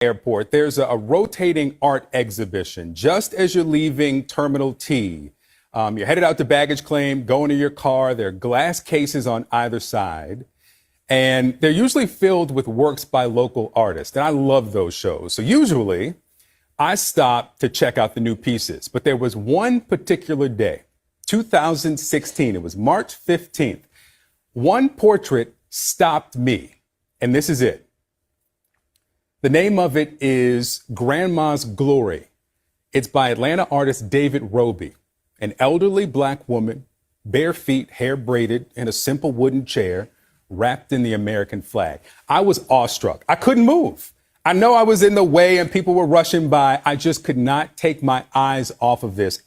Airport, there's a rotating art exhibition just as you're leaving Terminal T. You're headed out to baggage claim, going to your car. There are glass cases on either side, and they're usually filled with works by local artists. And I love those shows. So usually I stop to check out the new pieces. But there was one particular day, 2016, it was March 15th. One portrait stopped me, and this is it. The name of it is Grandma's Glory. It's by Atlanta artist David Roby, an elderly black woman, bare feet, hair braided, in a simple wooden chair, wrapped in the American flag. I was awestruck. I couldn't move. I know I was in the way and people were rushing by. I just could not take my eyes off of this.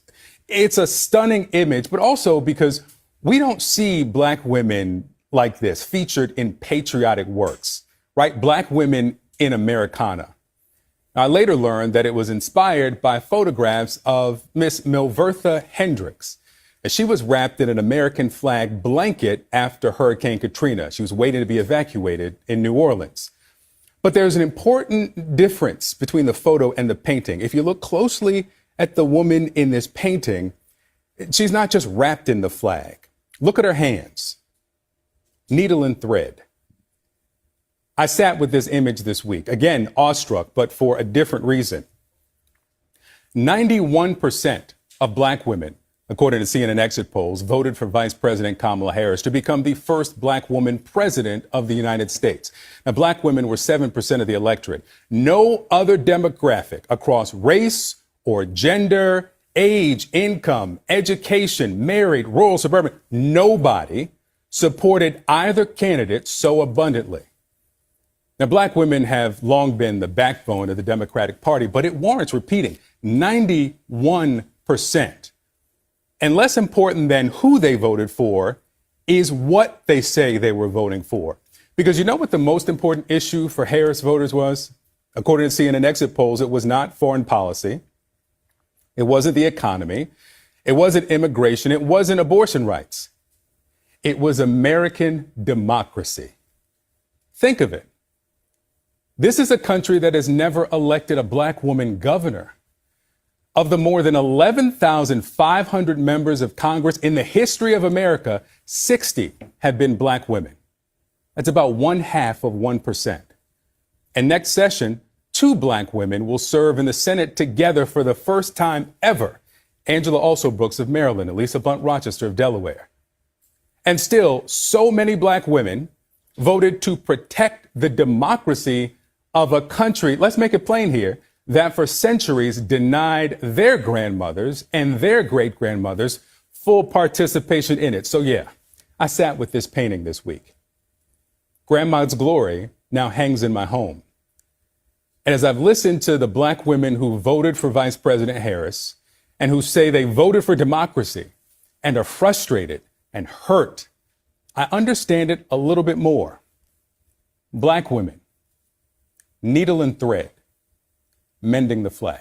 It's a stunning image, but also because we don't see black women like this featured in patriotic works, right? Black women in Americana. I later learned that it was inspired by photographs of Miss Milvertha Hendricks. And she was wrapped in an American flag blanket after Hurricane Katrina. She was waiting to be evacuated in New Orleans. But there's an important difference between the photo and the painting. If you look closely at the woman in this painting, she's not just wrapped in the flag. Look at her hands, needle and thread. I sat with this image this week, again, awestruck, but for a different reason. 91% of black women, according to CNN exit polls, voted for Vice President Kamala Harris to become the first black woman president of the United States. Now, black women were 7% of the electorate. No other demographic across race or gender, age, income, education, married, rural, suburban, nobody supported either candidate so abundantly. Now, black women have long been the backbone of the Democratic Party, but it warrants repeating, 91%. And less important than who they voted for is what they say they were voting for. Because you know what the most important issue for Harris voters was? According to CNN exit polls, it was not foreign policy. It wasn't the economy. It wasn't immigration. It wasn't abortion rights. It was American democracy. Think of it. This is a country that has never elected a black woman governor. Of the more than 11,500 members of Congress in the history of America, 60 have been black women. That's about 0.5%. And next session, 2 black women will serve in the Senate together for the first time ever. Angela Alsobrooks of Maryland, Elisa Bunt Rochester of Delaware. And still, so many black women voted to protect the democracy of a country, let's make it plain here, that for centuries denied their grandmothers and their great-grandmothers full participation in it. So yeah, I sat with this painting this week. Grandma's Glory now hangs in my home. And as I've listened to the black women who voted for Vice President Harris and who say they voted for democracy and are frustrated and hurt, I understand it a little bit more. Black women, needle and thread, mending the flag.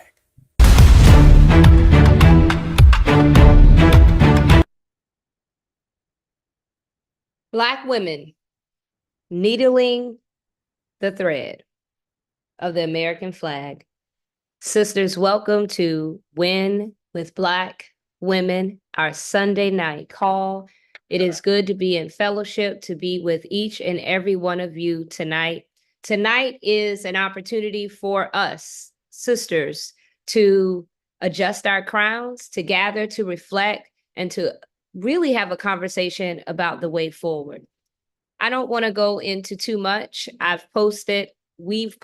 Black women, needling the thread of the American flag. Sisters, welcome to Win with Black Women, our Sunday night call. It is good to be in fellowship, to be with each and every one of you tonight. Tonight is an opportunity for us, sisters, to adjust our crowns, to gather, to reflect, and to really have a conversation about the way forward. I don't want to go into too much. I've posted, we've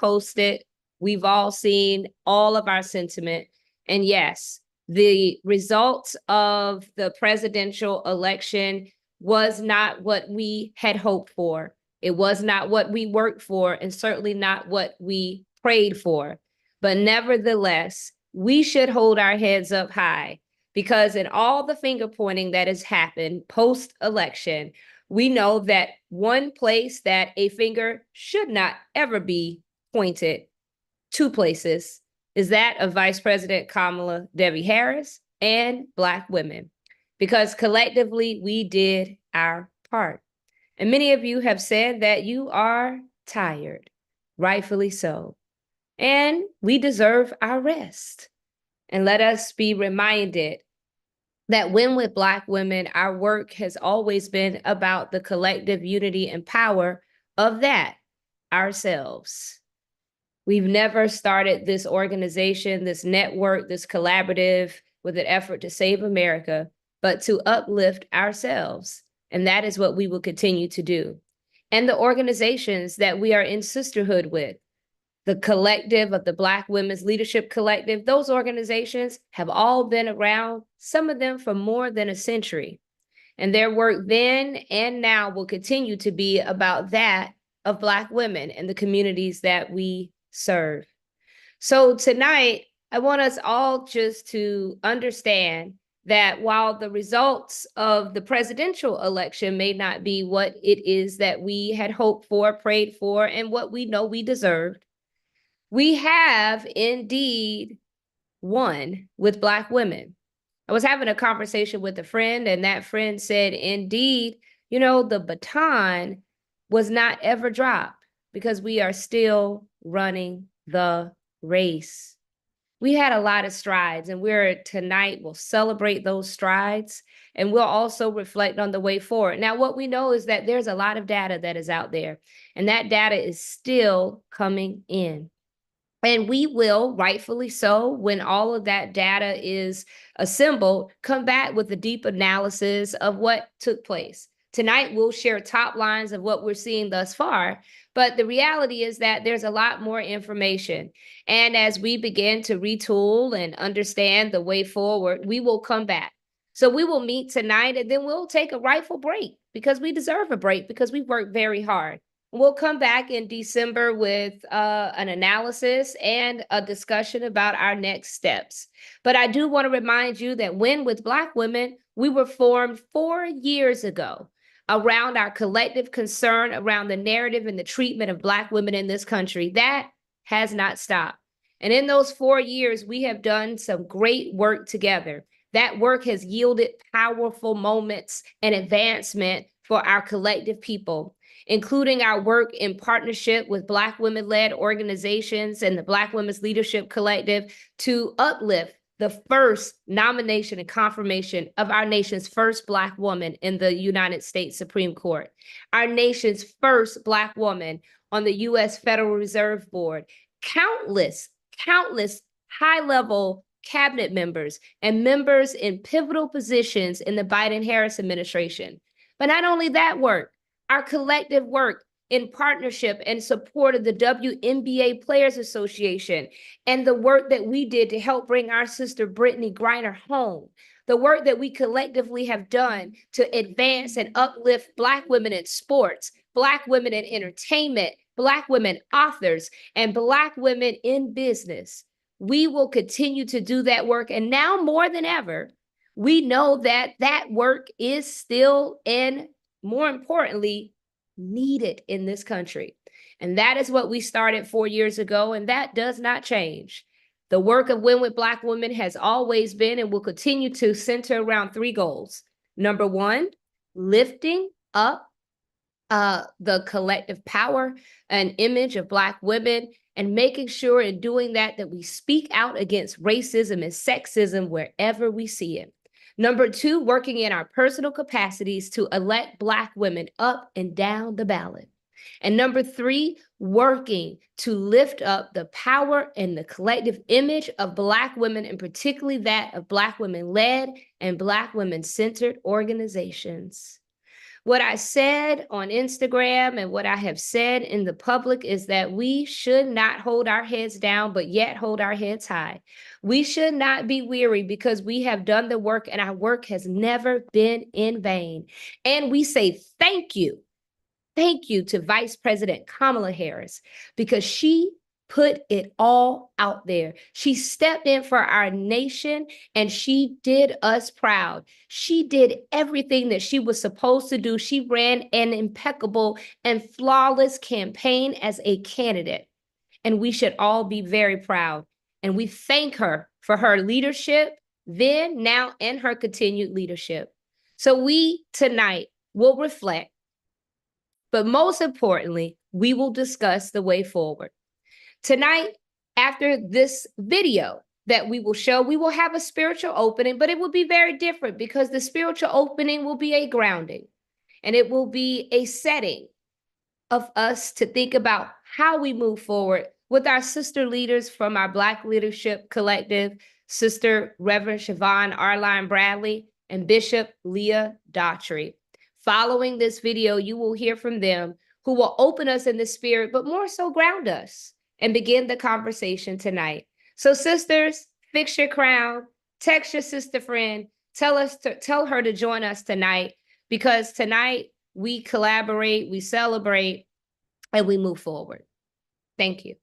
all seen all of our sentiment. And yes, the results of the presidential election was not what we had hoped for. It was not what we worked for, and certainly not what we prayed for. But nevertheless, we should hold our heads up high, because in all the finger pointing that has happened post-election, we know that one place that a finger should not ever be pointed, 2 places, is that of Vice President Kamala Debbie Harris and Black women, because collectively we did our part. And many of you have said that you are tired, rightfully so. and we deserve our rest. And let us be reminded that when with Black women, our work has always been about the collective unity and power of that, ourselves. We've never started this organization, this network, this collaborative with an effort to save America, but to uplift ourselves. And that is what we will continue to do. And the organizations that we are in sisterhood with, the collective of the Black Women's Leadership Collective, those organizations have all been around, some of them for more than a century. And their work then and now will continue to be about that of Black women and the communities that we serve. So tonight, I want us all just to understand that while the results of the presidential election may not be what it is that we had hoped for, prayed for, and what we know we deserved, we have indeed won with Black women. I was having a conversation with a friend, and that friend said, indeed, the baton was not ever dropped because we are still running the race. We had a lot of strides, and tonight we'll celebrate those strides, and we'll also reflect on the way forward. Now, what we know is that there's a lot of data that is out there, and that data is still coming in. And we will, rightfully so, when all of that data is assembled, come back with a deep analysis of what took place. Tonight, we'll share top lines of what we're seeing thus far, but the reality is that there's a lot more information. And as we begin to retool and understand the way forward, we will come back. So we will meet tonight, and then we'll take a rightful break because we deserve a break because we worked very hard. We'll come back in December with an analysis and a discussion about our next steps. But I do want to remind you that when with Black women, we were formed 4 years ago around our collective concern around the narrative and the treatment of Black women in this country. That has not stopped. And in those 4 years, we have done some great work together. That work has yielded powerful moments and advancement for our collective people, including our work in partnership with Black women-led organizations and the Black Women's Leadership Collective to uplift the first nomination and confirmation of our nation's first Black woman in the United States Supreme Court, our nation's first Black woman on the U.S. Federal Reserve Board, countless high-level cabinet members and members in pivotal positions in the Biden-Harris administration. But not only that work, our collective work in partnership and support of the WNBA Players Association and the work that we did to help bring our sister Brittany Griner home, the work that we collectively have done to advance and uplift Black women in sports, Black women in entertainment, Black women authors, and Black women in business. We will continue to do that work. And now more than ever, we know that that work is still, and more importantly, needed in this country. And that is what we started 4 years ago, and that does not change. The work of Win with Black Women has always been and will continue to center around 3 goals. Number 1, lifting up the collective power and image of Black women, and making sure in doing that we speak out against racism and sexism wherever we see it. Number 2, working in our personal capacities to elect Black women up and down the ballot. And number 3, working to lift up the power and the collective image of Black women, and particularly that of Black women-led and Black women-centered organizations. What I said on Instagram and what I have said in the public is that we should not hold our heads down, but yet hold our heads high. We should not be weary because we have done the work, and our work has never been in vain. And we say thank you to Vice President Kamala Harris, because she put it all out there. She stepped in for our nation, and she did us proud. She did everything that she was supposed to do. She ran an impeccable and flawless campaign as a candidate, and we should all be very proud. And we thank her for her leadership then, now, and her continued leadership. So we tonight will reflect, but most importantly, we will discuss the way forward. Tonight, after this video that we will show, we will have a spiritual opening, but it will be very different because the spiritual opening will be a grounding and it will be a setting of us to think about how we move forward with our sister leaders from our Black Leadership Collective, Sister Reverend Siobhan Arline Bradley and Bishop Leah Daughtry. Following this video, you will hear from them who will open us in the spirit, but more so ground us and begin the conversation tonight. So sisters, fix your crown, text your sister friend, tell her to join us tonight, because tonight we collaborate, we celebrate, and we move forward. Thank you.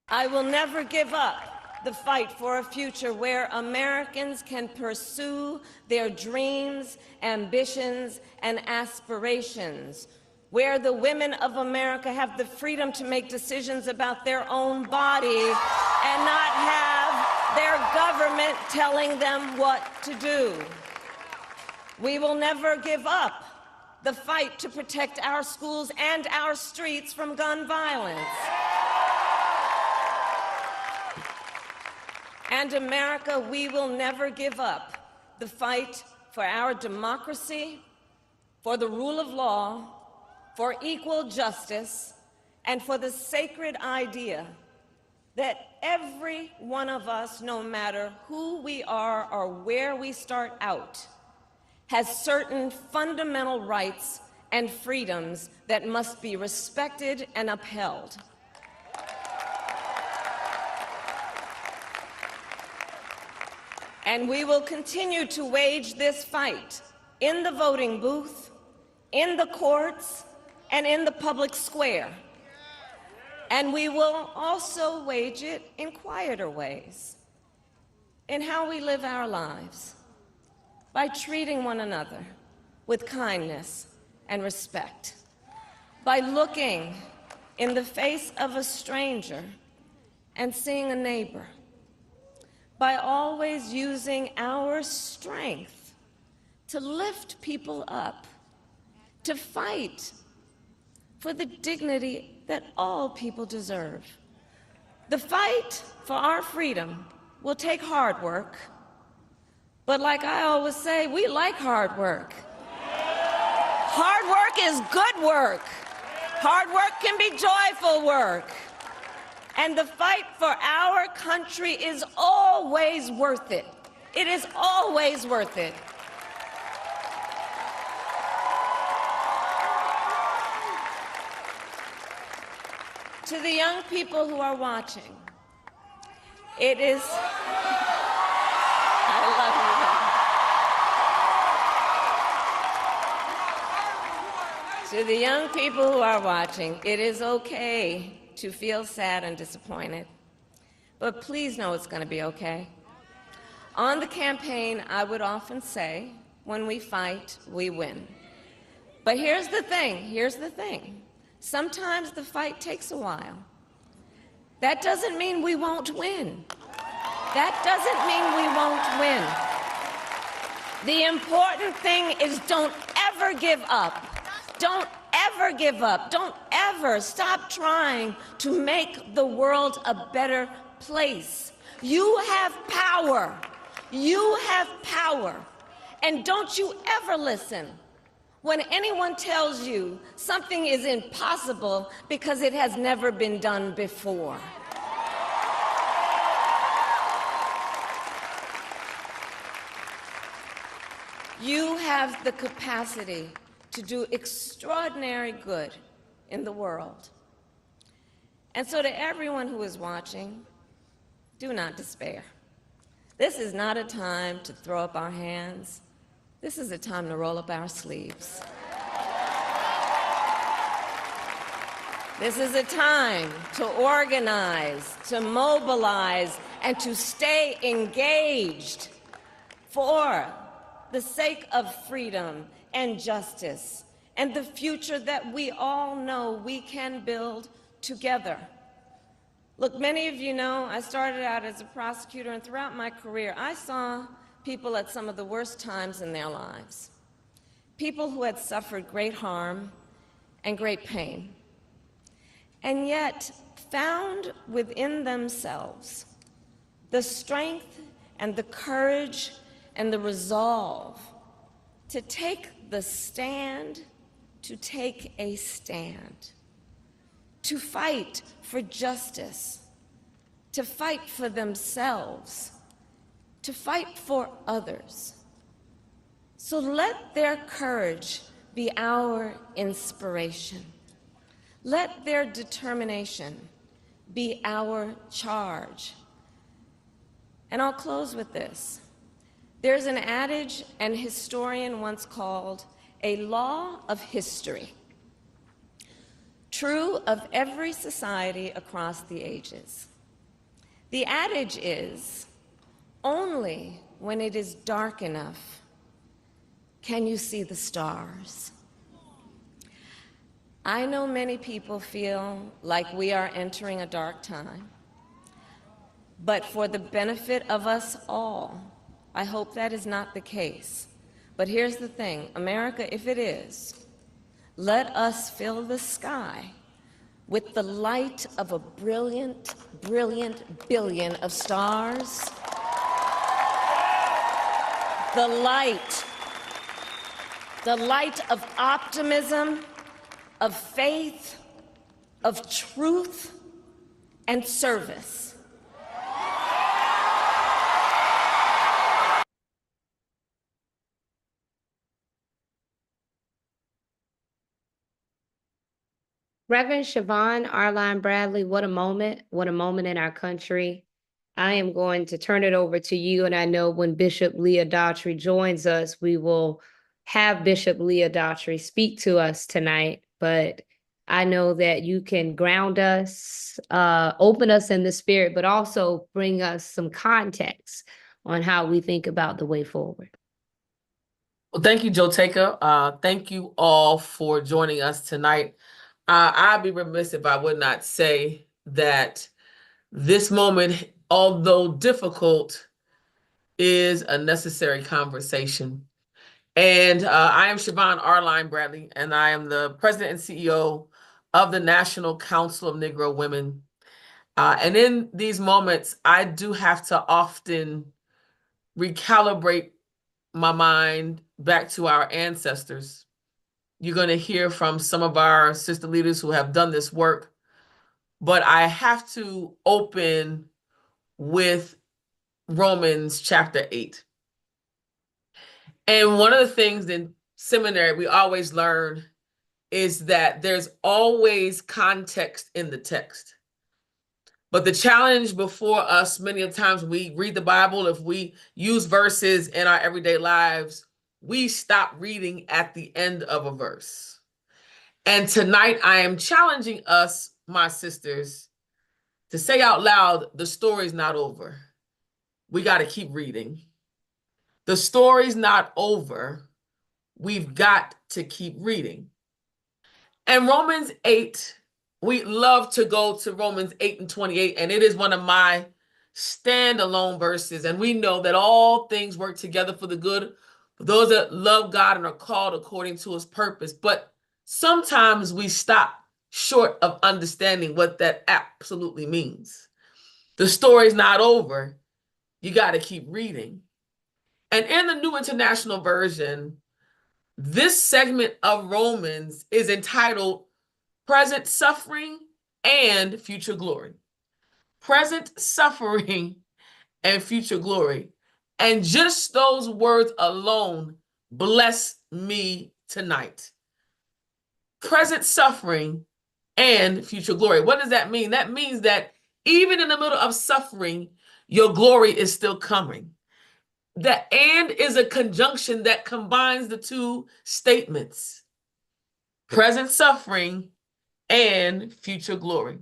I will never give up the fight for a future where Americans can pursue their dreams, ambitions, and aspirations, where the women of America have the freedom to make decisions about their own body and not have their government telling them what to do. We will never give up the fight to protect our schools and our streets from gun violence. And America, we will never give up the fight for our democracy, for the rule of law, for equal justice, and for the sacred idea that every one of us, no matter who we are or where we start out, has certain fundamental rights and freedoms that must be respected and upheld. And we will continue to wage this fight in the voting booth, in the courts, and in the public square. And we will also wage it in quieter ways, in how we live our lives, by treating one another with kindness and respect, by looking in the face of a stranger and seeing a neighbor, by always using our strength to lift people up, to fight for the dignity that all people deserve. The fight for our freedom will take hard work, but like I always say, we like hard work. Hard work is good work. Hard work can be joyful work. And the fight for our country is always worth it. It is always worth it. To the young people who are watching, it is... I love you. To the young people who are watching, it is okay to feel sad and disappointed, but please know it's going to be okay. On the campaign, I would often say, when we fight, we win. But here's the thing. Sometimes the fight takes a while. That doesn't mean we won't win. That doesn't mean we won't win. The important thing is don't ever give up. Don't ever give up. Don't ever stop trying to make the world a better place. You have power. You have power. And don't you ever listen when anyone tells you something is impossible because it has never been done before. You have the capacity to do extraordinary good in the world. And so to everyone who is watching, do not despair. This is not a time to throw up our hands. This is a time to roll up our sleeves. This is a time to organize, to mobilize, and to stay engaged for the sake of freedom and justice, and the future that we all know we can build together. Look, many of you know I started out as a prosecutor, and throughout my career, I saw people at some of the worst times in their lives. People who had suffered great harm and great pain. and yet found within themselves the strength and the courage and the resolve to take the stand, to take a stand, to fight for justice, to fight for themselves, to fight for others. So let their courage be our inspiration. Let their determination be our charge. And I'll close with this. There's an adage an historian once called a law of history, true of every society across the ages. The adage is, only when it is dark enough can you see the stars. I know many people feel like we are entering a dark time, but for the benefit of us all, I hope that is not the case. But here's the thing, America, if it is, let us fill the sky with the light of a brilliant, brilliant billion of stars. The light of optimism, of faith, of truth, and service. Reverend Siobhan Arline Bradley, what a moment in our country. I am going to turn it over to you, and I know when Bishop Leah Daughtry joins us, we will have Bishop Leah Daughtry speak to us tonight, but I know that you can ground us, open us in the spirit, but also bring us some context on how we think about the way forward. Well, thank you, Joteka. Thank you all for joining us tonight. I'd be remiss if I would not say that this moment, although difficult, is a necessary conversation. And I am Siobhan Arline Bradley, and I am the president and CEO of the National Council of Negro Women. And in these moments, I do have to often recalibrate my mind back to our ancestors. You're going to hear from some of our sister leaders who have done this work, but I have to open with Romans chapter 8. And one of the things in seminary we always learn is that there's always context in the text. But the challenge before us, many of the times we read the Bible, if we use verses in our everyday lives, we stop reading at the end of a verse. And tonight I am challenging us, my sisters, to say out loud, the story's not over. We got to keep reading. The story's not over. We've got to keep reading. And Romans 8, we love to go to Romans 8:28, and it is one of my standalone verses. And we know that all things work together for the good for those that love God and are called according to his purpose. But sometimes we stop short of understanding what that absolutely means. The story's not over. You got to keep reading. And in the New International Version, this segment of Romans is entitled Present Suffering and Future Glory. Present suffering and future glory. And just those words alone bless me tonight. Present suffering and future glory. What does that mean? That means that even in the middle of suffering, your glory is still coming. The and is a conjunction that combines the two statements. Present suffering and future glory.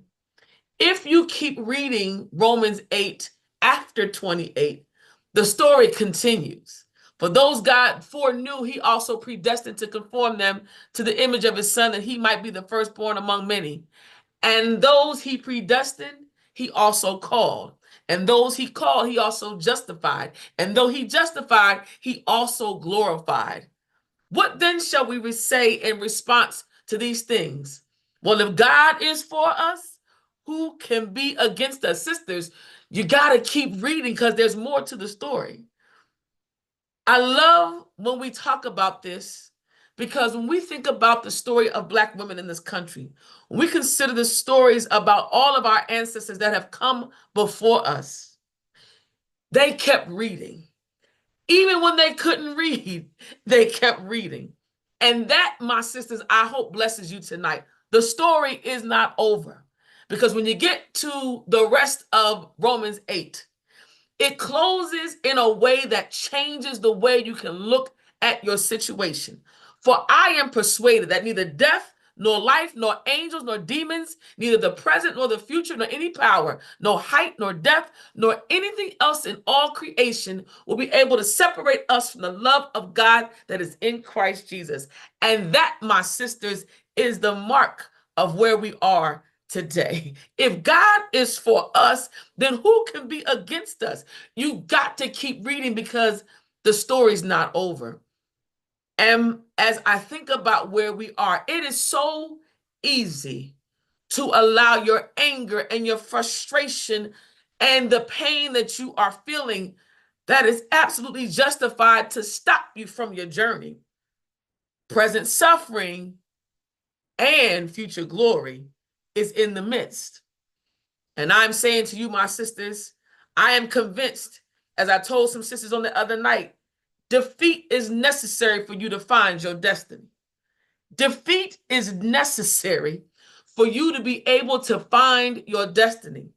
If you keep reading Romans 8 after 28, the story continues. For those God foreknew, he also predestined to conform them to the image of his son, that he might be the firstborn among many. And those he predestined, he also called. And those he called, he also justified. And though he justified, he also glorified. What then shall we say in response to these things? Well, if God is for us, who can be against us? Sisters, you got to keep reading because there's more to the story. I love when we talk about this because when we think about the story of Black women in this country, when we consider the stories about all of our ancestors that have come before us, they kept reading. Even when they couldn't read, they kept reading. And that, my sisters, I hope blesses you tonight. The story is not over because when you get to the rest of Romans 8, it closes in a way that changes the way you can look at your situation. For I am persuaded that neither death, nor life, nor angels, nor demons, neither the present nor the future, nor any power, no height, nor depth, nor anything else in all creation will be able to separate us from the love of God that is in Christ Jesus. And that, my sisters, is the mark of where we are today. If God is for us, then who can be against us? You got to keep reading because the story's not over. And as I think about where we are, it is so easy to allow your anger and your frustration and the pain that you are feeling that is absolutely justified to stop you from your journey. Present suffering and future glory is in the midst. And I'm saying to you, my sisters, I am convinced, as I told some sisters on the other night, defeat is necessary for you to find your destiny. Defeat is necessary for you to be able to find your destiny.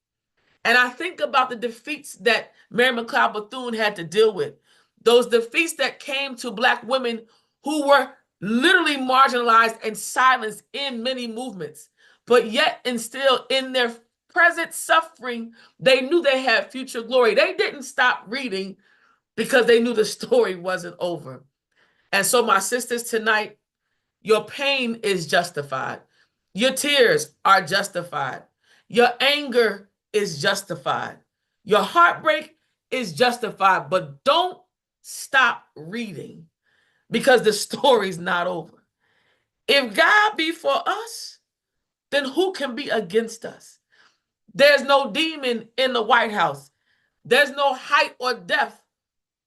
And I think about the defeats that Mary McLeod Bethune had to deal with, those defeats that came to Black women who were literally marginalized and silenced in many movements, but yet and still in their present suffering, they knew they had future glory. They didn't stop reading because they knew the story wasn't over. And so, my sisters, tonight, your pain is justified. Your tears are justified. Your anger is justified. Your heartbreak is justified. But don't stop reading because the story's not over. If God be for us, then who can be against us? There's no demon in the White House. There's no height or depth,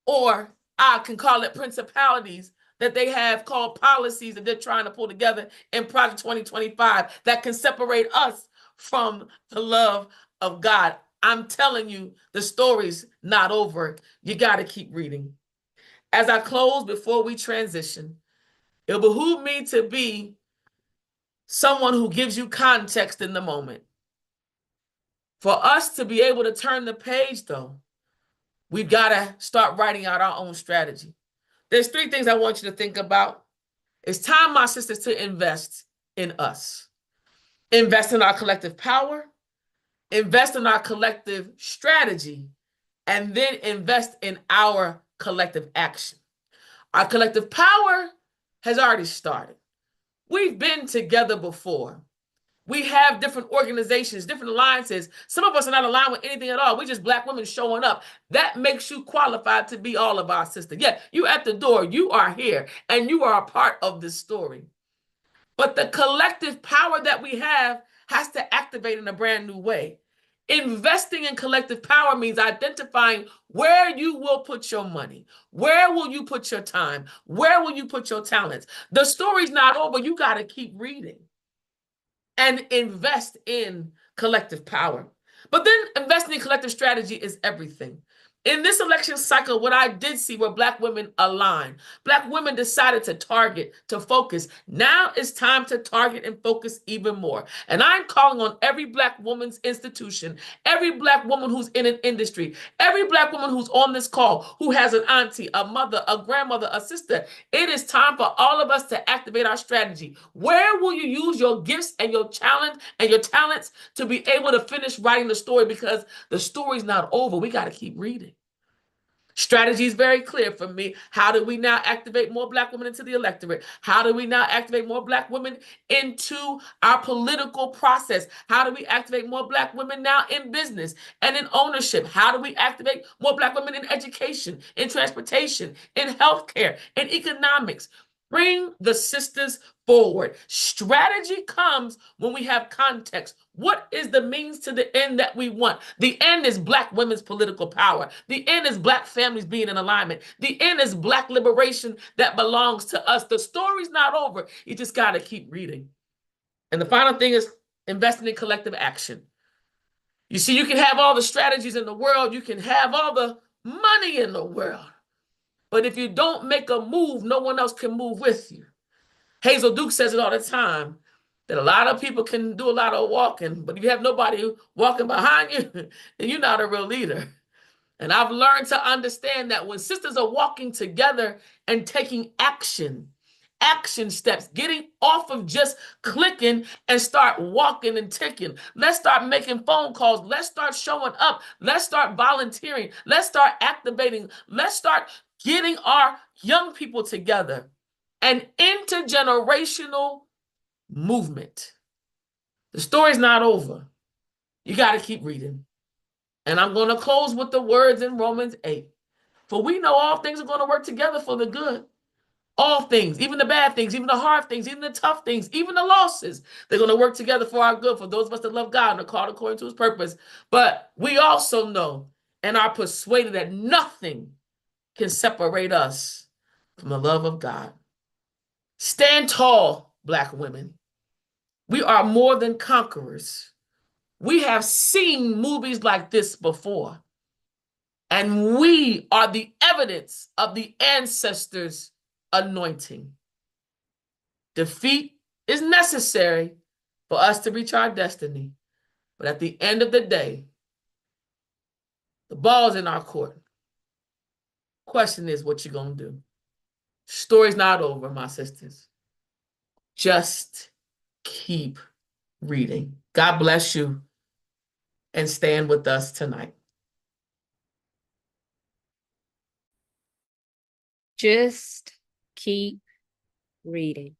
or I can call it principalities that they have called policies that they're trying to pull together in Project 2025 that can separate us from the love of God. I'm telling you, the story's not over. You got to keep reading. As I close, before we transition, it'll behoove me to be someone who gives you context in the moment. For us to be able to turn the page, though, we've got to start writing out our own strategy. There's 3 things I want you to think about. It's time, my sisters, to invest in us. Invest in our collective power, invest in our collective strategy, and then invest in our collective action. Our collective power has already started. We've been together before. We have different organizations, different alliances. Some of us are not aligned with anything at all. We're just Black women showing up. That makes you qualified to be all of our sisters. Yeah, you at the door, you are here, and you are a part of this story. But the collective power that we have has to activate in a brand new way. Investing in collective power means identifying where you will put your money. Where will you put your time? Where will you put your talents? The story's not over. You got to keep reading and invest in collective power. But then investing in collective strategy is everything. In this election cycle, what I did see were Black women aligned. Black women decided to target, to focus. Now it's time to target and focus even more. And I'm calling on every Black woman's institution, every Black woman who's in an industry, every Black woman who's on this call, who has an auntie, a mother, a grandmother, a sister. It is time for all of us to activate our strategy. Where will you use your gifts and your challenge and your talents to be able to finish writing the story? Because the story's not over. We got to keep reading. Strategy is very clear for me. How do we now activate more Black women into the electorate? How do we now activate more Black women into our political process? How do we activate more Black women now in business and in ownership? How do we activate more Black women in education, in transportation, in healthcare, in economics? Bring the sisters forward. Strategy comes when we have context. What is the means to the end that we want? The end is Black women's political power. The end is Black families being in alignment. The end is Black liberation that belongs to us. The story's not over. You just got to keep reading. And the final thing is investing in collective action. You see, you can have all the strategies in the world. You can have all the money in the world. But if you don't make a move, no one else can move with you. Hazel Duke says it all the time, that a lot of people can do a lot of walking, but if you have nobody walking behind you, then you're not a real leader. And I've learned to understand that when sisters are walking together and taking action steps, getting off of just clicking and start walking and ticking. Let's start making phone calls. Let's start showing up. Let's start volunteering. Let's start activating. Let's start getting our young people together. An intergenerational movement. The story's not over. You got to keep reading. And I'm going to close with the words in Romans 8. For we know all things are going to work together for the good. All things, even the bad things, even the hard things, even the tough things, even the losses, they're going to work together for our good, for those of us that love God and are called according to his purpose. But we also know and are persuaded that nothing can separate us from the love of God. Stand tall, Black women. We are more than conquerors. We have seen movies like this before. And we are the evidence of the ancestors' anointing. Defeat is necessary for us to reach our destiny. But at the end of the day, the ball's in our court. Question is, what you gonna do? Story's not over, my sisters. Just keep reading. God bless you, and stand with us tonight. Just keep reading.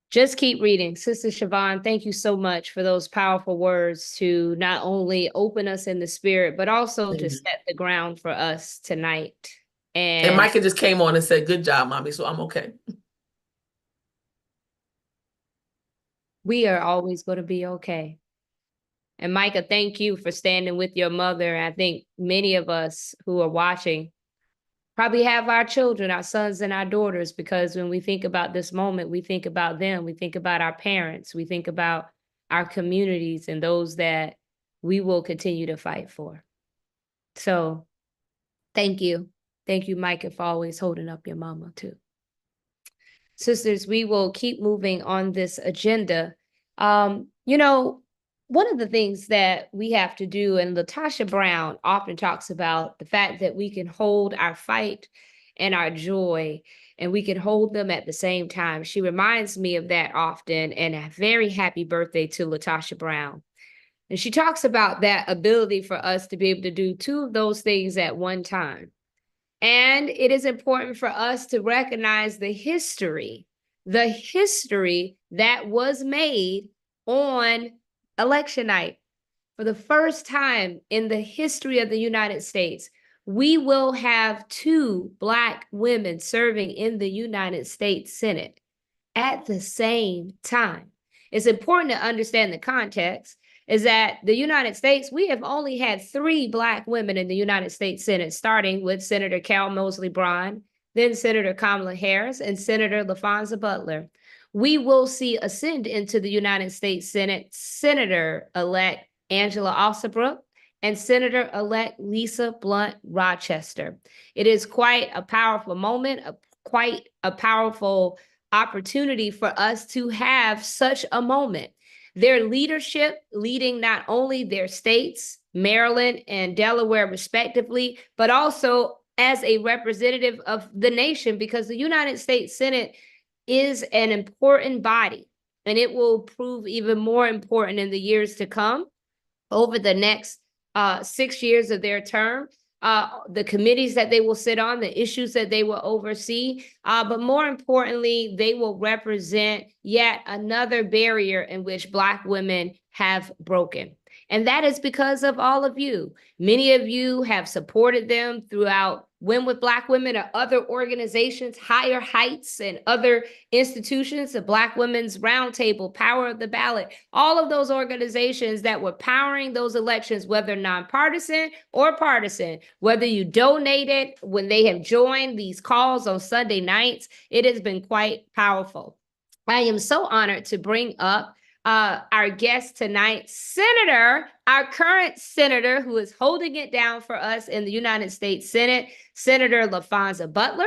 Just keep reading. Sister Siobhan, thank you so much for those powerful words to not only open us in the spirit, but also to set the ground for us tonight. And Micah just came on and said, good job, mommy, so I'm okay. We are always going to be okay. And Micah, thank you for standing with your mother. I think many of us who are watching probably have our children, our sons and our daughters, because when we think about this moment, we think about them, we think about our parents, we think about our communities and those that we will continue to fight for. So thank you. Thank you, Micah, for always holding up your mama too. Sisters, we will keep moving on this agenda. You know, one of the things that we have to do, and LaTosha Brown often talks about the fact that we can hold our fight and our joy, and we can hold them at the same time. She reminds me of that often, and a very happy birthday to LaTosha Brown. And she talks about that ability for us to be able to do two of those things at one time. And it is important for us to recognize the history that was made on election night. For the first time in the history of the United States, we will have 2 Black women serving in the United States Senate at the same time. It's important to understand the context is that the United States, we have only had 3 Black women in the United States Senate, starting with Senator Cal Mosley Braun, then Senator Kamala Harris, and Senator LaFonza Butler. We will see ascend into the United States Senate Senator-elect Angela Alsabrook and Senator-elect Lisa Blunt Rochester. It is quite a powerful moment, quite a powerful opportunity for us to have such a moment. Their leadership leading not only their states, Maryland and Delaware respectively, but also as a representative of the nation, because the United States Senate is an important body, and it will prove even more important in the years to come over the next 6 years of their term. The committees that they will sit on, the issues that they will oversee, but more importantly, they will represent yet another barrier in which Black women have broken. And that is because of all of you. Many of you have supported them throughout Win with Black Women or other organizations, Higher Heights and other institutions, the Black Women's Roundtable, Power of the Ballot, all of those organizations that were powering those elections, whether nonpartisan or partisan, whether you donated when they have joined these calls on Sunday nights, it has been quite powerful. I am so honored to bring up our guest tonight, our current senator who is holding it down for us in the United States Senate, Senator LaFonza Butler,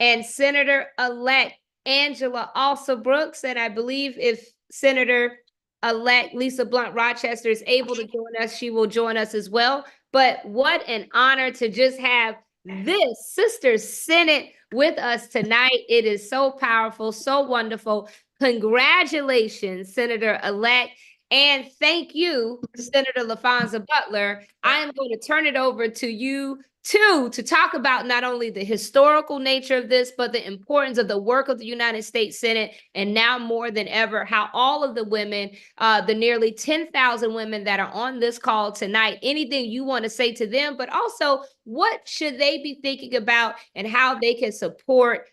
and Senator-elect Angela also Brooks. And I believe if Senator-elect Lisa Blunt Rochester is able to join us, she will join us as well. But what an honor to just have this Sister Senate with us tonight. It is so powerful, so wonderful. Congratulations, Senator-elect. And thank you, Senator LaFonza Butler. I am going to turn it over to you too, to talk about not only the historical nature of this, but the importance of the work of the United States Senate, and now more than ever, how all of the women, the nearly 10,000 women that are on this call tonight, anything you want to say to them, but also what should they be thinking about and how they can support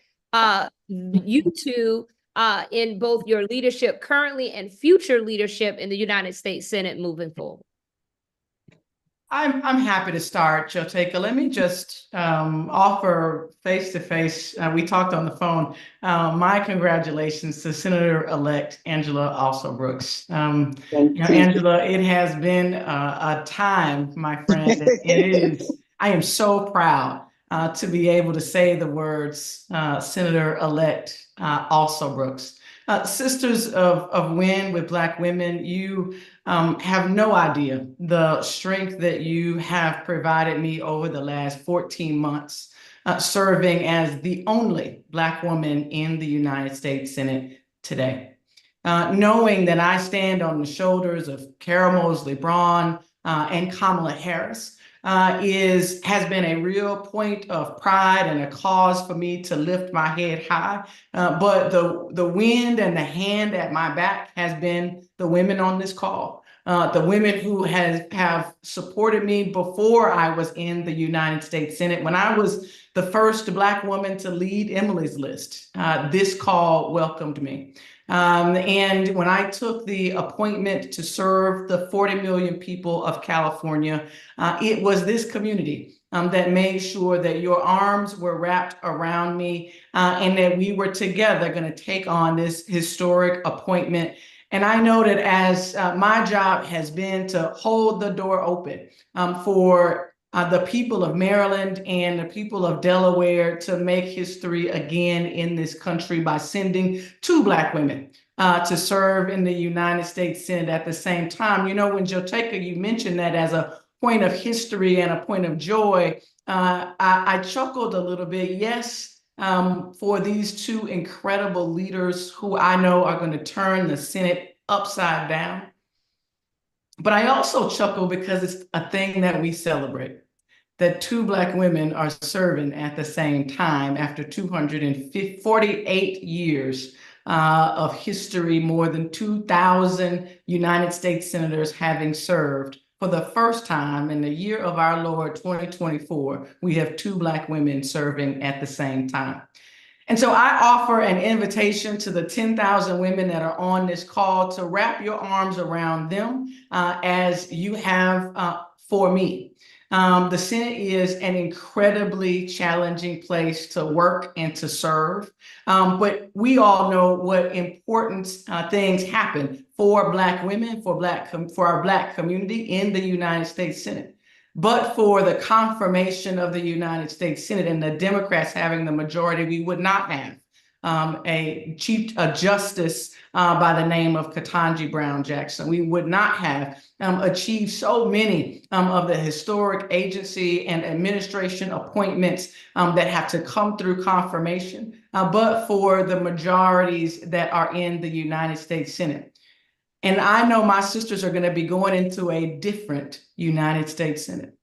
you two in both your leadership currently and future leadership in the United States Senate moving forward. I'm happy to start, Joteka. Let me just offer face-to-face, we talked on the phone, my congratulations to Senator-elect Angela Also Brooks. Angela, it has been a time, my friend. I am so proud to be able to say the words Senator-elect Also Brooks. Sisters of Win with Black Women, you have no idea the strength that you have provided me over the last 14 months, serving as the only Black woman in the United States Senate today. Knowing that I stand on the shoulders of Cara Mosley Braun and Kamala Harris, has been a real point of pride and a cause for me to lift my head high. But the wind and the hand at my back has been the women on this call. The women who have supported me before I was in the United States Senate. When I was the first Black woman to lead Emily's List, this call welcomed me. And when I took the appointment to serve the 40 million people of California, it was this community that made sure that your arms were wrapped around me and that we were together going to take on this historic appointment. And I know that as my job has been to hold the door open for the people of Maryland and the people of Delaware to make history again in this country by sending 2 Black women to serve in the United States Senate at the same time. You know, when Joteka, you mentioned that as a point of history and a point of joy, I chuckled a little bit. Yes, for these 2 incredible leaders who I know are going to turn the Senate upside down. But I also chuckle because it's a thing that we celebrate, that 2 Black women are serving at the same time after 248 years of history, more than 2,000 United States senators having served. For the first time in the year of our Lord 2024, we have 2 Black women serving at the same time. And so I offer an invitation to the 10,000 women that are on this call to wrap your arms around them as you have for me. The Senate is an incredibly challenging place to work and to serve, but we all know what important things happen for Black women, for our Black community in the United States Senate. But for the confirmation of the United States Senate and the Democrats having the majority, we would not have a justice by the name of Ketanji Brown Jackson. We would not have achieved so many of the historic agency and administration appointments that have to come through confirmation, but for the majorities that are in the United States Senate. And I know my sisters are going to be going into a different United States Senate.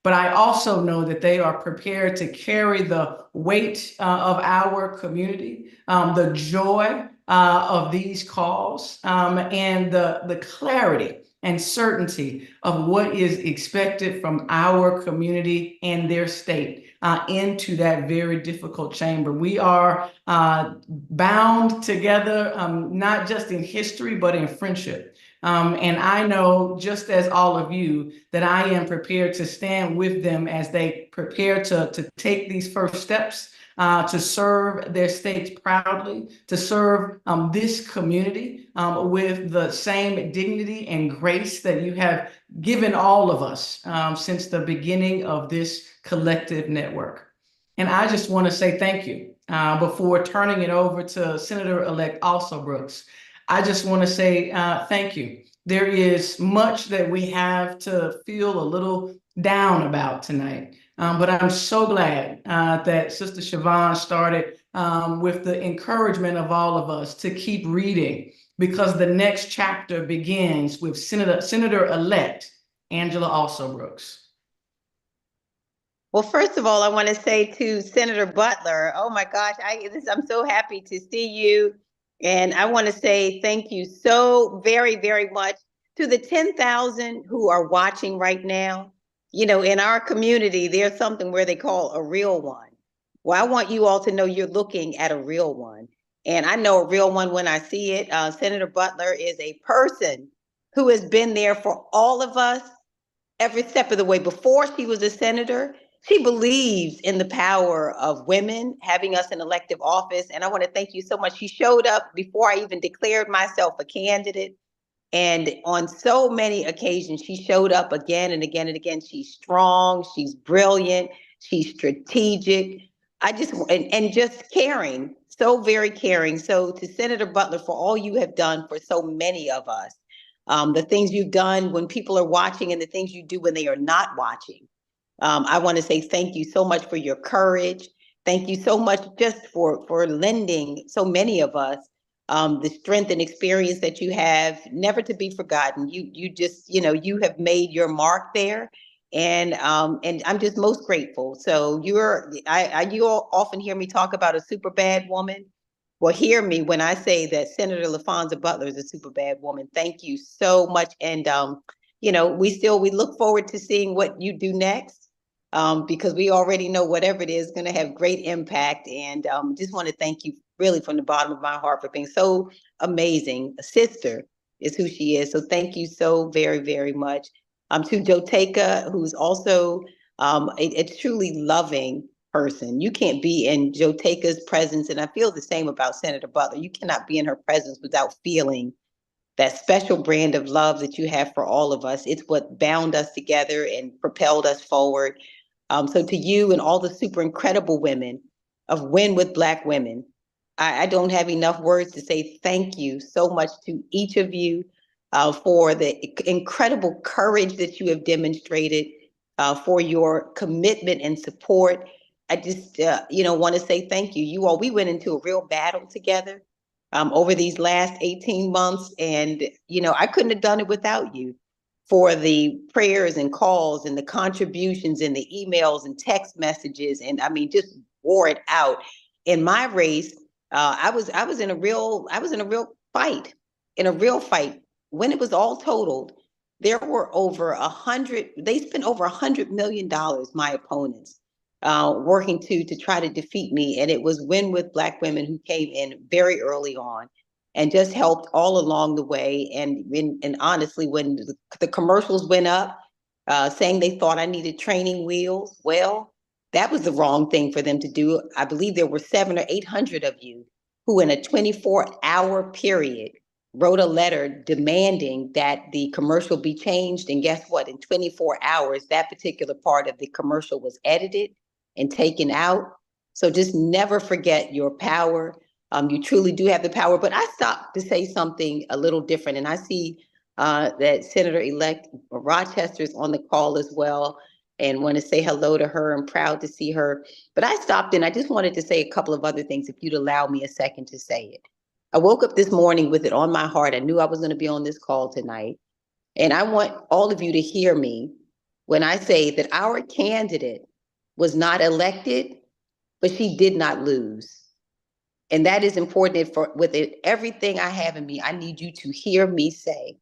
But I also know that they are prepared to carry the weight of our community, the joy of these calls, and the clarity and certainty of what is expected from our community and their state into that very difficult chamber. We are bound together, not just in history, but in friendship. And I know, just as all of you, that I am prepared to stand with them as they prepare to take these first steps to serve their states proudly, to serve this community with the same dignity and grace that you have given all of us since the beginning of this collective network. And I just want to say thank you before turning it over to Senator-elect Also Brooks. I just want to say thank you. There is much that we have to feel a little down about tonight. But I'm so glad that Sister Siobhan started with the encouragement of all of us to keep reading, because the next chapter begins with Senator-elect Angela Also Brooks. Well, first of all, I want to say to Senator Butler, oh my gosh, I'm so happy to see you. And I want to say thank you so very, very much to the 10,000 who are watching right now. You know, in our community, there's something where they call a real one. Well, I want you all to know you're looking at a real one. And I know a real one when I see it. Senator Butler is a person who has been there for all of us every step of the way. Before she was a senator, she believes in the power of women having us in elective office. And I want to thank you so much. She showed up before I even declared myself a candidate. And on so many occasions, she showed up again and again and again. She's strong, she's brilliant, she's strategic. And just caring, so very caring. So to Senator Butler, for all you have done for so many of us, the things you've done when people are watching and the things you do when they are not watching. I want to say thank you so much for your courage. Thank you so much just for lending so many of us the strength and experience that you have, never to be forgotten. You just, you know, you have made your mark there. And I'm just most grateful. So you all often hear me talk about a super bad woman. Well, hear me when I say that Senator LaFonza Butler is a super bad woman. Thank you so much. And you know, we look forward to seeing what you do next, because we already know whatever it is going to have great impact. And just want to thank you really from the bottom of my heart for being so amazing. A sister is who she is. So thank you so very, very much. To Joteka, who's also a truly loving person. You can't be in Joteka's presence, and I feel the same about Senator Butler. You cannot be in her presence without feeling that special brand of love that you have for all of us. It's what bound us together and propelled us forward. So to you and all the super incredible women of Win with Black Women, I don't have enough words to say thank you so much to each of you for the incredible courage that you have demonstrated, for your commitment and support. I just, want to say thank you. You all, we went into a real battle together over these last 18 months. And, I couldn't have done it without you, for the prayers and calls and the contributions and the emails and text messages. And I mean, just wore it out. In my race, I was in a real fight, when it was all totaled. There were they spent over $100 million, my opponents, working to try to defeat me. And it was Win with Black Women who came in very early on and just helped all along the way. And honestly, when the commercials went up, saying they thought I needed training wheels, well, that was the wrong thing for them to do. I believe there were 700 or 800 of you who in a 24-hour period wrote a letter demanding that the commercial be changed. And guess what? In 24 hours, that particular part of the commercial was edited and taken out. So just never forget your power. You truly do have the power. But I stopped to say something a little different. And I see that Senator-elect Rochester is on the call as well, and want to say hello to her. I'm proud to see her. But I stopped and I just wanted to say a couple of other things, if you'd allow me a second to say it. I woke up this morning with it on my heart. I knew I was going to be on this call tonight. And I want all of you to hear me when I say that our candidate was not elected, but she did not lose. And that is important for with it, everything I have in me. I need you to hear me say,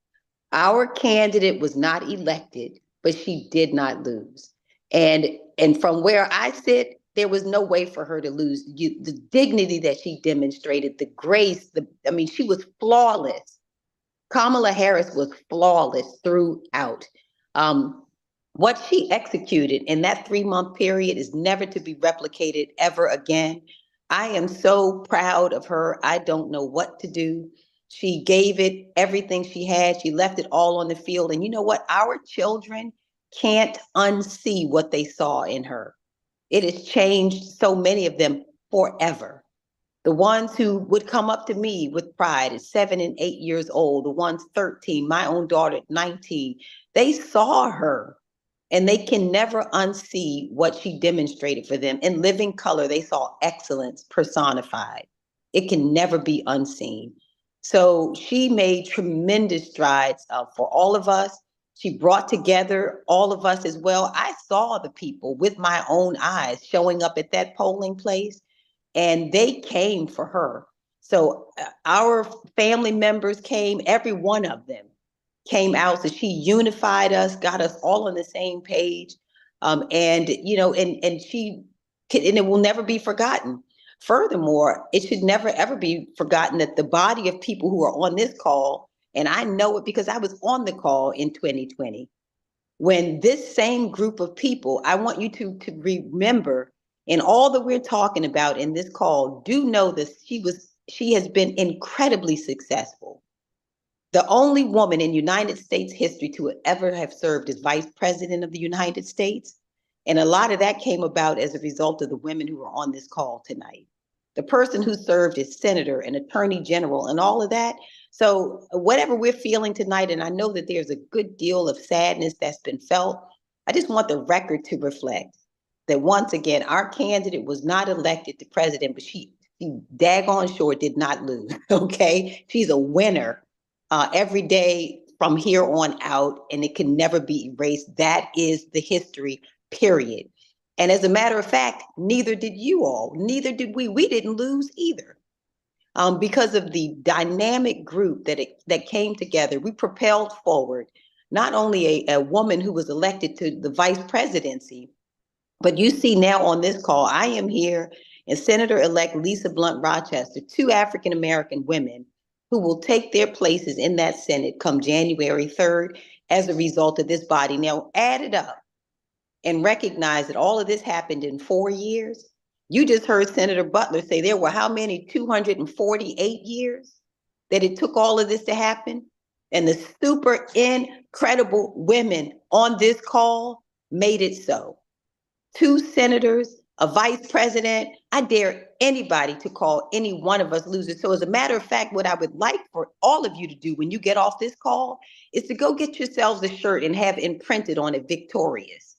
our candidate was not elected, but she did not lose. And from where I sit, there was no way for her to lose. The dignity that she demonstrated, the grace, I mean, she was flawless. Kamala Harris was flawless throughout. What she executed in that 3-month period is never to be replicated ever again. I am so proud of her. I don't know what to do. She gave it everything she had. She left it all on the field. And you know what? Our children can't unsee what they saw in her. It has changed so many of them forever. The ones who would come up to me with pride at 7 and 8 years old, the ones 13, my own daughter at 19, they saw her and they can never unsee what she demonstrated for them. In living color, they saw excellence personified. It can never be unseen. So she made tremendous strides for all of us. She brought together all of us as well. I saw the people with my own eyes showing up at that polling place, and they came for her. So our family members came, every one of them came out. So she unified us, got us all on the same page. And you know, and she and it will never be forgotten. Furthermore, it should never ever be forgotten that the body of people who are on this call, and I know it because I was on the call in 2020, when this same group of people, I want you to remember, in all that we're talking about in this call, do know that she has been incredibly successful. The only woman in United States history to ever have served as vice president of the United States. And a lot of that came about as a result of the women who are on this call tonight. The person who served as senator and attorney general and all of that. So whatever we're feeling tonight, and I know that there's a good deal of sadness that's been felt, I just want the record to reflect that once again, our candidate was not elected to president, but she daggone sure did not lose, okay? She's a winner every day from here on out, and it can never be erased. That is the history, period. And as a matter of fact, neither did you all, neither did we. We didn't lose either. Because of the dynamic group that came together, we propelled forward not only a woman who was elected to the vice presidency, but you see now on this call, I am here and Senator-elect Lisa Blunt Rochester, 2 African-American women who will take their places in that Senate come January 3rd as a result of this body. Now, add it up and recognize that all of this happened in 4 years. You just heard Senator Butler say there were how many, 248 years that it took all of this to happen? And the super incredible women on this call made it so. 2 senators, a vice president. I dare anybody to call any one of us losers. So as a matter of fact, what I would like for all of you to do when you get off this call is to go get yourselves a shirt and have imprinted on it victorious.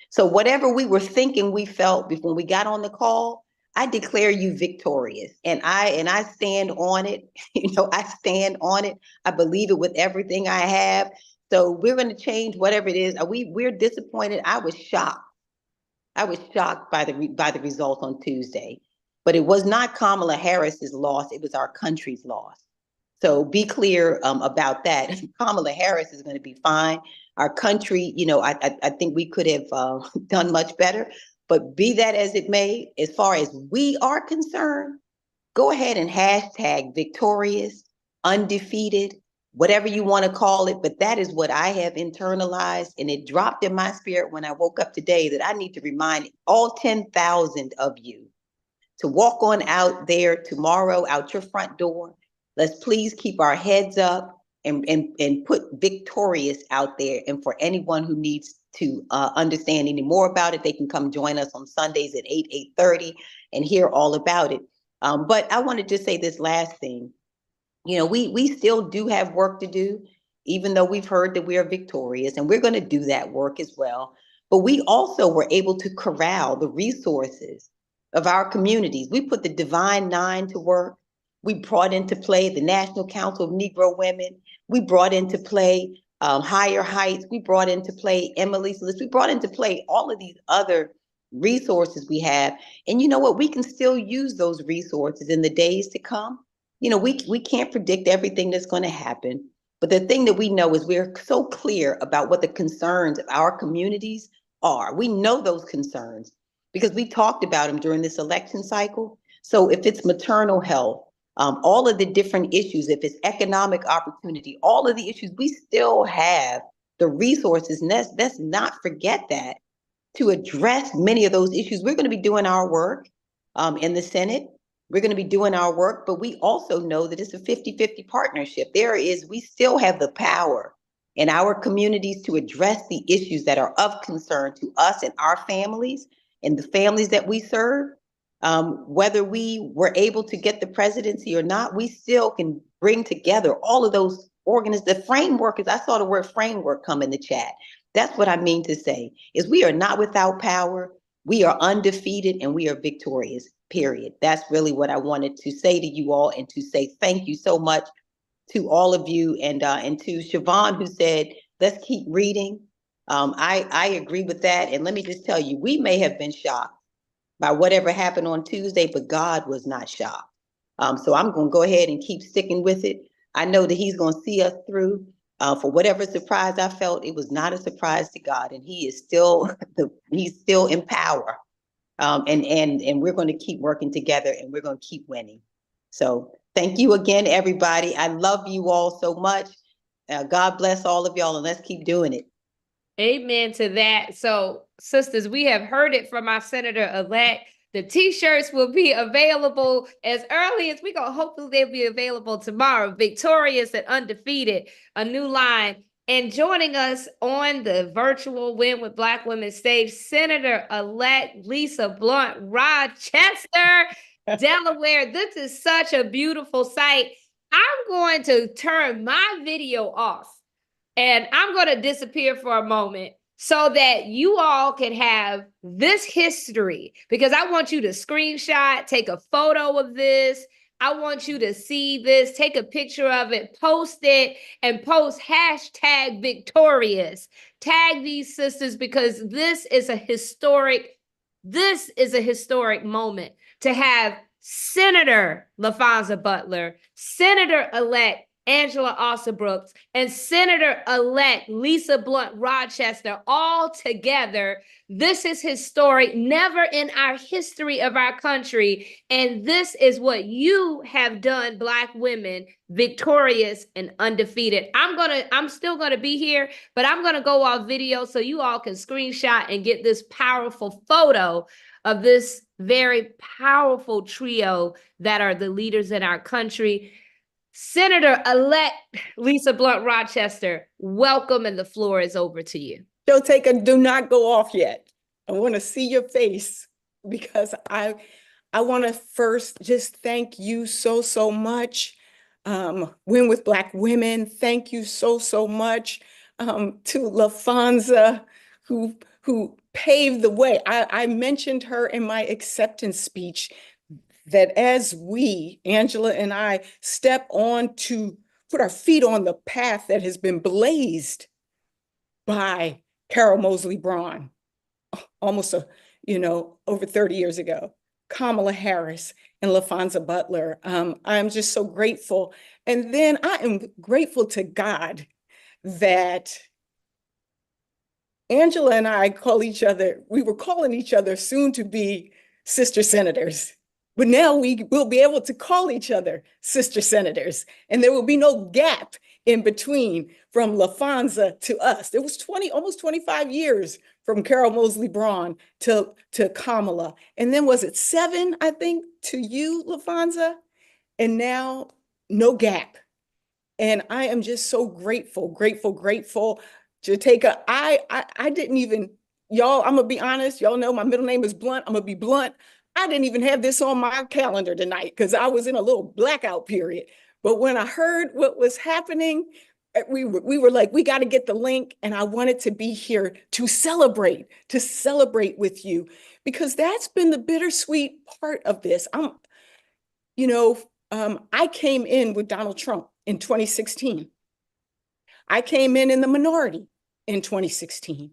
So whatever we were thinking we felt before we got on the call, I declare you victorious. And I stand on it. You know, I stand on it. I believe it with everything I have. So we're going to change whatever it is. We're disappointed. I was shocked by the result on Tuesday, but it was not Kamala Harris's loss. It was our country's loss. So be clear about that. Kamala Harris is going to be fine. Our country, you know, I think we could have done much better, but be that as it may, as far as we are concerned, go ahead and hashtag victorious, undefeated, whatever you want to call it. But that is what I have internalized. And it dropped in my spirit when I woke up today that I need to remind all 10,000 of you to walk on out there tomorrow, out your front door. Let's please keep our heads up and put victorious out there. And for anyone who needs to understand any more about it, they can come join us on Sundays at 8:30 and hear all about it. But I want to just say this last thing. You know, we still do have work to do, even though we've heard that we are victorious, and we're going to do that work as well. But we also were able to corral the resources of our communities. We put the Divine Nine to work. We brought into play the National Council of Negro Women. We brought into play Higher Heights. We brought into play Emily's List. We brought into play all of these other resources we have. And you know what? We can still use those resources in the days to come. You know, we can't predict everything that's going to happen. But the thing that we know is we're so clear about what the concerns of our communities are. We know those concerns because we talked about them during this election cycle. So if it's maternal health, all of the different issues, if it's economic opportunity, all of the issues, we still have the resources. And let's not forget that to address many of those issues. We're going to be doing our work in the Senate. We're going to be doing our work, but we also know that it's a 50-50 partnership. We still have the power in our communities to address the issues that are of concern to us and our families and the families that we serve. Whether we were able to get the presidency or not, we still can bring together all of those the framework is, I saw the word framework come in the chat. That's what I mean to say, is we are not without power. We are undefeated and we are victorious, period. That's really what I wanted to say to you all, and to say thank you so much to all of you, and to Siobhan, who said, let's keep reading. I agree with that. And let me just tell you, we may have been shocked by whatever happened on Tuesday, but God was not shocked. So I'm going to go ahead and keep sticking with it. I know that he's going to see us through. For whatever surprise I felt, it was not a surprise to God, and he is still he's still in power. And we're going to keep working together, and we're going to keep winning. So thank you again, everybody. I love you all so much. God bless all of y'all, and let's keep doing it. Amen to that. So, sisters, we have heard it from our senator-elect. The t-shirts will be available as early as hopefully they'll be available tomorrow. Victorious and undefeated, a new line. And joining us on the virtual Win with Black Women stage, Senator-elect Lisa Blunt, Rochester, Delaware. This is such a beautiful sight. I'm going to turn my video off and I'm going to disappear for a moment so that you all can have this history, because I want you to screenshot, take a photo of this. I want you to see this, take a picture of it, post it, and post #victorious. Tag these sisters, because this is a historic moment to have Senator LaFonza Butler, Senator-elect Angela Alsobrooks, and Senator-elect Lisa Blunt Rochester all together. This is historic, never in our history of our country. And this is what you have done, Black women, victorious and undefeated. I'm still gonna be here, but I'm gonna go off video so you all can screenshot and get this powerful photo of this very powerful trio that are the leaders in our country. Senator-elect Lisa Blunt Rochester, welcome, and the floor is over to you. Showtaker, do not go off yet. I want to see your face, because I want to first just thank you so much. Win with Black Women, thank you so much. To LaFonza, who paved the way. I mentioned her in my acceptance speech, that as we, Angela and I, step on to put our feet on the path that has been blazed by Carol Moseley Braun, almost over 30 years ago, Kamala Harris and LaFonza Butler. I'm just so grateful. And then I am grateful to God that Angela and I we were calling each other soon to be sister senators. But now we will be able to call each other sister senators, and there will be no gap in between from LaFonza to us. There was almost 25 years from Carol Moseley Braun to Kamala. And then was it 7, I think, to you, LaFonza? And now no gap. And I am just so grateful. Jateka, I didn't even, y'all, I'm gonna be honest, y'all know my middle name is Blunt, I'm gonna be blunt. I didn't even have this on my calendar tonight because I was in a little blackout period. But when I heard what was happening, we were like, we got to get the link. And I wanted to be here to celebrate with you, because that's been the bittersweet part of this. I came in with Donald Trump in 2016. I came in the minority in 2016.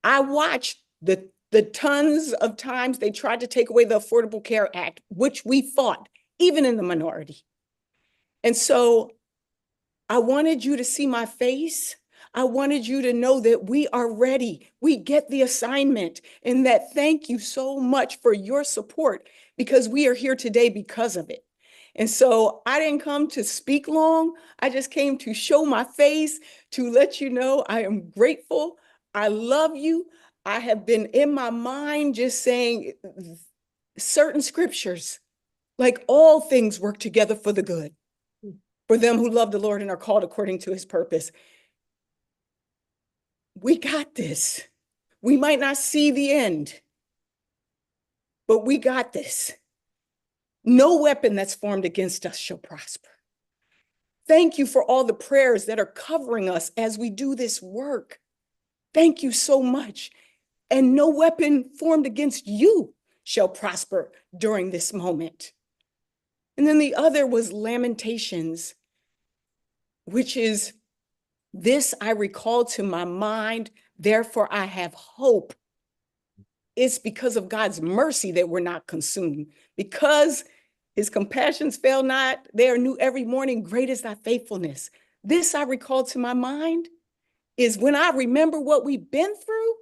I watched the the tons of times they tried to take away the Affordable Care Act, which we fought, even in the minority. And so I wanted you to see my face. I wanted you to know that we are ready. We get the assignment, and that thank you so much for your support, because we are here today because of it. And so I didn't come to speak long. I just came to show my face, to let you know I am grateful. I love you. I have been in my mind just saying certain scriptures, like all things work together for the good, for them who love the Lord and are called according to his purpose. We got this. We might not see the end, but we got this. No weapon that's formed against us shall prosper. Thank you for all the prayers that are covering us as we do this work. Thank you so much. And no weapon formed against you shall prosper during this moment. And then the other was Lamentations, which is, this I recall to my mind, therefore I have hope. It's because of God's mercy that we're not consumed, because his compassions fail not. They are new every morning. Great is thy faithfulness. This I recall to my mind is when I remember what we've been through,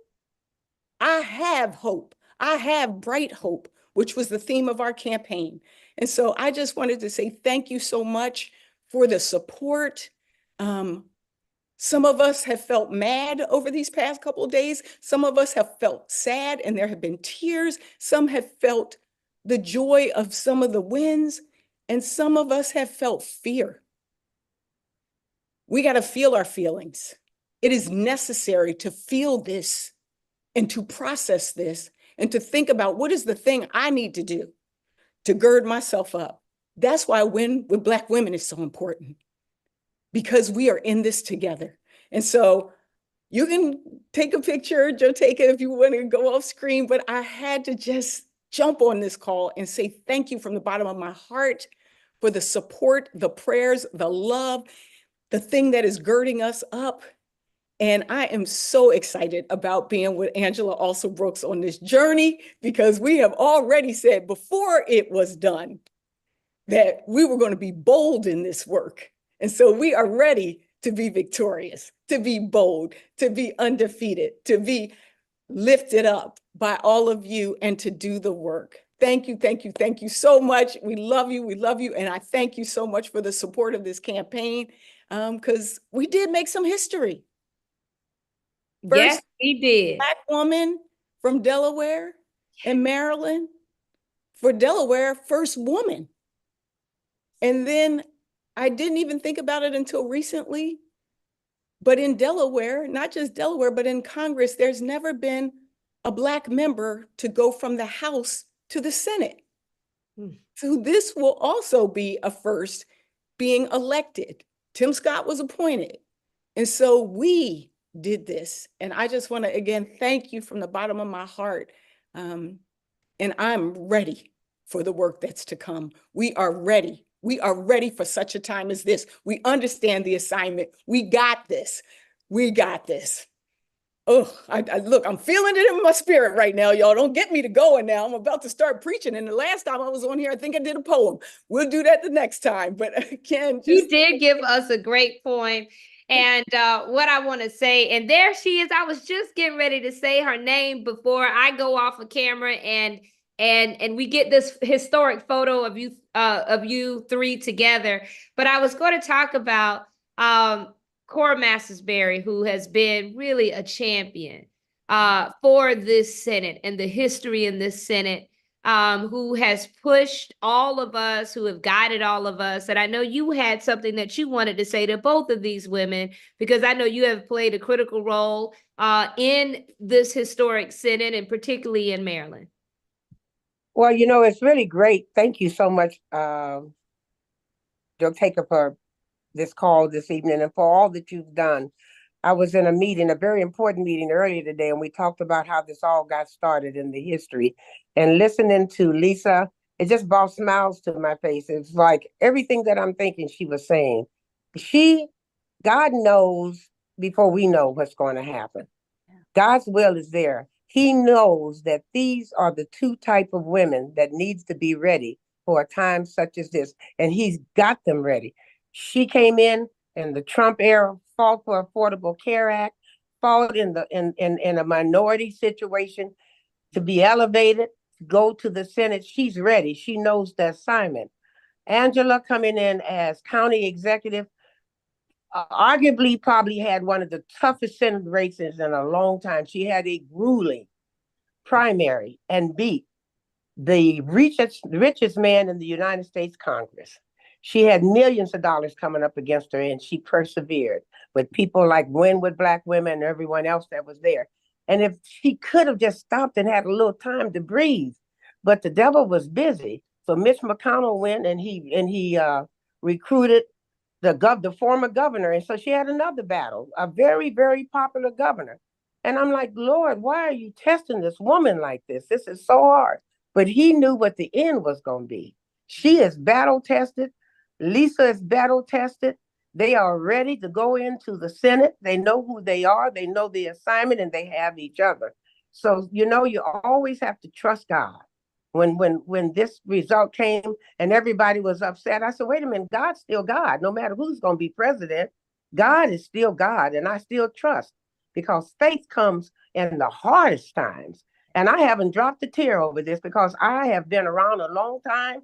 I have hope. I have bright hope, which was the theme of our campaign. And so I just wanted to say thank you so much for the support. Some of us have felt mad over these past couple of days. Some of us have felt sad, and there have been tears. Some have felt the joy of some of the wins, and some of us have felt fear. We got to feel our feelings. It is necessary to feel this and to process this and to think about, what is the thing I need to do to gird myself up? That's why Win with Black Women is so important, because we are in this together. And so you can take a picture, Joteka, if you want to go off screen, but I had to just jump on this call and say thank you from the bottom of my heart for the support, the prayers, the love, the thing that is girding us up. And I am so excited about being with Angela Also Brooks on this journey, because we have already said before it was done that we were going to be bold in this work. And so we are ready to be victorious, to be bold, to be undefeated, to be lifted up by all of you, and to do the work. Thank you, thank you, thank you so much. We love you, and I thank you so much for the support of this campaign, because we did make some history. Yes, First we did. Black woman from Delaware and Maryland. For Delaware, first woman. And then I didn't even think about it until recently, but in Delaware, not just Delaware, but in Congress, there's never been a Black member to go from the House to the Senate. So this will also be a first, being elected. Tim Scott was appointed. And so we did this. And I just want to, again, thank you from the bottom of my heart. And I'm ready for the work that's to come. We are ready. We are ready for such a time as this. We understand the assignment. We got this. We got this. Oh, look, I'm feeling it in my spirit right now, y'all. Don't get me to going now. I'm about to start preaching. And the last time I was on here, I think I did a poem. We'll do that the next time. But again, You did give us a great point. And what I want to say, and there she is. I was just getting ready to say her name before I go off of camera, and we get this historic photo of you three together. But I was going to talk about Cora Massarsberry, who has been really a champion for this Senate and the history in this Senate. Who has pushed all of us, who have guided all of us. And I know you had something that you wanted to say to both of these women, because I know you have played a critical role in this historic Senate, and particularly in Maryland. Well, you know, it's really great. Thank you so much, Joteka, for this call this evening and for all that you've done. I was in a meeting, a very important meeting earlier today, and we talked about how this all got started in the history. And listening to Lisa, it just brought smiles to my face. It's like everything that I'm thinking she was saying. God knows before we know what's going to happen. God's will is there. He knows that these are the two type of women that needs to be ready for a time such as this, and he's got them ready. She came in the Trump era, fought for Affordable Care Act, fought in a minority situation to be elevated, go to the Senate. She's ready. She knows the assignment. Angela coming in as county executive, arguably probably had one of the toughest Senate races in a long time. She had a grueling primary and beat the richest man in the United States Congress. She had millions of dollars coming up against her, and she persevered with people like Win with Black Women and everyone else that was there. And if she could have just stopped and had a little time to breathe, but the devil was busy. So Mitch McConnell went and he recruited the former governor, and so she had another battle, a very, very popular governor. And I'm like, Lord, why are you testing this woman like this? This is so hard. But he knew what the end was going to be. She is battle tested. Lisa is battle tested. They are ready to go into the Senate. They know who they are. They know the assignment, and they have each other. So, you always have to trust God. When this result came and everybody was upset, I said, wait a minute, God's still God. No matter who's going to be president, God is still God, and I still trust, because faith comes in the hardest times. And I haven't dropped a tear over this because I have been around a long time.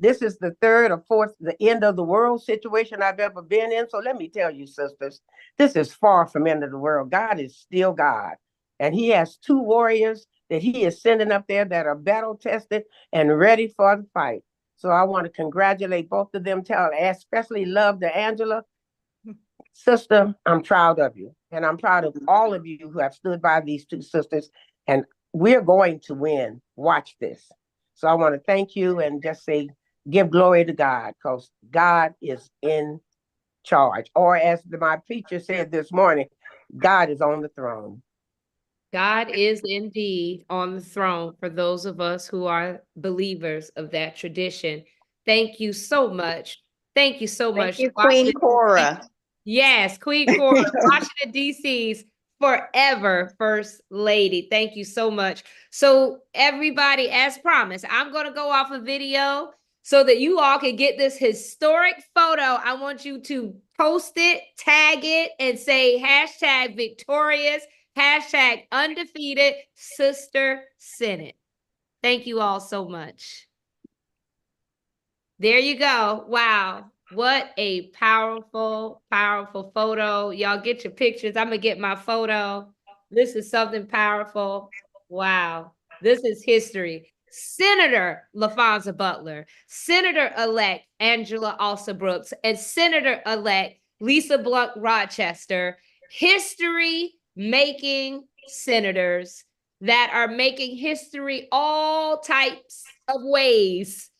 This is the third or fourth, the end of the world situation I've ever been in. So let me tell you, sisters, this is far from end of the world. God is still God. And he has two warriors that he is sending up there that are battle tested and ready for the fight. So I want to congratulate both of them, especially love to Angela. Sister, I'm proud of you. And I'm proud of all of you who have stood by these two sisters. And we're going to win. Watch this. So I want to thank you and just say, give glory to God, because God is in charge. Or as my preacher said this morning, God is on the throne. God is indeed on the throne for those of us who are believers of that tradition. Thank you so much. Thank you so much. Thank you, Queen Cora. Yes, Queen Cora, Washington, D.C.'s forever First Lady. Thank you so much. So everybody, as promised, I'm going to go off a video so that you all can get this historic photo. I want you to post it, tag it, and say #victorious, #undefeated Sister Senate. Thank you all so much. There you go. Wow. What a powerful, powerful photo. Y'all get your pictures. I'm going to get my photo. This is something powerful. Wow. This is history. Senator LaFonza Butler, Senator-elect Angela Alsa-Brooks, and Senator-elect Lisa Blunt Rochester, history-making senators that are making history all types of ways.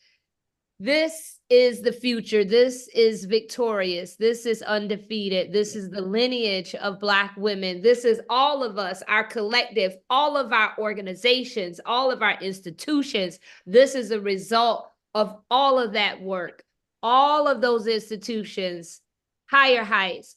This is the future. This is victorious. This is undefeated. This is the lineage of Black women. This is all of us, our collective, all of our organizations, all of our institutions. This is a result of all of that work, all of those institutions, Higher Heights,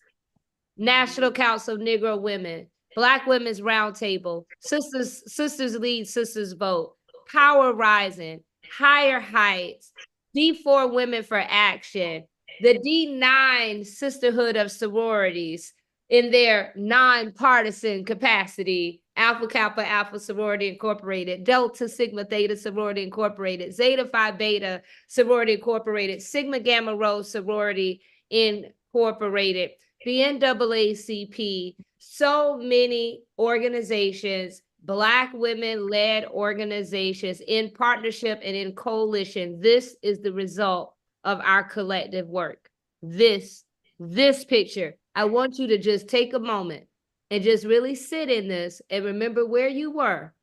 National Council of Negro Women, Black Women's Roundtable, Sisters Lead, Sisters Vote, Power Rising, Higher Heights, D4 Women for Action, the D9 Sisterhood of Sororities in their nonpartisan capacity, Alpha Kappa Alpha Sorority Incorporated, Delta Sigma Theta Sorority Incorporated, Zeta Phi Beta Sorority Incorporated, Sigma Gamma Rho Sorority Incorporated, the NAACP, so many organizations, Black women-led organizations in partnership and in coalition. This is the result of our collective work. This picture, I want you to just take a moment and just really sit in this and remember where you were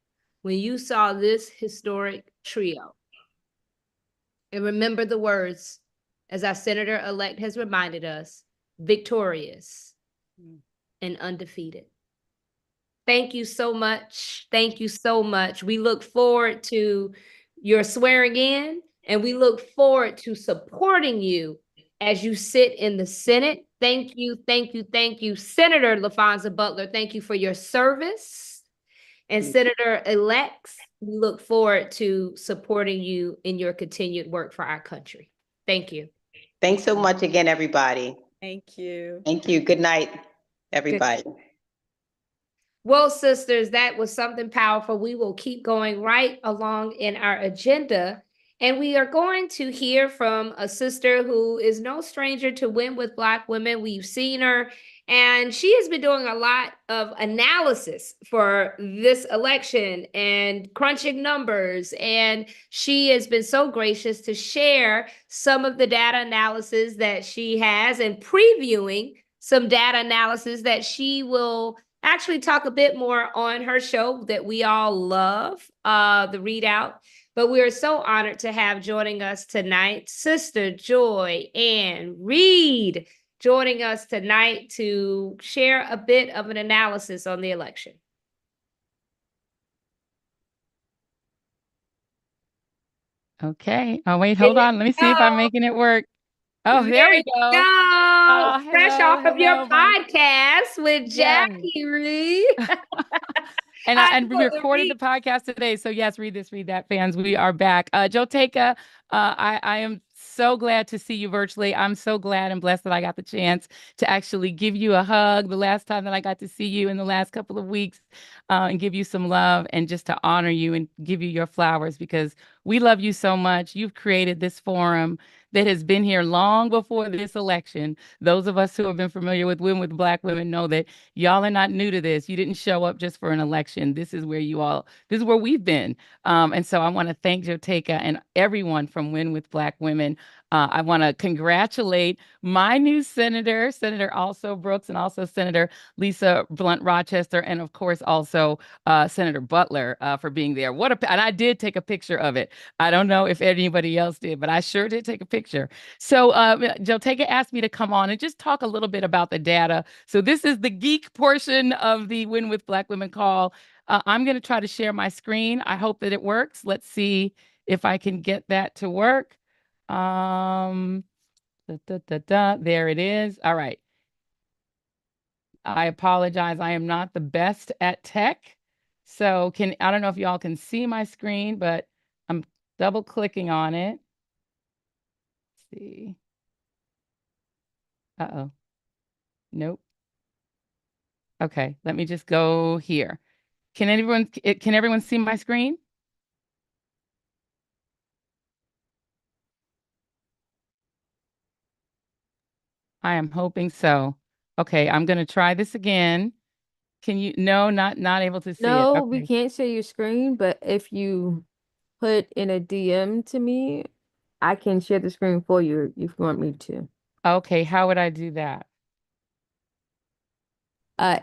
when you saw this historic trio. And remember the words, as our Senator-elect has reminded us, victorious and undefeated. Thank you so much. Thank you so much. We look forward to your swearing in, and we look forward to supporting you as you sit in the Senate. Thank you, thank you, thank you. Senator LaFonza Butler, thank you for your service. And Senator-elects, we look forward to supporting you in your continued work for our country. Thank you. Thanks so much again, everybody. Thank you. Thank you. Good night, everybody. Well, sisters, that was something powerful. We will keep going right along in our agenda. And we are going to hear from a sister who is no stranger to Win with Black Women. We've seen her, and she has been doing a lot of analysis for this election and crunching numbers. And she has been so gracious to share some of the data analysis that she has and previewing some data analysis that she will actually talk a bit more on her show that we all love, the Readout. But we are so honored to have joining us tonight, Sister Joy Ann Reed, joining us tonight to share a bit of an analysis on the election. Okay. Oh, wait, hold on. Let me see if I'm making it work. Oh, there we go. Oh, Fresh hello, off of your hello, my podcast with yes. Jackie Reed. And we recorded the podcast today. So yes, read this, read that, fans. We are back. Joteka, I am so glad to see you virtually. I'm so glad and blessed that I got the chance to actually give you a hug the last time that I got to see you in the last couple of weeks, and give you some love and just to honor you and give you your flowers, because we love you so much. You've created this forum that has been here long before this election. Those of us who have been familiar with Win with Black Women know that y'all are not new to this. You didn't show up just for an election. This is where we've been. And so I want to thank Joteka and everyone from Win with Black Women. I want to congratulate my new Senator also Brooks, and also Senator Lisa Blunt Rochester, and of course also Senator Butler for being there. And I did take a picture of it. I don't know if anybody else did, but I sure did take a picture. So Joteka asked me to come on and just talk a little bit about the data. So this is the geek portion of the Win with Black Women call. I'm going to try to share my screen. I hope that it works. Let's see if I can get that to work. There it is. All right. I apologize. I am not the best at tech. So I don't know if y'all can see my screen, but I'm double clicking on it. Let's see. Uh-oh. Nope. Okay, let me just go here. Can everyone see my screen? I am hoping so. Okay, I'm going to try this again. Can you? No, not able to see it. No, we Okay. can't share your screen, but if you put in a DM to me, I can share the screen for you if you want me to. Okay, how would I do that?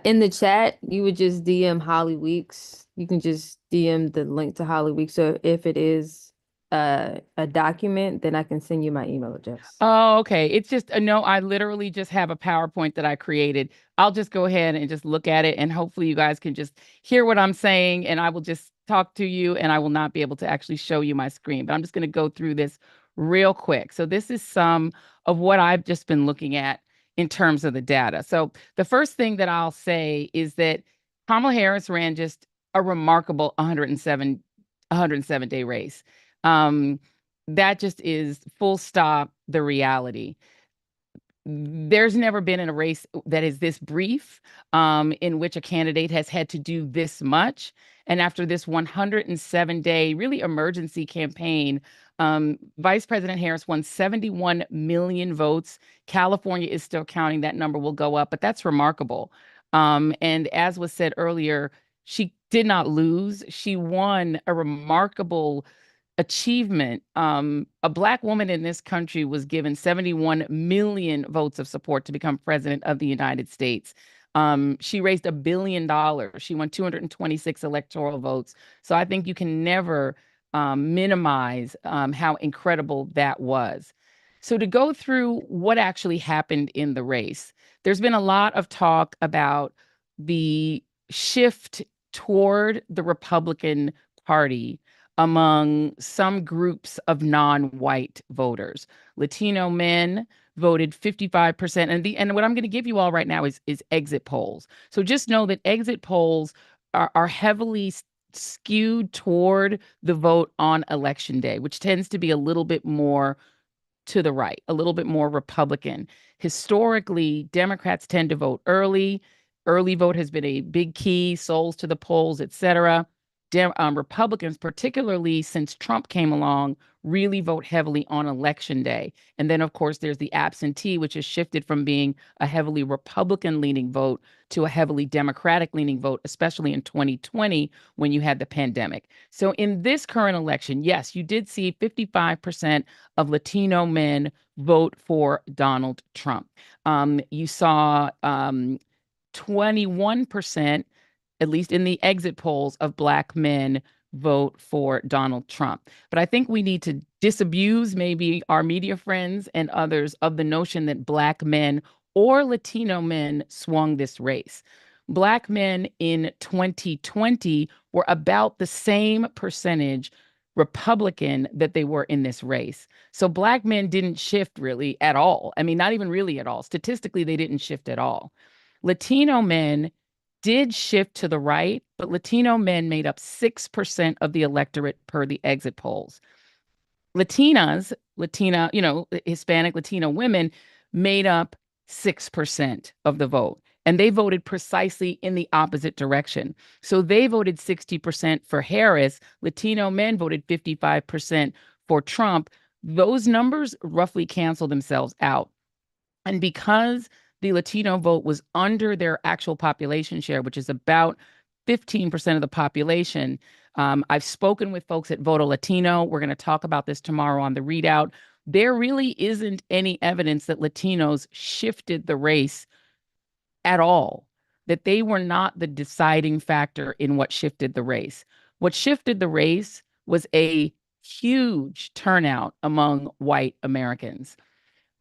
In the chat, you would just DM Holly Weeks. You can just DM the link to Holly Weeks. So if it is a document, then I can send you my email address. Oh, okay. It's just no, I literally just have a PowerPoint that I created. I'll just go ahead and just look at it, and hopefully you guys can just hear what I'm saying, and I will just talk to you, and I will not be able to actually show you my screen, but I'm just going to go through this real quick. So this is some of what I've just been looking at in terms of the data. So the first thing that I'll say is that Kamala Harris ran just a remarkable 107-day race. That just is full stop the reality. There's never been in a race that is this brief, in which a candidate has had to do this much. And after this 107-day really emergency campaign, Vice President Harris won 71 million votes. California is still counting. That number will go up, but that's remarkable. And as was said earlier, she did not lose. She won a remarkable achievement. A Black woman in this country was given 71 million votes of support to become president of the United States. She raised $1 billion. She won 226 electoral votes. So I think you can never minimize how incredible that was. So to go through what actually happened in the race, there's been a lot of talk about the shift toward the Republican Party among some groups of non-white voters. Latino men voted 55%. And what I'm going to give you all right now is exit polls. So just know that exit polls are heavily skewed toward the vote on election day, which tends to be a little bit more to the right, a little bit more Republican. Historically, Democrats tend to vote early. Early vote has been a big key, souls to the polls, et cetera. Republicans, particularly since Trump came along, really vote heavily on election day. And then, of course, there's the absentee, which has shifted from being a heavily Republican leaning vote to a heavily Democratic leaning vote, especially in 2020 when you had the pandemic. So in this current election, yes, you did see 55% of Latino men vote for Donald Trump. You saw 21%, at least in the exit polls, of Black men vote for Donald Trump. But I think we need to disabuse maybe our media friends and others of the notion that Black men or Latino men swung this race. Black men in 2020 were about the same percentage Republican that they were in this race. So Black men didn't shift really at all. I mean, not even really at all. Statistically, they didn't shift at all. Latino men did shift to the right, but Latino men made up 6% of the electorate per the exit polls. Latinas, Hispanic Latino women made up 6% of the vote. And they voted precisely in the opposite direction. So they voted 60% for Harris. Latino men voted 55% for Trump. Those numbers roughly cancel themselves out. And because the Latino vote was under their actual population share, which is about 15% of the population. I've spoken with folks at Voto Latino. We're going to talk about this tomorrow on the readout. There really isn't any evidence that Latinos shifted the race at all, that they were not the deciding factor in what shifted the race. What shifted the race was a huge turnout among white Americans.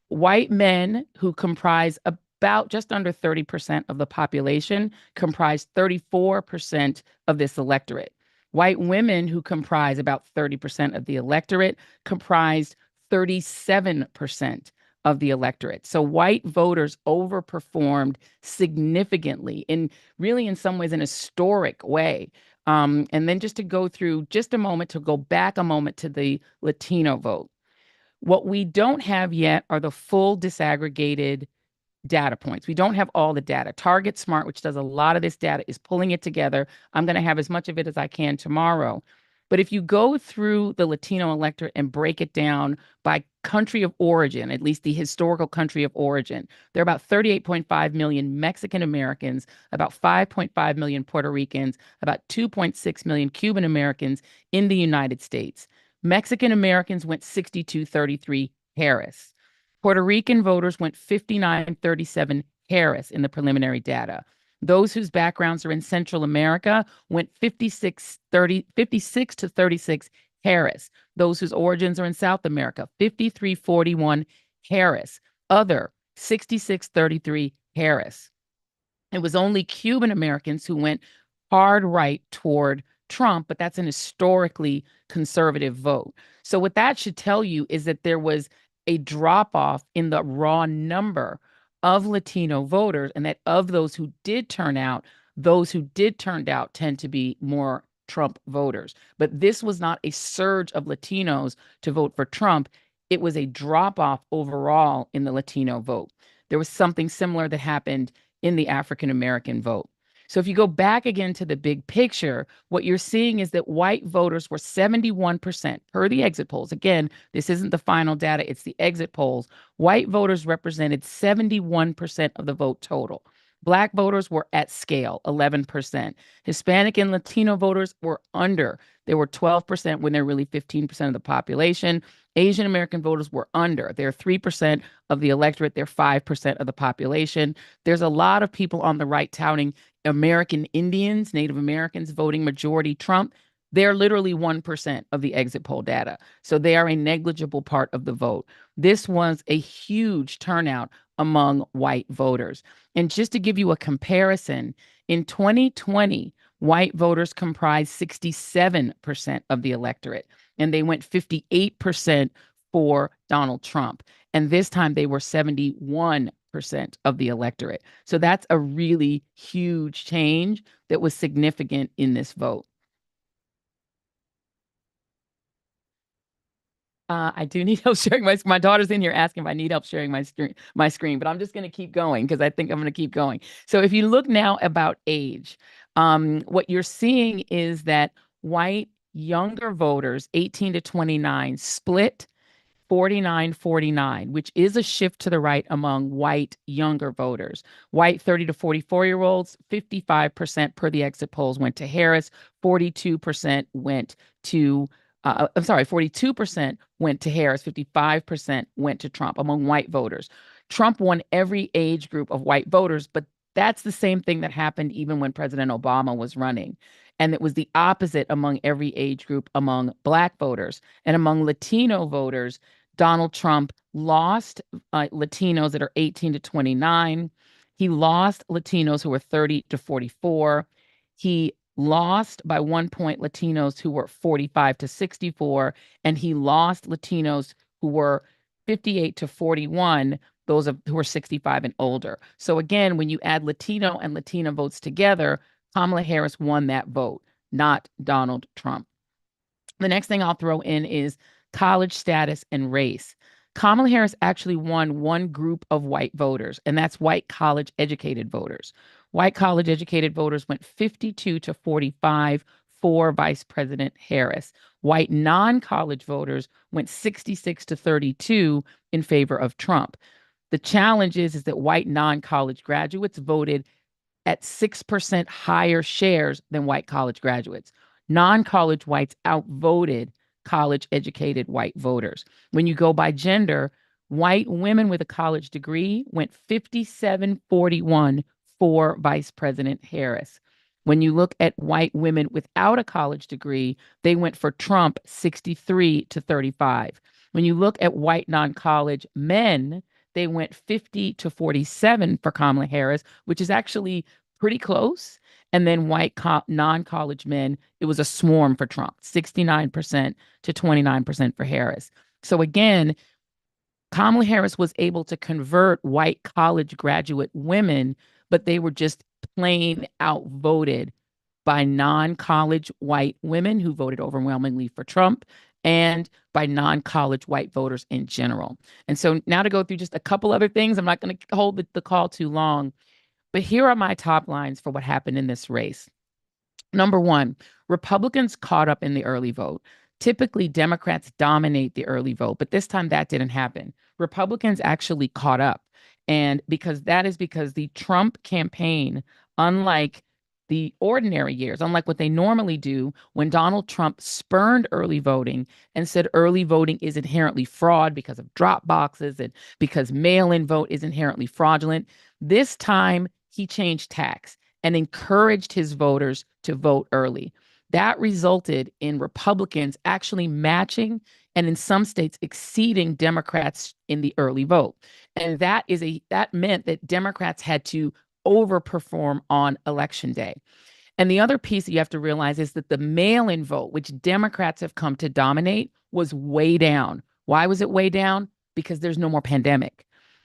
White men, who comprise about just under 30% of the population, comprise 34% of this electorate. White women, who comprise about 30% of the electorate, comprised 37% of the electorate. So white voters overperformed significantly, in really, in some ways, an historic way. And then just to go through just a moment, to go back a moment to the Latino vote. What we don't have yet are the full disaggregated data points. We don't have all the data. Target Smart, which does a lot of this data, is pulling it together. I'm going to have as much of it as I can tomorrow. But if you go through the Latino electorate and break it down by country of origin, at least the historical country of origin, there are about 38.5 million Mexican Americans, about 5.5 million Puerto Ricans, about 2.6 million Cuban Americans in the United States. Mexican Americans went 62-33 Harris. Puerto Rican voters went 59-37 Harris in the preliminary data. Those whose backgrounds are in Central America went 56-36 Harris. Those whose origins are in South America, 53-41 Harris. Other, 66-33 Harris. It was only Cuban Americans who went hard right toward Trump, but that's an historically conservative vote. So what that should tell you is that there was a drop off in the raw number of Latino voters, and that of those who did turn out, tend to be more Trump voters. But this was not a surge of Latinos to vote for Trump. It was a drop off overall in the Latino vote. There was something similar that happened in the African American vote. So if you go back again to the big picture, what you're seeing is that white voters were 71% per the exit polls. Again, this isn't the final data, it's the exit polls. White voters represented 71% of the vote total. Black voters were at scale, 11%. Hispanic and Latino voters were under. They were 12% when they're really 15% of the population. Asian American voters were under. They're 3% of the electorate. They're 5% of the population. There's a lot of people on the right touting American Indians, Native Americans voting majority Trump. They're literally 1% of the exit poll data. So they are a negligible part of the vote. This was a huge turnout among white voters. And just to give you a comparison, in 2020, white voters comprised 67% of the electorate, and they went 58% for Donald Trump. And this time they were 71%. of the electorate. So that's a really huge change that was significant in this vote. I do need help sharing my daughter's in here asking if I need help sharing my screen, but I'm just going to keep going because I think I'm going to keep going. So if you look now about age, what you're seeing is that white younger voters, 18 to 29, split 49-49, which is a shift to the right among white younger voters. White 30 to 44-year-olds, 55% per the exit polls went to Harris, 42% went to 42% went to Harris, 55% went to Trump among white voters. Trump won every age group of white voters, but that's the same thing that happened even when President Obama was running. And it was the opposite among every age group among Black voters. And among Latino voters, Donald Trump lost Latinos that are 18 to 29. He lost Latinos who were 30 to 44. He lost by 1 point Latinos who were 45 to 64. And he lost Latinos who were 58 to 41, those who were 65 and older. So again, when you add Latino and Latina votes together, Kamala Harris won that vote, not Donald Trump. The next thing I'll throw in is college status and race. Kamala Harris actually won one group of white voters, and that's white college educated voters. White college educated voters went 52 to 45 for Vice President Harris. White non-college voters went 66 to 32 in favor of Trump. The challenge is that white non-college graduates voted at 6% higher shares than white college graduates. Non-college whites outvoted college-educated white voters. When you go by gender, white women with a college degree went 57-41 for Vice President Harris. When you look at white women without a college degree, they went for Trump 63 to 35. When you look at white non-college men, they went 50 to 47 for Kamala Harris, which is actually pretty close. And then white non-college men, it was a swarm for Trump, 69% to 29% for Harris. So again, Kamala Harris was able to convert white college graduate women, but they were just plain outvoted by non-college white women who voted overwhelmingly for Trump and by non-college white voters in general. And so now to go through just a couple other things, I'm not going to hold the call too long, but here are my top lines for what happened in this race. Number one, Republicans caught up in the early vote. Typically, Democrats dominate the early vote, but this time that didn't happen. Republicans actually caught up. And because the Trump campaign, unlike the ordinary years, unlike what they normally do, when Donald Trump spurned early voting and said early voting is inherently fraud because of drop boxes and because mail-in vote is inherently fraudulent, this time he changed tacks and encouraged his voters to vote early. That resulted in Republicans actually matching and in some states exceeding Democrats in the early vote. And that meant that Democrats had to overperform on election day. And the other piece that you have to realize is that the mail-in vote, which Democrats have come to dominate, was way down. Why was it way down? Because there's no more pandemic.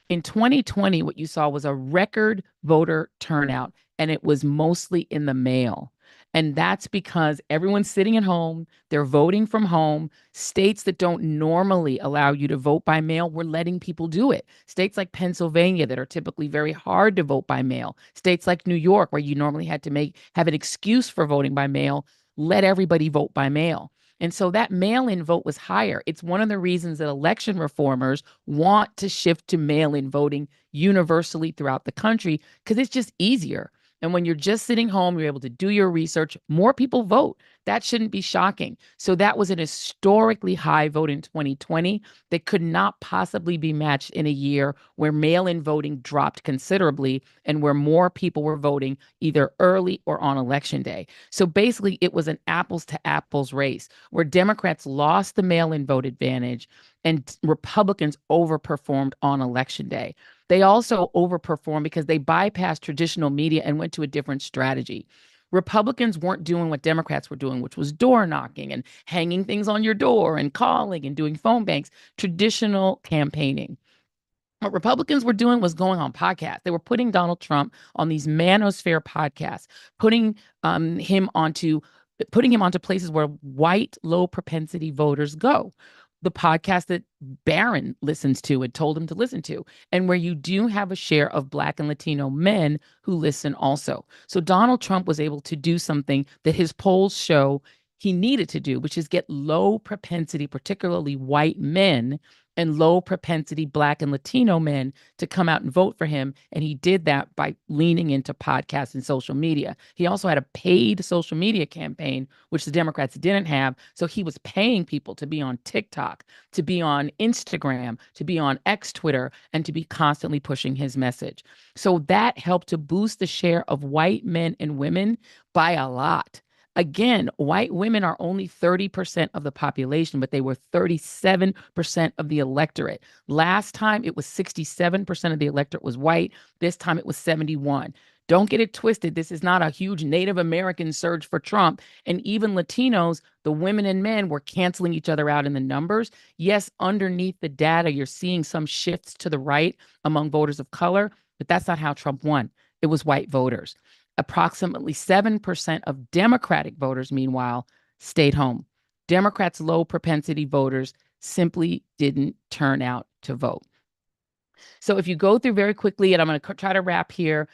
In 2020, what you saw was a record voter turnout, and it was mostly in the mail. And that's because everyone's sitting at home, they're voting from home. States that don't normally allow you to vote by mail were letting people do it. States like Pennsylvania that are typically very hard to vote by mail. States like New York, where you normally had to have an excuse for voting by mail, let everybody vote by mail. And so that mail-in vote was higher. It's one of the reasons that election reformers want to shift to mail-in voting universally throughout the country, because it's just easier. And when you're just sitting home, you're able to do your research, more people vote. That shouldn't be shocking. So that was an historically high vote in 2020 that could not possibly be matched in a year where mail-in voting dropped considerably and where more people were voting either early or on election day. So basically, it was an apples to apples race where Democrats lost the mail-in vote advantage and Republicans overperformed on election day. They also overperformed because they bypassed traditional media and went to a different strategy. Republicans weren't doing what Democrats were doing, which was door knocking and hanging things on your door and calling and doing phone banks, traditional campaigning. What Republicans were doing was going on podcasts. They were putting Donald Trump on these manosphere podcasts, putting him onto places where white low propensity voters go. The podcast that Barron listens to and told him to listen to, and where you do have a share of Black and Latino men who listen also. So Donald Trump was able to do something that his polls show he needed to do, which is get low propensity, particularly white men and low propensity Black and Latino men to come out and vote for him. And he did that by leaning into podcasts and social media. He also had a paid social media campaign, which the Democrats didn't have. So he was paying people to be on TikTok, to be on Instagram, to be on X Twitter, and to be constantly pushing his message. So that helped to boost the share of white men and women by a lot. Again, white women are only 30% of the population, but they were 37% of the electorate. Last time it was 67% of the electorate was white. This time it was 71. Don't get it twisted. This is not a huge Native American surge for Trump. And even Latinos, the women and men were canceling each other out in the numbers. Yes, underneath the data, you're seeing some shifts to the right among voters of color, but that's not how Trump won. It was white voters. Approximately 7% of Democratic voters, meanwhile, stayed home. Democrats' low propensity voters simply didn't turn out to vote. So if you go through very quickly, and I'm going to try to wrap here,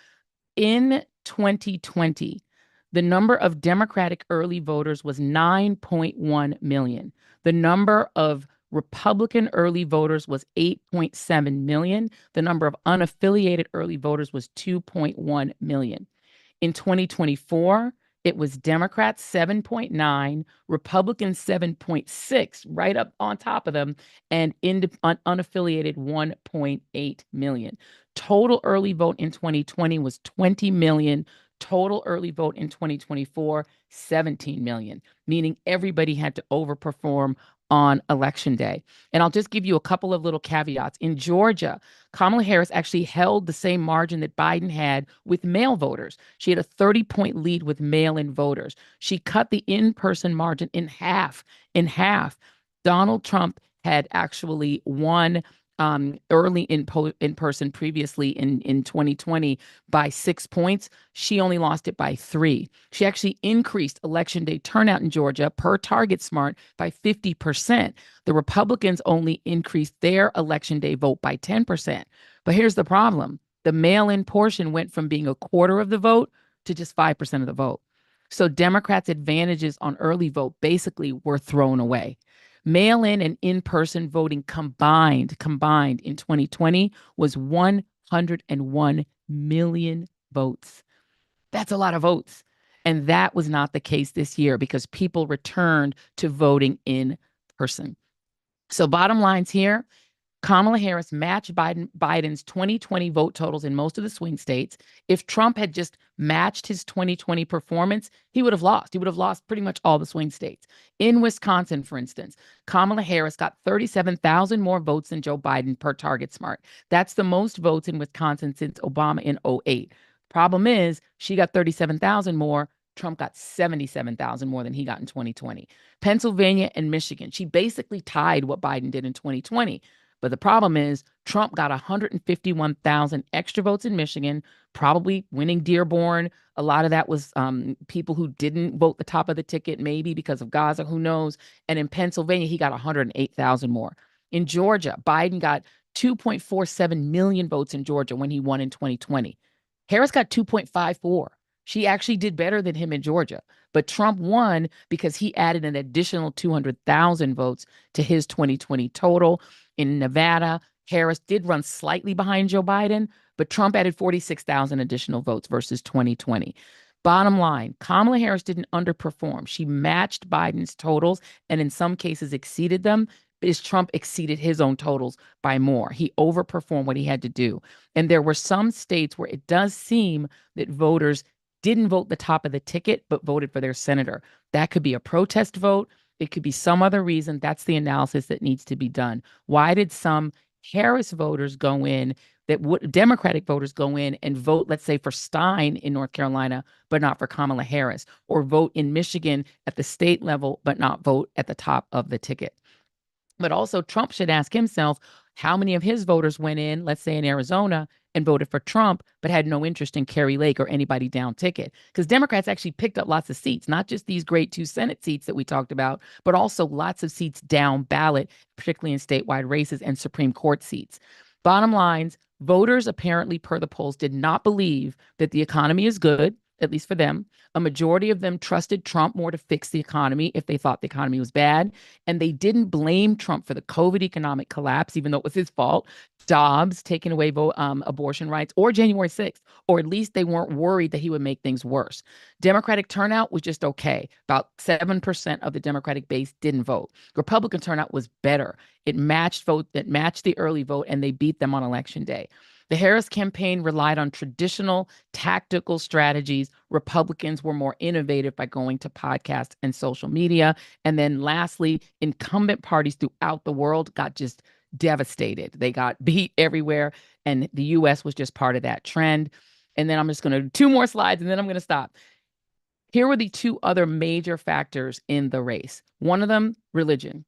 in 2020, the number of Democratic early voters was 9.1 million. The number of Republican early voters was 8.7 million. The number of unaffiliated early voters was 2.1 million. In 2024, it was Democrats 7.9, Republicans 7.6, right up on top of them, and unaffiliated 1.8 million. Total early vote in 2020 was 20 million. Total early vote in 2024, 17 million, meaning everybody had to overperform on election day. And I'll just give you a couple of little caveats. In Georgia, Kamala Harris actually held the same margin that Biden had with male voters. She had a 30-point lead with mail-in voters. She cut the in-person margin in half. Donald Trump had actually won early in person previously in 2020 by 6 points. She only lost it by 3. She actually increased election day turnout in Georgia per Target Smart by 50%. The Republicans only increased their election day vote by 10%. But here's the problem. The mail-in portion went from being a quarter of the vote to just 5% of the vote. So Democrats' advantages on early vote basically were thrown away. Mail-in and in-person voting combined in 2020 was 101 million votes. That's a lot of votes. And that was not the case this year because people returned to voting in person. So bottom lines here, Kamala Harris matched Biden's 2020 vote totals in most of the swing states. If Trump had just matched his 2020 performance, he would have lost. He would have lost pretty much all the swing states. In Wisconsin, for instance, Kamala Harris got 37,000 more votes than Joe Biden per Target Smart. That's the most votes in Wisconsin since Obama in 2008. Problem is, she got 37,000 more. Trump got 77,000 more than he got in 2020. Pennsylvania and Michigan, she basically tied what Biden did in 2020. But the problem is Trump got 151,000 extra votes in Michigan, probably winning Dearborn. A lot of that was people who didn't vote the top of the ticket, maybe because of Gaza, who knows. And in Pennsylvania, he got 108,000 more. In Georgia, Biden got 2.47 million votes in Georgia when he won in 2020. Harris got 2.54. She actually did better than him in Georgia. But Trump won because he added an additional 200,000 votes to his 2020 total. In Nevada, Harris did run slightly behind Joe Biden, but Trump added 46,000 additional votes versus 2020. Bottom line, Kamala Harris didn't underperform. She matched Biden's totals and in some cases exceeded them, because Trump exceeded his own totals by more. He overperformed what he had to do. And there were some states where it does seem that voters didn't vote the top of the ticket, but voted for their senator. That could be a protest vote. It could be some other reason. That's the analysis that needs to be done. Why did some Harris voters go in, Democratic voters go in and vote, let's say, for Stein in North Carolina, but not for Kamala Harris, or vote in Michigan at the state level, but not vote at the top of the ticket? But also Trump should ask himself, how many of his voters went in, let's say in Arizona, and voted for Trump, but had no interest in Kerry Lake or anybody down ticket? Because Democrats actually picked up lots of seats, not just these great 2 Senate seats that we talked about, but also lots of seats down ballot, particularly in statewide races and Supreme Court seats. Bottom lines, voters apparently, per the polls, did not believe that the economy is good, at least for them. A majority of them trusted Trump more to fix the economy if they thought the economy was bad. And they didn't blame Trump for the COVID economic collapse, even though it was his fault, Dobbs taking away abortion rights, or January 6th, or at least they weren't worried that he would make things worse. Democratic turnout was just okay. About 7% of the Democratic base didn't vote. Republican turnout was better. It matched the early vote, and they beat them on election day. The Harris campaign relied on traditional tactical strategies. Republicans were more innovative by going to podcasts and social media. And then lastly, incumbent parties throughout the world got just devastated. They got beat everywhere. And the US was just part of that trend. And then I'm just going to do 2 more slides and then I'm going to stop. Here were the 2 other major factors in the race. One of them, religion.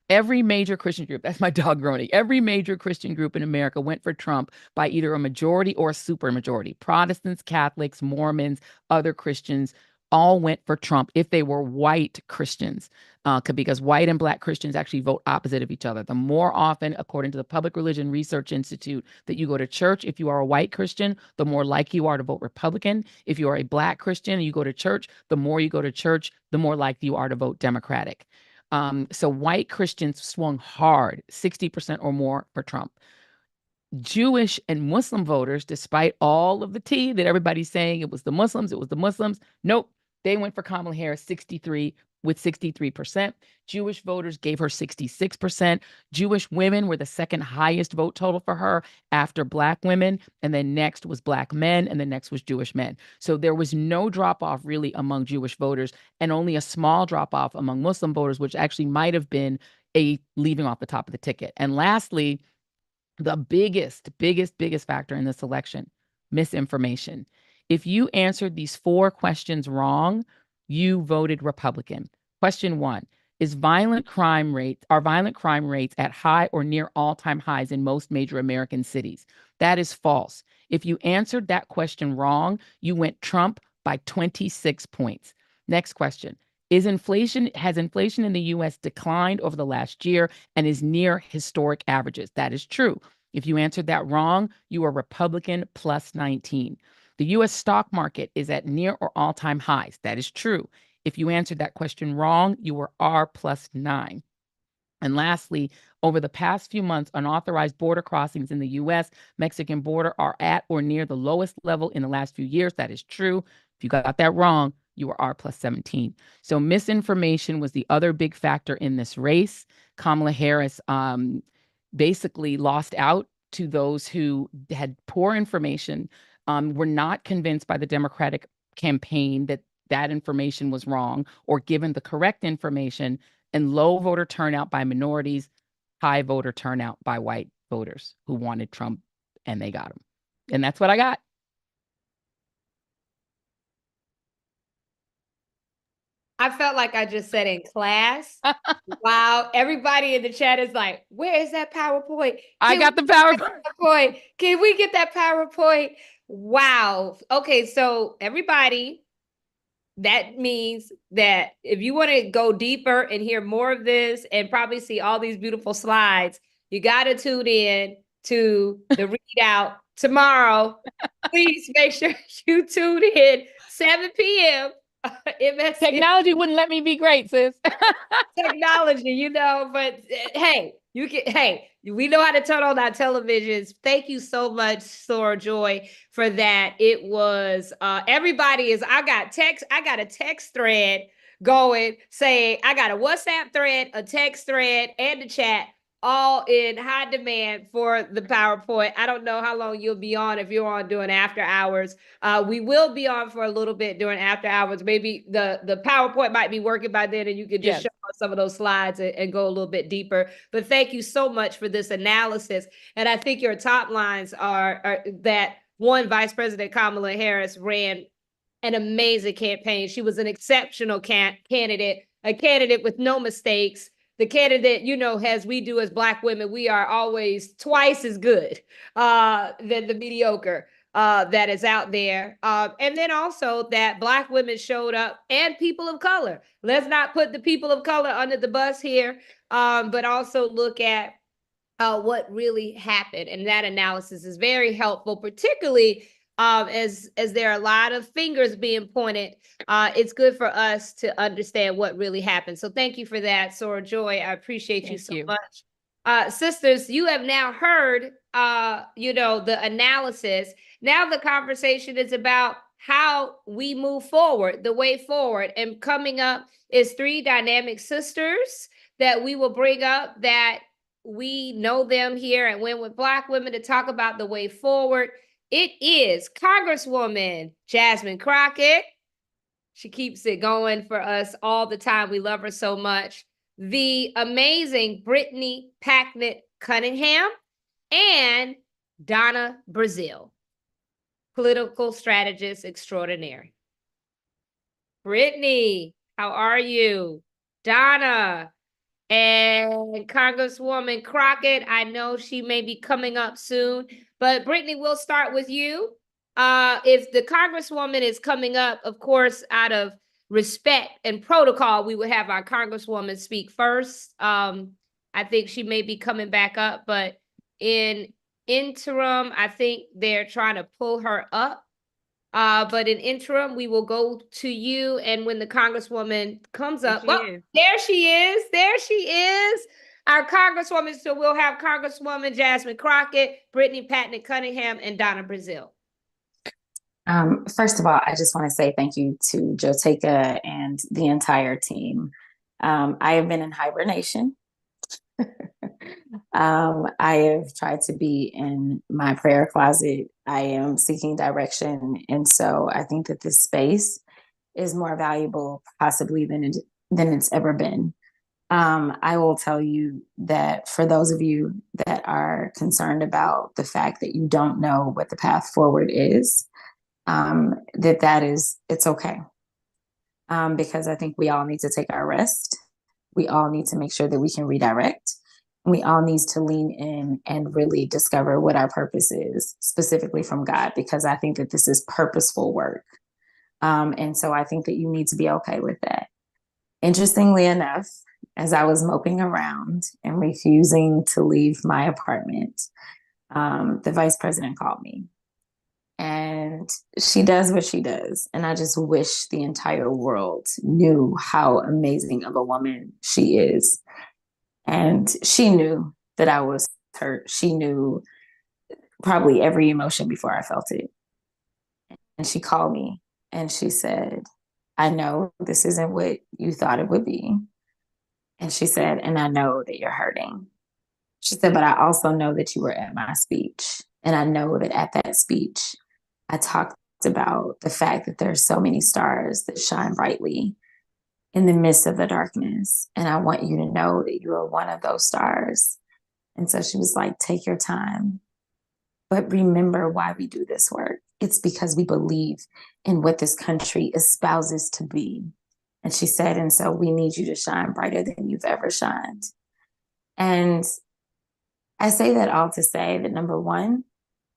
Every major Christian group, that's my dog groaning, every major Christian group in America went for Trump by either a majority or a supermajority. Protestants, Catholics, Mormons, other Christians all went for Trump if they were white Christians, because white and black Christians actually vote opposite of each other. The more often, according to the Public Religion Research Institute, that you go to church, if you are a white Christian, the more likely you are to vote Republican. If you are a black Christian and you go to church, the more you go to church, the more likely you are to vote Democratic. So white Christians swung hard, 60% or more for Trump. Jewish and Muslim voters, despite all of the tea that everybody's saying it was the Muslims, nope, they went for Kamala Harris 63%. Jewish voters gave her 66%. Jewish women were the second highest vote total for her after black women. And then next was black men. And then next was Jewish men. So there was no drop off really among Jewish voters and only a small drop off among Muslim voters, which actually might have been a leaving off the top of the ticket. And lastly, the biggest factor in this election, misinformation. If you answered these 4 questions wrong, you voted Republican. Question 1, are violent crime rates at high or near all-time highs in most major American cities? That is false. If you answered that question wrong, you went Trump by 26 points. Next question. Has inflation in the US declined over the last year and is near historic averages? That is true. If you answered that wrong, you are Republican plus 19. The US stock market is at near or all-time highs. That is true. If you answered that question wrong, you were R plus 9. And lastly, over the past few months, unauthorized border crossings in the US-Mexican border are at or near the lowest level in the last few years. That is true. If you got that wrong, you were R plus 17. So misinformation was the other big factor in this race. Kamala Harris basically lost out to those who had poor information, were not convinced by the Democratic campaign that information was wrong or given the correct information, and low voter turnout by minorities, high voter turnout by white voters who wanted Trump, and they got him. And that's what I got. I felt like I just said in class. Wow, everybody in the chat is like, where is that PowerPoint? I got the PowerPoint. Can we get that PowerPoint? Wow. Okay, so everybody, that means that if you want to go deeper and hear more of this and probably see all these beautiful slides, you got to tune in to the readout tomorrow. Please make sure you tune in 7 p.m. MSC. Technology wouldn't let me be great, sis. Technology, but hey, we know how to turn on our televisions. Thank you so much, Sora Joy, for that. It was I got a text thread going saying I got a WhatsApp thread, a text thread, and the chat, all in high demand for the PowerPoint. I don't know how long you'll be on if you're on doing after hours. We will be on for a little bit during after hours. Maybe the PowerPoint might be working by then and you could just show us some of those slides and go a little bit deeper. But thank you so much for this analysis. And I think your top lines are that one, Vice President Kamala Harris ran an amazing campaign. She was an exceptional candidate, a candidate with no mistakes. the candidate, as we do as Black women, we are always twice as good than the mediocre that is out there. And then also that Black women showed up and people of color. Let's not put the people of color under the bus here, but also look at what really happened. And that analysis is very helpful, particularly as there are a lot of fingers being pointed. It's good for us to understand what really happened. So thank you for that, Sora Joy. I appreciate you so much. Sisters, you have now heard, the analysis. Now the conversation is about how we move forward, the way forward. And coming up is 3 dynamic sisters that we will bring up that we know them here and Win with Black Women to talk about the way forward. It is Congresswoman Jasmine Crockett. She keeps it going for us all the time. We love her so much. The amazing Brittany Packnett Cunningham and Donna Brazile, political strategist extraordinary. Brittany, how are you? Donna, and Congresswoman Crockett, I know she may be coming up soon, but Brittany, we'll start with you. If the Congresswoman is coming up, of course, out of respect and protocol, we would have our Congresswoman speak first. I think she may be coming back up, but in interim, I think they're trying to pull her up. But in interim, we will go to you. And when the Congresswoman comes up, there she is. There she is. Our Congresswoman. So we'll have Congresswoman Jasmine Crockett, Brittany Packnett Cunningham, and Donna Brazile. First of all, I just want to say thank you to Joteka and the entire team. I have been in hibernation. I have tried to be in my prayer closet. I am seeking direction. And so I think that this space is more valuable possibly than it's ever been. I will tell you that for those of you that are concerned about the fact that you don't know what the path forward is, it's okay. Because I think we all need to take our rest. We all need to make sure that we can redirect. We all need to lean in and really discover what our purpose is, specifically from God, because I think that this is purposeful work. And so I think that you need to be okay with that. Interestingly enough, as I was moping around and refusing to leave my apartment, the vice president called me. And she does what she does. And I just wish the entire world knew how amazing of a woman she is. And she knew that I was hurt. She knew probably every emotion before I felt it. And she called me and she said, I know this isn't what you thought it would be. And she said, and I know that you're hurting. She said, but I also know that you were at my speech. And I know that at that speech, I talked about the fact that there are so many stars that shine brightly in the midst of the darkness. And I want you to know that you are one of those stars. And so she was like, take your time, but remember why we do this work. It's because we believe in what this country espouses to be. And she said, and so we need you to shine brighter than you've ever shined. And I say that all to say that, number one,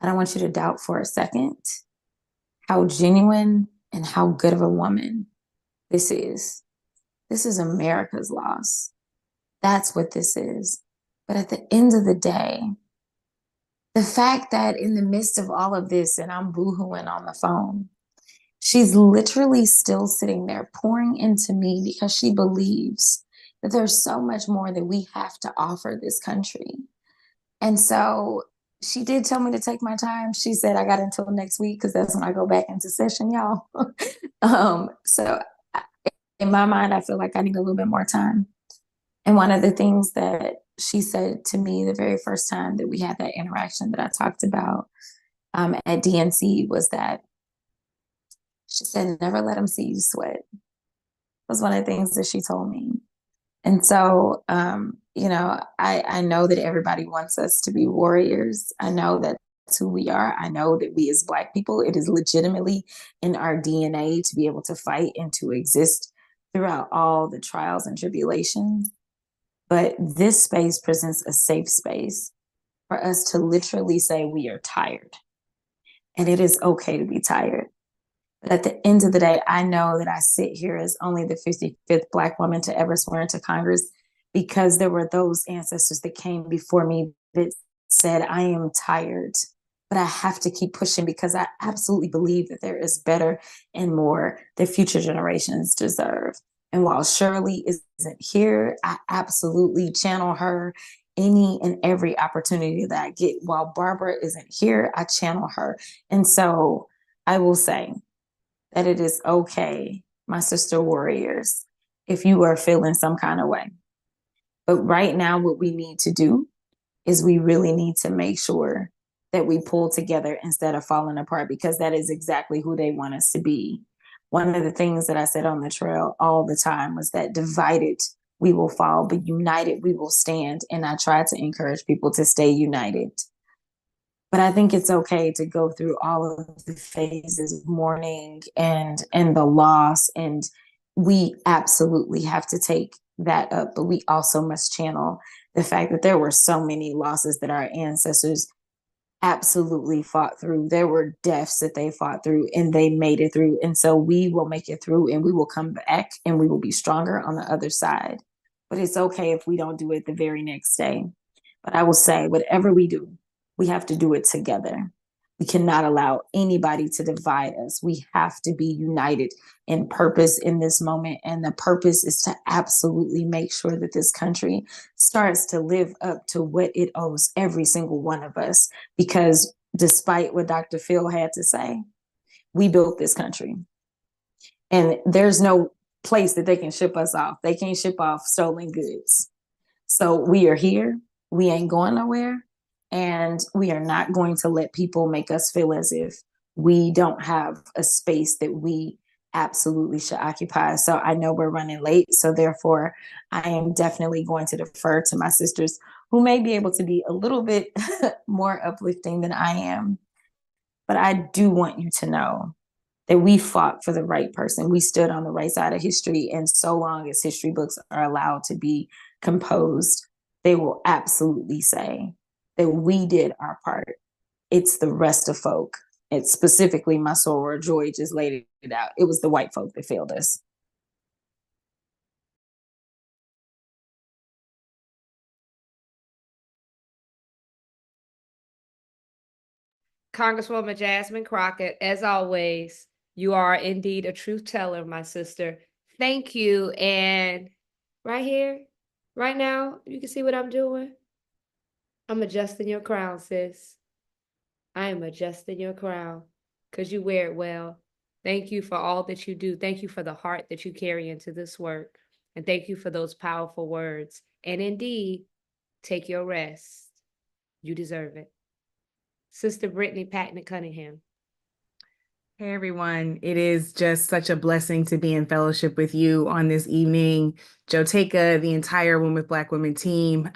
I don't want you to doubt for a second how genuine and how good of a woman this is. This is America's loss. That's what this is. But at the end of the day, the fact that in the midst of all of this, and I'm boohooing on the phone, she's literally still sitting there pouring into me because she believes that there's so much more that we have to offer this country. And so she did tell me to take my time. She said I got until next week because that's when I go back into session, y'all. So in my mind, I feel like I need a little bit more time. And one of the things that she said to me the very first time that we had that interaction that I talked about at DNC was that she said, never let them see you sweat. That was one of the things that she told me. And so, I know that everybody wants us to be warriors. I know that that's who we are. I know that we as Black people, it is legitimately in our DNA to be able to fight and to exist throughout all the trials and tribulations. But this space presents a safe space for us to literally say we are tired. And it is okay to be tired. But at the end of the day, I know that I sit here as only the 55th Black woman to ever swear into Congress because there were those ancestors that came before me that said, I am tired, but I have to keep pushing because I absolutely believe that there is better and more that future generations deserve. And while Shirley isn't here, I absolutely channel her any and every opportunity that I get. While Barbara isn't here, I channel her. And so I will say that it is okay, my sister warriors, if you are feeling some kind of way. But right now, what we need to do is we really need to make sure that we pull together instead of falling apart, because that is exactly who they want us to be. One of the things that I said on the trail all the time was that divided we will fall, but united we will stand. And I try to encourage people to stay united. But I think it's okay to go through all of the phases of mourning and the loss. And we absolutely have to take that up, but we also must channel the fact that there were so many losses that our ancestors absolutely fought through. There were deaths that they fought through and they made it through. And so we will make it through and we will come back and we will be stronger on the other side. But it's okay if we don't do it the very next day. But I will say, whatever we do, we have to do it together. We cannot allow anybody to divide us. We have to be united in purpose in this moment. And the purpose is to absolutely make sure that this country starts to live up to what it owes every single one of us. Because despite what Dr. Phil had to say, we built this country. And there's no place that they can ship us off. They can't ship off stolen goods. So we are here. We ain't going nowhere. And we are not going to let people make us feel as if we don't have a space that we absolutely should occupy. So I know we're running late. So therefore, I am definitely going to defer to my sisters who may be able to be a little bit more uplifting than I am. But I do want you to know that we fought for the right person. We stood on the right side of history. And so long as history books are allowed to be composed, they will absolutely say that we did our part. It's the rest of folk. It's specifically my soror, Joy just laid it out. It was the white folk that failed us. Congresswoman Jasmine Crockett, as always, you are indeed a truth teller, my sister. Thank you. And right here, right now, you can see what I'm doing. I'm adjusting your crown, sis. I am adjusting your crown because you wear it well. Thank you for all that you do. Thank you for the heart that you carry into this work. And thank you for those powerful words. And indeed, take your rest. You deserve it. Sister Brittany Patton Cunningham. Hey everyone, it is just such a blessing to be in fellowship with you on this evening. Joteka, the entire Women with Black Women team.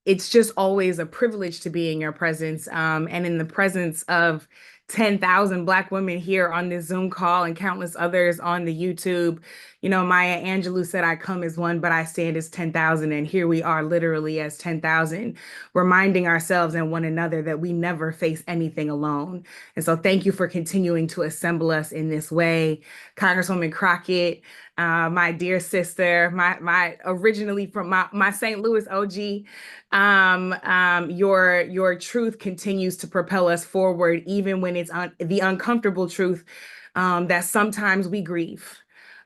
It's just always a privilege to be in your presence, and in the presence of 10,000 Black women here on this Zoom call and countless others on the YouTube. You know, Maya Angelou said, I come as one, but I stand as 10,000. And here we are literally as 10,000, reminding ourselves and one another that we never face anything alone. And so thank you for continuing to assemble us in this way. Congresswoman Crockett, my dear sister, my originally from my St. Louis OG, your truth continues to propel us forward, even when it's the uncomfortable truth that sometimes we grieve.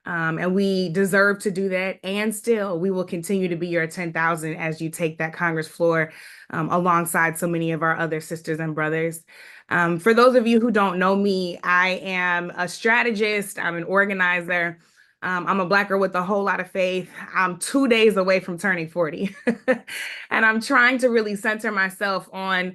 And we deserve to do that. And still, we will continue to be your 10,000 as you take that Congress floor alongside so many of our other sisters and brothers. For those of you who don't know me, I am a strategist. I'm an organizer. I'm a Black girl with a whole lot of faith. I'm 2 days away from turning 40. And I'm trying to really center myself on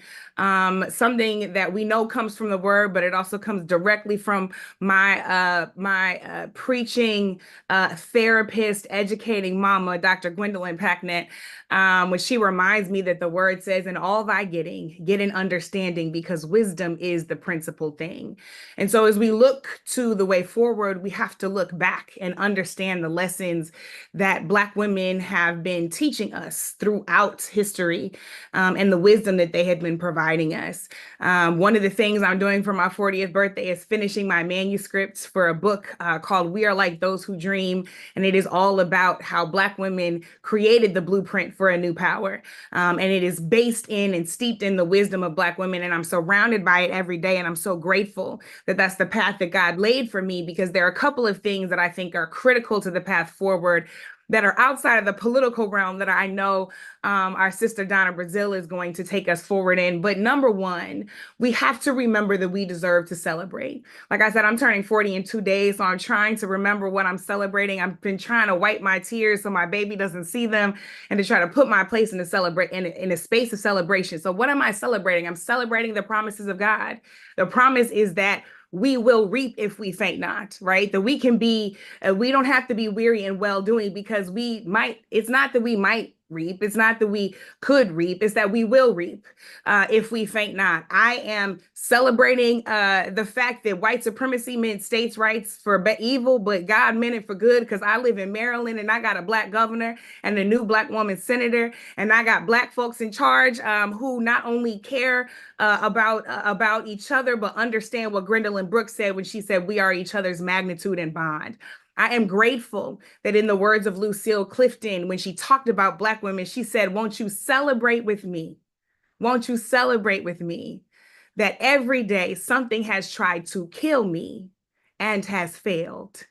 something that we know comes from the word, but it also comes directly from my preaching therapist, educating mama, Dr. Gwendolyn Packnett, when she reminds me that the word says, in all thy getting, get an understanding, because wisdom is the principal thing. And so as we look to the way forward, we have to look back and understand the lessons that Black women have been teaching us throughout history, and the wisdom that they had been providing us. One of the things I'm doing for my 40th birthday is finishing my manuscript for a book called We Are Like Those Who Dream. And it is all about how Black women created the blueprint for a new power. And it is based in and steeped in the wisdom of Black women. And I'm surrounded by it every day. And I'm so grateful that that's the path that God laid for me, because there are a couple of things that I think are critical to the path forward that are outside of the political realm that I know our sister Donna Brazile is going to take us forward in. But number one, we have to remember that we deserve to celebrate. Like I said, I'm turning 40 in 2 days, so I'm trying to remember what I'm celebrating. I've been trying to wipe my tears so my baby doesn't see them, and to try to put my place in a space of celebration. So what am I celebrating? I'm celebrating the promises of God. The promise is that we will reap if we faint not, right? That we can be, we don't have to be weary in well doing, because it's not that we might reap. It's not that we could reap. It's that we will reap if we faint not. I am celebrating the fact that white supremacy meant states' rights for evil, but God meant it for good, because I live in Maryland and I got a Black governor and a new Black woman senator, and I got Black folks in charge who not only care about each other, but understand what Gwendolyn Brooks said when she said, "We are each other's magnitude and bond." I am grateful that, in the words of Lucille Clifton, when she talked about Black women, she said, "Won't you celebrate with me? Won't you celebrate with me that every day something has tried to kill me and has failed?"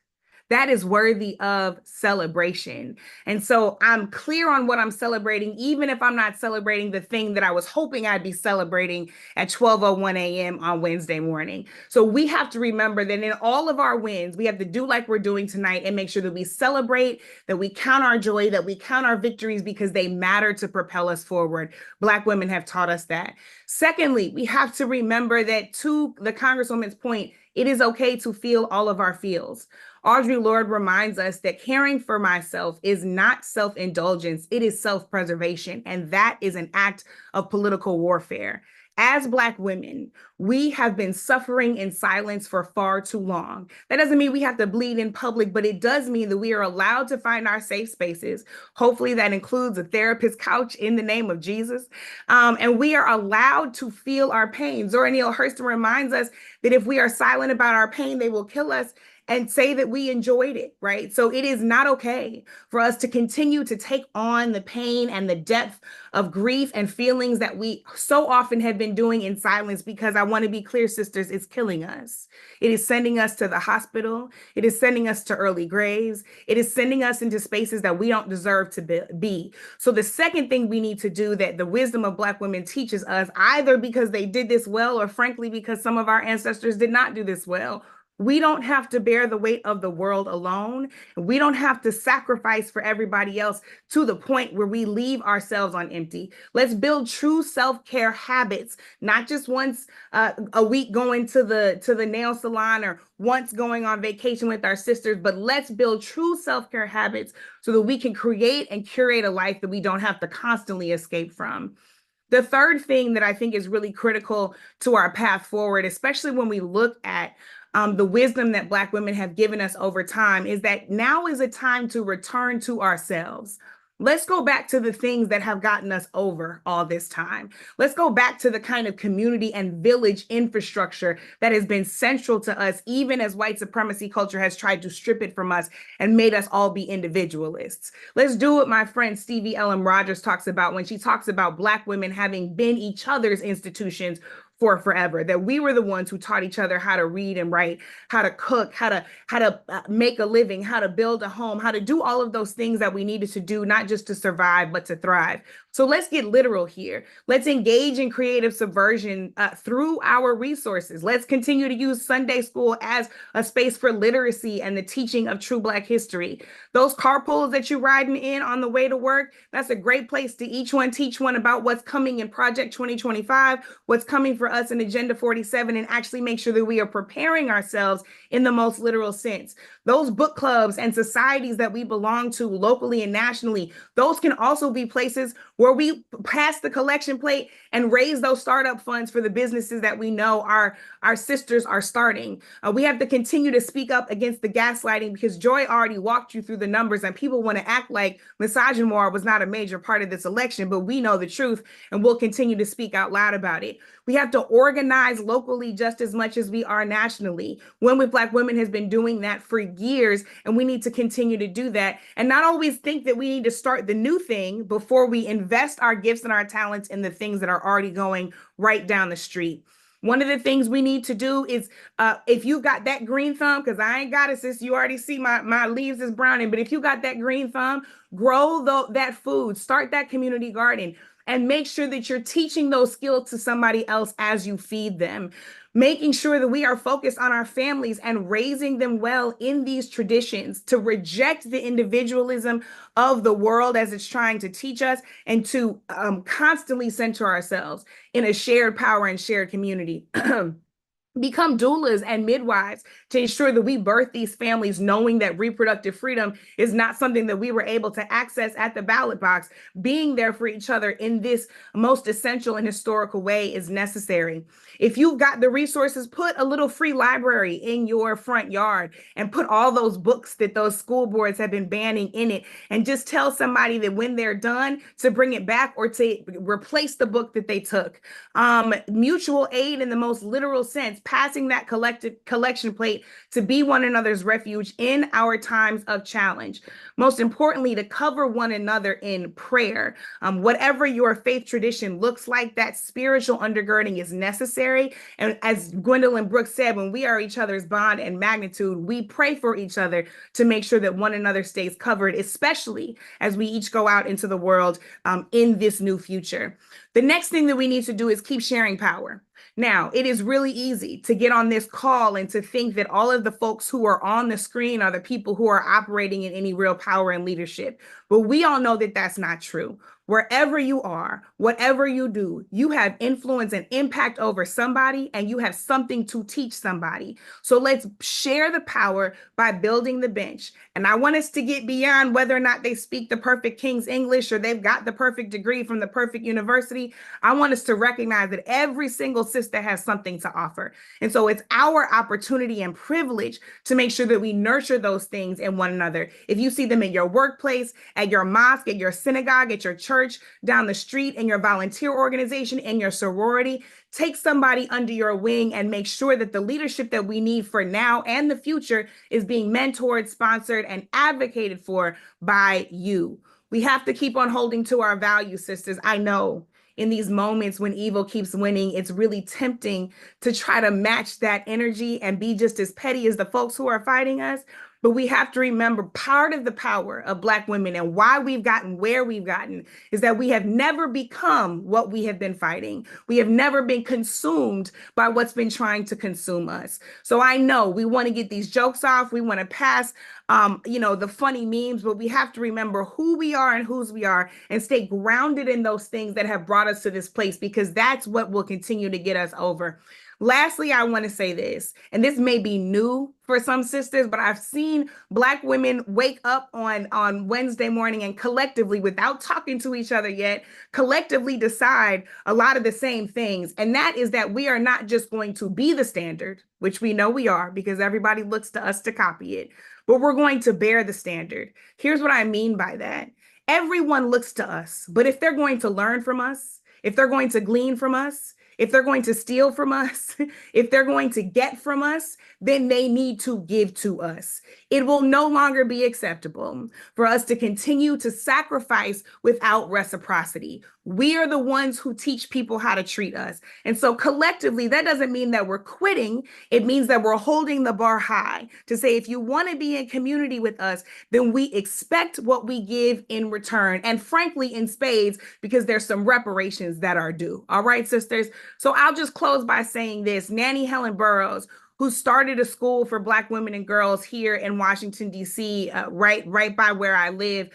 That is worthy of celebration. And so I'm clear on what I'm celebrating, even if I'm not celebrating the thing that I was hoping I'd be celebrating at 12:01 a.m. on Wednesday morning. So we have to remember that in all of our wins, we have to do like we're doing tonight and make sure that we celebrate, that we count our joy, that we count our victories, because they matter to propel us forward. Black women have taught us that. Secondly, we have to remember that, to the Congresswoman's point, it is okay to feel all of our feels. Audre Lorde reminds us that caring for myself is not self-indulgence, it is self-preservation, and that is an act of political warfare. As Black women, we have been suffering in silence for far too long. That doesn't mean we have to bleed in public, but it does mean that we are allowed to find our safe spaces. Hopefully that includes a therapist couch in the name of Jesus. And we are allowed to feel our pain. Zora Neale Hurston reminds us that if we are silent about our pain, they will kill us, and say that we enjoyed it, right? So it is not okay for us to continue to take on the pain and the depth of grief and feelings that we so often have been doing in silence, because I want to be clear, sisters, it's killing us. It is sending us to the hospital. It is sending us to early graves. It is sending us into spaces that we don't deserve to be. So the second thing we need to do, that the wisdom of Black women teaches us, either because they did this well, or frankly, because some of our ancestors did not do this well, we don't have to bear the weight of the world alone. We don't have to sacrifice for everybody else to the point where we leave ourselves on empty. Let's build true self-care habits, not just once a week going to the nail salon, or once going on vacation with our sisters, but let's build true self-care habits so that we can create and curate a life that we don't have to constantly escape from. The third thing that I think is really critical to our path forward, especially when we look at the wisdom that Black women have given us over time, is that now is a time to return to ourselves. Let's go back to the things that have gotten us over all this time. Let's go back to the kind of community and village infrastructure that has been central to us, even as white supremacy culture has tried to strip it from us and made us all be individualists. Let's do what my friend Stevie Ellen Rogers talks about when she talks about Black women having been each other's institutions for forever, that we were the ones who taught each other how to read and write, how to cook, how to make a living, how to build a home, how to do all of those things that we needed to do, not just to survive, but to thrive. So let's get literal here. Let's engage in creative subversion through our resources. Let's continue to use Sunday school as a space for literacy and the teaching of true Black history. Those carpools that you're riding in on the way to work, that's a great place to each one teach one about what's coming in Project 2025, what's coming for for us in Agenda 47 and actually make sure that we are preparing ourselves in the most literal sense. Those book clubs and societies that we belong to locally and nationally, those can also be places where we pass the collection plate and raise those startup funds for the businesses that we know our sisters are starting. We have to continue to speak up against the gaslighting, because Joy already walked you through the numbers, and people want to act like misogynoir was not a major part of this election, but we know the truth and we'll continue to speak out loud about it. We have to organize locally just as much as we are nationally. One with Black Women has been doing that for years, and we need to continue to do that and not always think that we need to start the new thing before we invest our gifts and our talents in the things that are already going right down the street. One of the things we need to do is, if you got that green thumb, because I ain't got it, sis, you already see my leaves is browning, but if you got that green thumb, grow that food, start that community garden, and make sure that you're teaching those skills to somebody else as you feed them. Making sure that we are focused on our families and raising them well in these traditions, to reject the individualism of the world as it's trying to teach us, and to constantly center ourselves in a shared power and shared community. Become doulas and midwives to ensure that we birth these families knowing that reproductive freedom is not something that we were able to access at the ballot box. Being there for each other in this most essential and historical way is necessary. If you've got the resources, put a little free library in your front yard and put all those books that those school boards have been banning in it, and just tell somebody that when they're done to bring it back or to replace the book that they took. Mutual aid in the most literal sense, passing that collection plate to be one another's refuge in our times of challenge. Most importantly, to cover one another in prayer. Whatever your faith tradition looks like, that spiritual undergirding is necessary. And as Gwendolyn Brooks said, when we are each other's bond and magnitude, we pray for each other to make sure that one another stays covered, especially as we each go out into the world in this new future. The next thing that we need to do is keep sharing power. Now, it is really easy to get on this call and to think that all of the folks who are on the screen are the people who are operating in any real power and leadership. But we all know that that's not true. Wherever you are, whatever you do, you have influence and impact over somebody, and you have something to teach somebody. So let's share the power by building the bench. And I want us to get beyond whether or not they speak the perfect King's English or they've got the perfect degree from the perfect university. I want us to recognize that every single sister has something to offer. And so it's our opportunity and privilege to make sure that we nurture those things in one another. If you see them in your workplace, at your mosque, at your synagogue, at your church, down the street, in your volunteer organization, in your sorority, take somebody under your wing and make sure that the leadership that we need for now and the future is being mentored, sponsored, and advocated for by you. We have to keep on holding to our values, sisters. I know in these moments when evil keeps winning, it's really tempting to try to match that energy and be just as petty as the folks who are fighting us. But we have to remember, part of the power of Black women and why we've gotten where we've gotten is that we have never become what we have been fighting. We have never been consumed by what's been trying to consume us. So I know we want to get these jokes off. We want to pass the funny memes, but we have to remember who we are and whose we are and stay grounded in those things that have brought us to this place, because that's what will continue to get us over. Lastly, I want to say this, and this may be new for some sisters, but I've seen Black women wake up on Wednesday morning and collectively, without talking to each other yet, collectively decide a lot of the same things. And that is that we are not just going to be the standard, which we know we are because everybody looks to us to copy it, but we're going to bear the standard. Here's what I mean by that. Everyone looks to us, but if they're going to learn from us, if they're going to glean from us, if they're going to steal from us, if they're going to get from us, then they need to give to us. It will no longer be acceptable for us to continue to sacrifice without reciprocity. We are the ones who teach people how to treat us. And so collectively, that doesn't mean that we're quitting. It means that we're holding the bar high to say, if you want to be in community with us, then we expect what we give in return. And frankly, in spades, because there's some reparations that are due. All right, sisters. So I'll just close by saying this. Nanny Helen Burroughs, who started a school for Black women and girls here in Washington, D.C., right by where I live.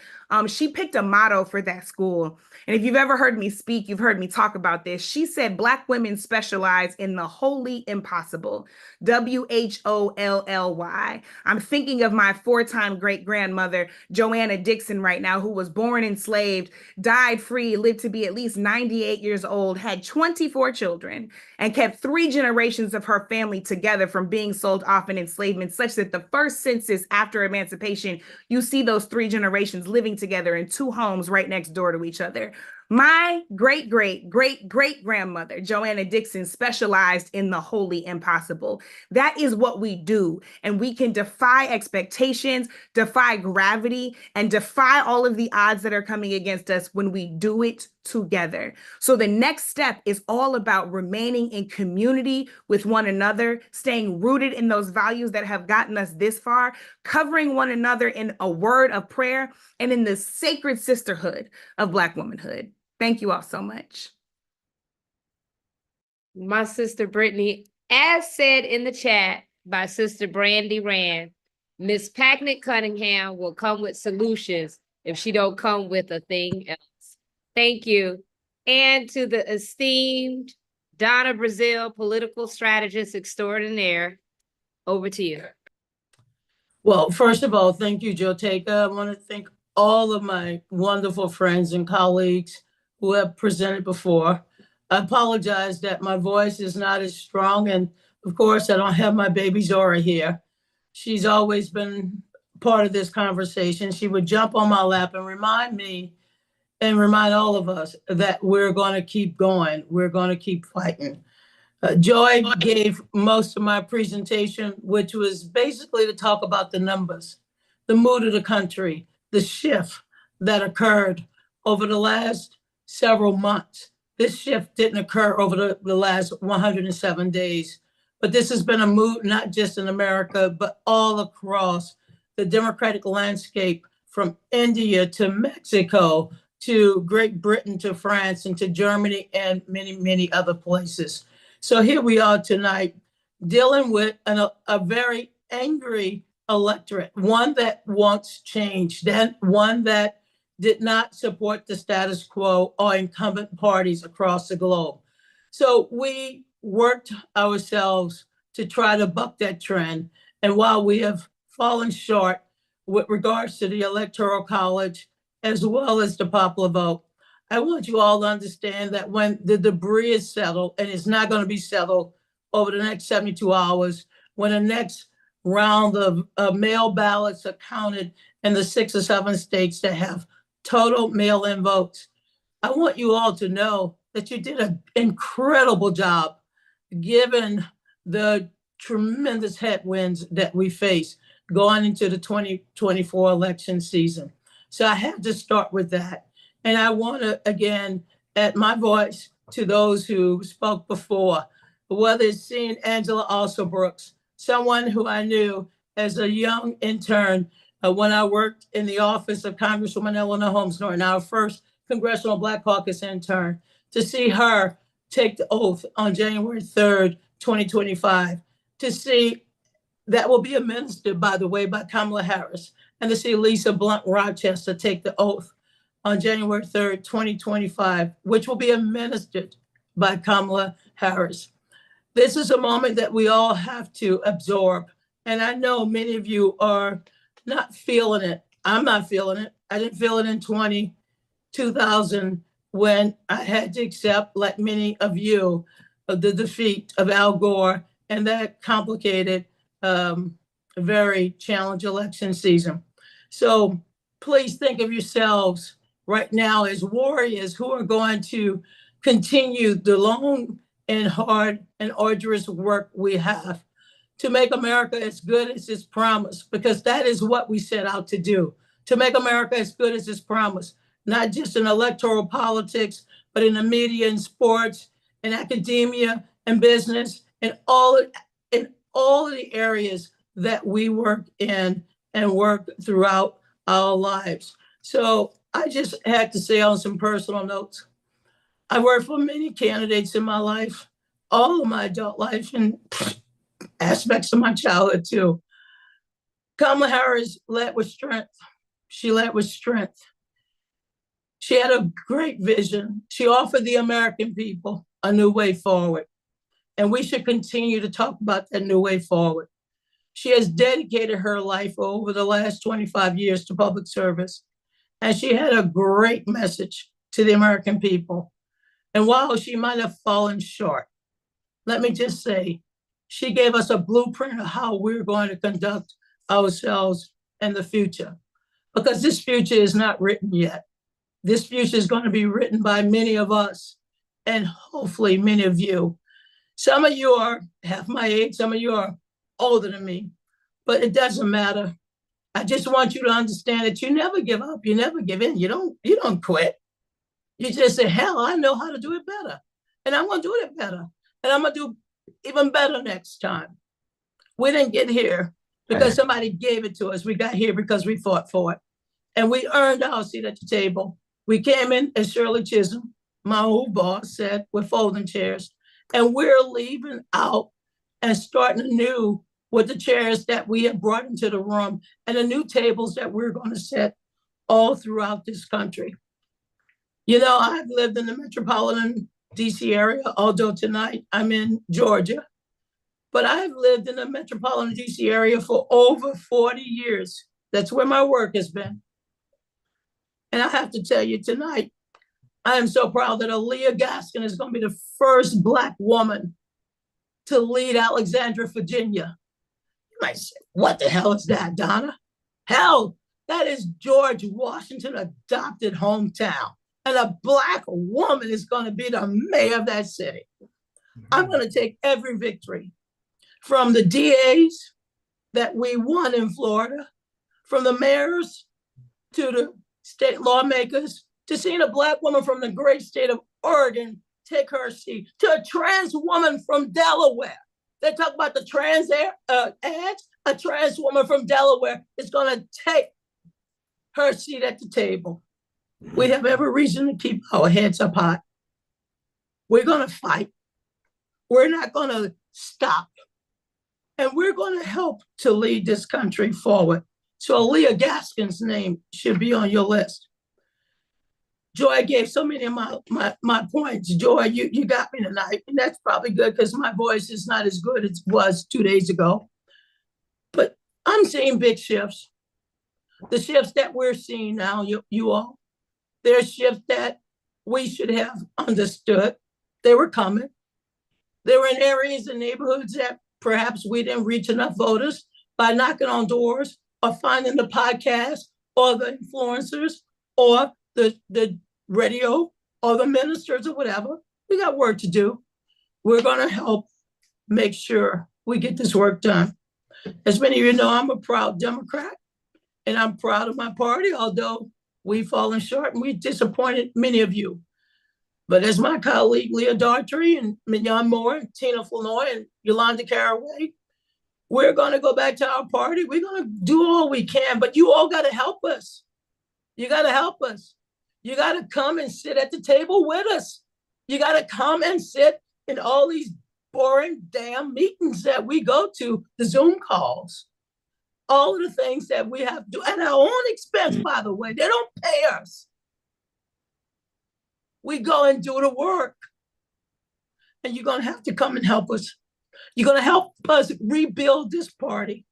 She picked a motto for that school. And if you've ever heard me speak, you've heard me talk about this. She said, Black women specialize in the wholly impossible, WHOLLY. I'm thinking of my 4-time great-grandmother, Joanna Dixon, right now, who was born enslaved, died free, lived to be at least 98 years old, had 24 children, and kept 3 generations of her family together from being sold off in enslavement, such that the first census after emancipation, you see those 3 generations living together in 2 homes right next door to each other. My great-great-great-great-grandmother, Joanna Dixon, specialized in the wholly impossible. That is what we do. And we can defy expectations, defy gravity, and defy all of the odds that are coming against us when we do it together. So the next step is all about remaining in community with one another, staying rooted in those values that have gotten us this far, covering one another in a word of prayer, and in the sacred sisterhood of Black womanhood. Thank you all so much. My sister Brittany, as said in the chat by Sister Brandy Rand, Miss Packnett Cunningham will come with solutions if she don't come with a thing else. Thank you. And to the esteemed Donna Brazile, political strategist extraordinaire, over to you. Well, first of all, thank you, Joteka. I want to thank all of my wonderful friends and colleagues who have presented before. I apologize that my voice is not as strong. And of course, I don't have my baby Zora here. She's always been part of this conversation. She would jump on my lap and remind me and remind all of us that we're going to keep going. We're going to keep fighting. Joy gave most of my presentation, which was basically to talk about the numbers, the mood of the country, the shift that occurred over the last several months. This shift didn't occur over the last 107 days, but this has been a mood not just in America, but all across the democratic landscape, from India to Mexico, to Great Britain, to France, and to Germany, and many, many other places. So here we are tonight dealing with a very angry electorate, one that wants change, one that did not support the status quo or incumbent parties across the globe. So we worked ourselves to try to buck that trend. And while we have fallen short with regards to the Electoral College, as well as the popular vote, I want you all to understand that when the debris is settled, and it's not going to be settled over the next 72 hours, when the next round of mail ballots are counted in the 6 or 7 states that have total mail-in votes, I want you all to know that you did an incredible job given the tremendous headwinds that we face going into the 2024 election season. So I have to start with that. And I want to, again, add my voice to those who spoke before, whether it's seeing Angela Alsobrooks, someone who I knew as a young intern when I worked in the office of Congresswoman Eleanor Holmes Norton, our first Congressional Black Caucus intern, to see her take the oath on January 3rd, 2025, to see that will be administered, by the way, by Kamala Harris, and to see Lisa Blunt Rochester take the oath on January 3rd, 2025, which will be administered by Kamala Harris. This is a moment that we all have to absorb. And I know many of you are not feeling it. I'm not feeling it. I didn't feel it in 2000 when I had to accept, like many of you, the defeat of Al Gore and that complicated, very challenging election season. So please think of yourselves right now as warriors who are going to continue the long and hard and arduous work we have to make America as good as its promise, because that is what we set out to do, to make America as good as its promise, not just in electoral politics, but in the media and sports and academia and business and all of the areas that we work in and work throughout our lives. So I just had to say on some personal notes, I worked for many candidates in my life, all of my adult life, and aspects of my childhood too. Kamala Harris led with strength. She led with strength. She had a great vision. She offered the American people a new way forward. And we should continue to talk about that new way forward. She has dedicated her life over the last 25 years to public service. And she had a great message to the American people. And while she might have fallen short, let me just say, she gave us a blueprint of how we're going to conduct ourselves in the future. Because this future is not written yet. This future is going to be written by many of us and hopefully many of you. Some of you are half my age, some of you are older than me, but it doesn't matter. I just want you to understand that you never give up, you never give in, you don't quit. You just say, hell, I know how to do it better. And I'm gonna do it better. And I'm gonna do even better next time. We didn't get here because somebody gave it to us. We got here because we fought for it. And we earned our seat at the table. We came in, as Shirley Chisholm, my old boss, said, with folding chairs. And we're leaving out and starting anew with the chairs that we have brought into the room and the new tables that we're going to set all throughout this country. You know, I've lived in the metropolitan DC area, although tonight I'm in Georgia. But I've lived in the metropolitan DC area for over 40 years. That's where my work has been. And I have to tell you tonight, I am so proud that Aaliyah Gaskin is going to be the first Black woman to lead Alexandria, Virginia. You might say, what the hell is that, Donna? Hell, that is George Washington's adopted hometown. And a Black woman is going to be the mayor of that city. I'm going to take every victory from the DAs that we won in Florida, from the mayors to the state lawmakers, to seeing a Black woman from the great state of Oregon take her seat, to a trans woman from Delaware. They talk about the trans ads. A trans woman from Delaware is going to take her seat at the table. We have every reason to keep our heads up high. We're going to fight. We're not going to stop. And we're going to help to lead this country forward. So Aaliyah Gaskin's name should be on your list. Joy gave so many of my points. Joy, you got me tonight. And that's probably good because my voice is not as good as it was 2 days ago. But I'm seeing big shifts. The shifts that we're seeing now, you all, they're shifts that we should have understood. They were coming. They were in areas and neighborhoods that perhaps we didn't reach enough voters by knocking on doors or finding the podcast or the influencers or the radio or the ministers or whatever. We got work to do. We're going to help make sure we get this work done. As many of you know, I'm a proud Democrat and I'm proud of my party, although we've fallen short and we disappointed many of you. But as my colleague Leah Daughtry and Mignon Moore, and Tina Flournoy and Yolanda Caraway, we're going to go back to our party. We're going to do all we can, but you all got to help us. You got to help us. You got to come and sit at the table with us. You got to come and sit in all these boring damn meetings that we go to, the Zoom calls, all of the things that we have to do at our own expense, by the way. They don't pay us. We go and do the work. And you're going to have to come and help us. You're going to help us rebuild this party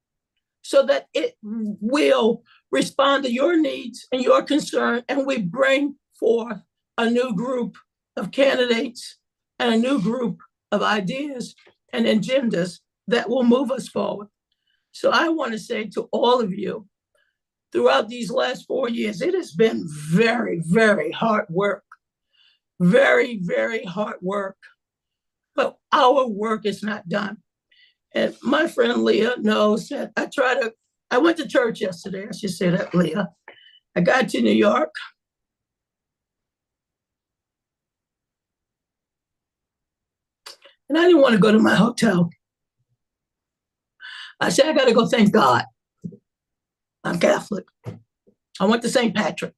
so that it will respond to your needs and your concern. And we bring forth a new group of candidates and a new group of ideas and agendas that will move us forward. So I want to say to all of you, throughout these last 4 years, it has been very, very hard work. Very, very hard work. But our work is not done. And my friend Leah knows that I went to church yesterday. I should say that, Leah. I got to New York. And I didn't want to go to my hotel. I said, I got to go thank God. I'm Catholic. I went to St. Patrick.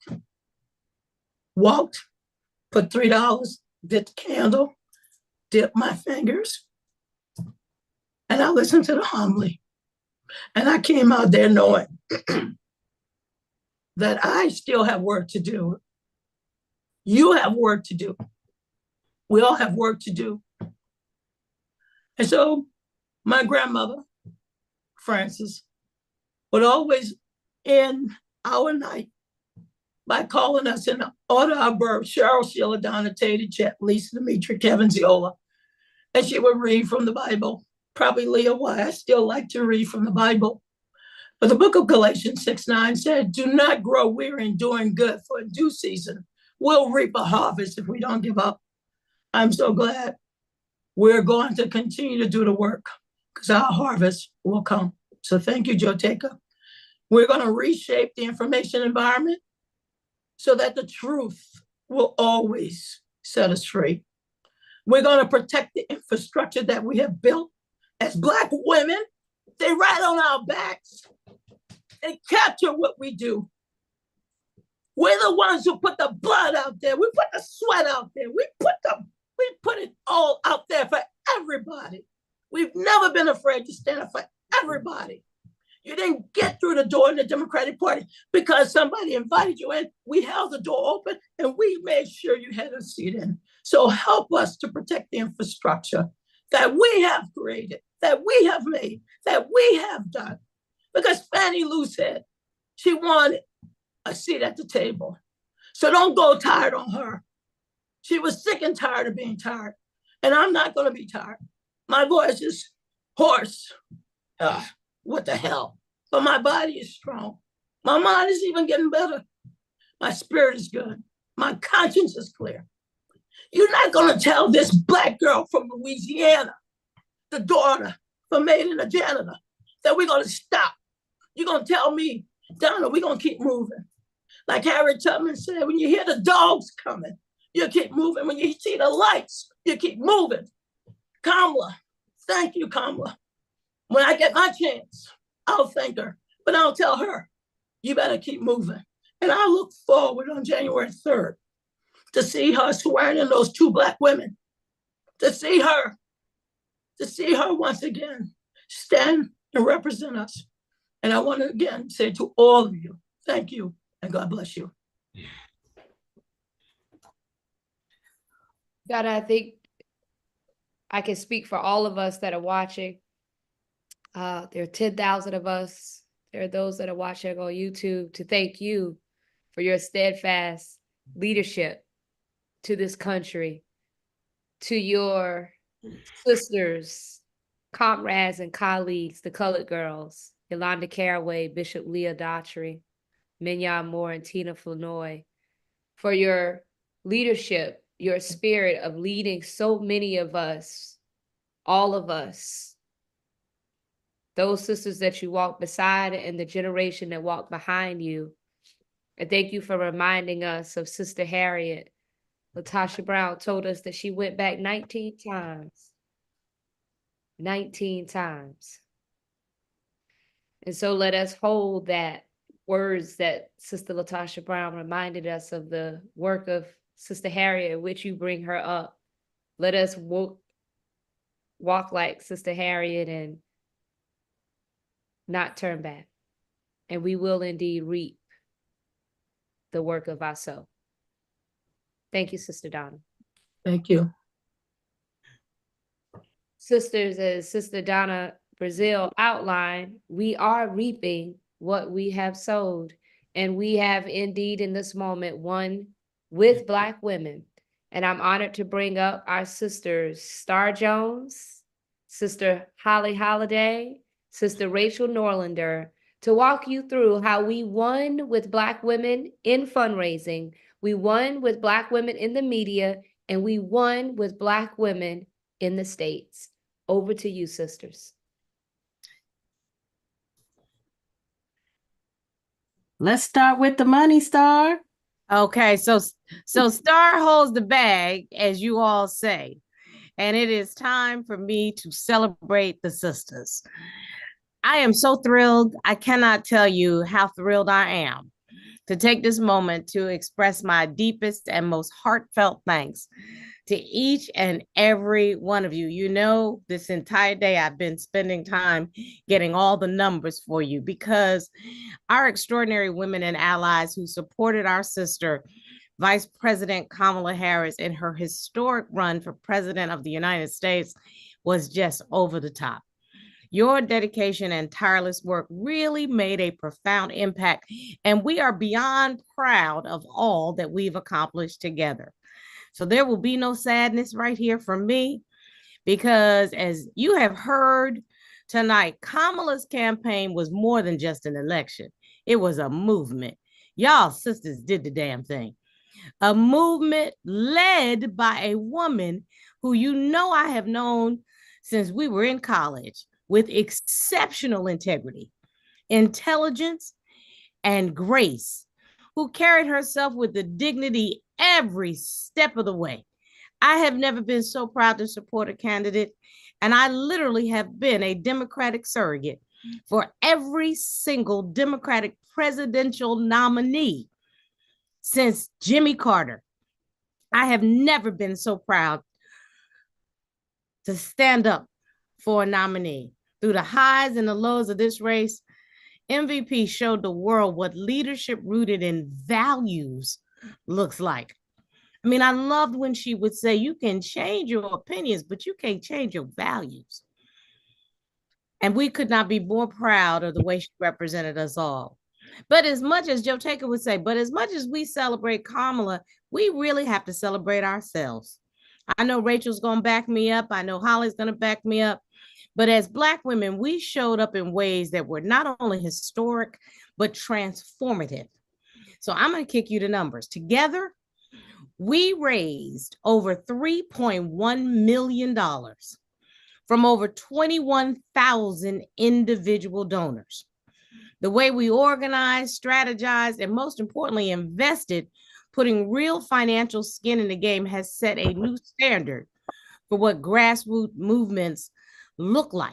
Walked, put $3, lit the candle, dipped my fingers, and I listened to the homily. And I came out there knowing that I still have work to do. You have work to do. We all have work to do. And so my grandmother, Frances, would always end our night by calling us in the order of birth: Cheryl, Sheila, Donna, Tater, Chet, Lisa, Demetri, Kevin, Ziola. And she would read from the Bible. Probably, Leah, why I still like to read from the Bible. But the book of Galatians 6:9 said, do not grow weary in doing good, for in due season, we'll reap a harvest if we don't give up. I'm so glad we're going to continue to do the work because our harvest will come. So thank you, Joteka. We're going to reshape the information environment so that the truth will always set us free. We're going to protect the infrastructure that we have built as Black women. They ride on our backs. They capture what we do. We're the ones who put the blood out there. We put the sweat out there. We put it all out there for everybody. We've never been afraid to stand up for everybody. You didn't get through the door in the Democratic Party because somebody invited you in. We held the door open and we made sure you had a seat in. So help us to protect the infrastructure that we have created, that we have made, that we have done. Because Fannie Lou said she wanted a seat at the table. So don't go tired on her. She was sick and tired of being tired. And I'm not going to be tired. My voice is hoarse. What the hell? But my body is strong. My mind is even getting better. My spirit is good. My conscience is clear. You're not going to tell this Black girl from Louisiana, the daughter from Maid and a janitor, that we're going to stop. You're going to tell me, Donna, we're going to keep moving. Like Harriet Tubman said, when you hear the dogs coming, you keep moving. When you see the lights, you keep moving. Kamala, thank you, Kamala. When I get my chance, I'll thank her, but I'll tell her, you better keep moving. And I look forward on January 3rd to see her swearing in those 2 Black women, to see her once again stand and represent us. And I want to again say to all of you, thank you and God bless you. God, I think I can speak for all of us that are watching. There are 10,000 of us. There are those that are watching on YouTube to thank you for your steadfast leadership to this country, to your sisters, comrades, and colleagues, the colored girls, Yolanda Caraway, Bishop Leah Daughtry, Mignon Moore, and Tina Flournoy, for your leadership, your spirit of leading so many of us, all of us, those sisters that you walk beside and the generation that walked behind you. And thank you for reminding us of Sister Harriet. Latasha Brown told us that she went back 19 times. 19 times. And so let us hold that words that Sister Latasha Brown reminded us of, the work of Sister Harriet, which you bring her up. Let us walk like Sister Harriet and not turn back. And we will indeed reap the work of our soul. Thank you, Sister Donna. Thank you. Sisters, as Sister Donna Brazil outlined, we are reaping what we have sowed. And we have indeed in this moment won with Black women. And I'm honored to bring up our sisters, Star Jones, Sister Holly Holiday, Sister Rachel Norlander, to walk you through how we won with Black women in fundraising, we won with Black women in the media, and we won with Black women in the States. Over to you, sisters. Let's start with the money, Star. Okay, so Star holds the bag, as you all say, and it is time for me to celebrate the sisters. I am so thrilled. I cannot tell you how thrilled I am to take this moment to express my deepest and most heartfelt thanks to each and every one of you. You know, this entire day I've been spending time getting all the numbers for you because our extraordinary women and allies who supported our sister, Vice President Kamala Harris, in her historic run for President of the United States was just over the top. Your dedication and tireless work really made a profound impact, and we are beyond proud of all that we've accomplished together. So there will be no sadness right here from me, because as you have heard tonight, Kamala's campaign was more than just an election. It was a movement. Y'all sisters did the damn thing. A movement led by a woman who you know I have known since we were in college, with exceptional integrity, intelligence, and grace, who carried herself with the dignity every step of the way. I have never been so proud to support a candidate, and I literally have been a Democratic surrogate for every single Democratic presidential nominee since Jimmy Carter. I have never been so proud to stand up for a nominee. Through the highs and the lows of this race, MVP showed the world what leadership rooted in values looks like. I mean, I loved when she would say, you can change your opinions, but you can't change your values. And we could not be more proud of the way she represented us all. But as much as Joe Taker would say, but as much as we celebrate Kamala, we really have to celebrate ourselves. I know Rachel's going to back me up. I know Holly's going to back me up. But as Black women, we showed up in ways that were not only historic, but transformative. So I'm going to kick you the numbers. Together, we raised over $3.1 million from over 21,000 individual donors. The way we organized, strategized, and most importantly, invested, putting real financial skin in the game, has set a new standard for what grassroots movements look like.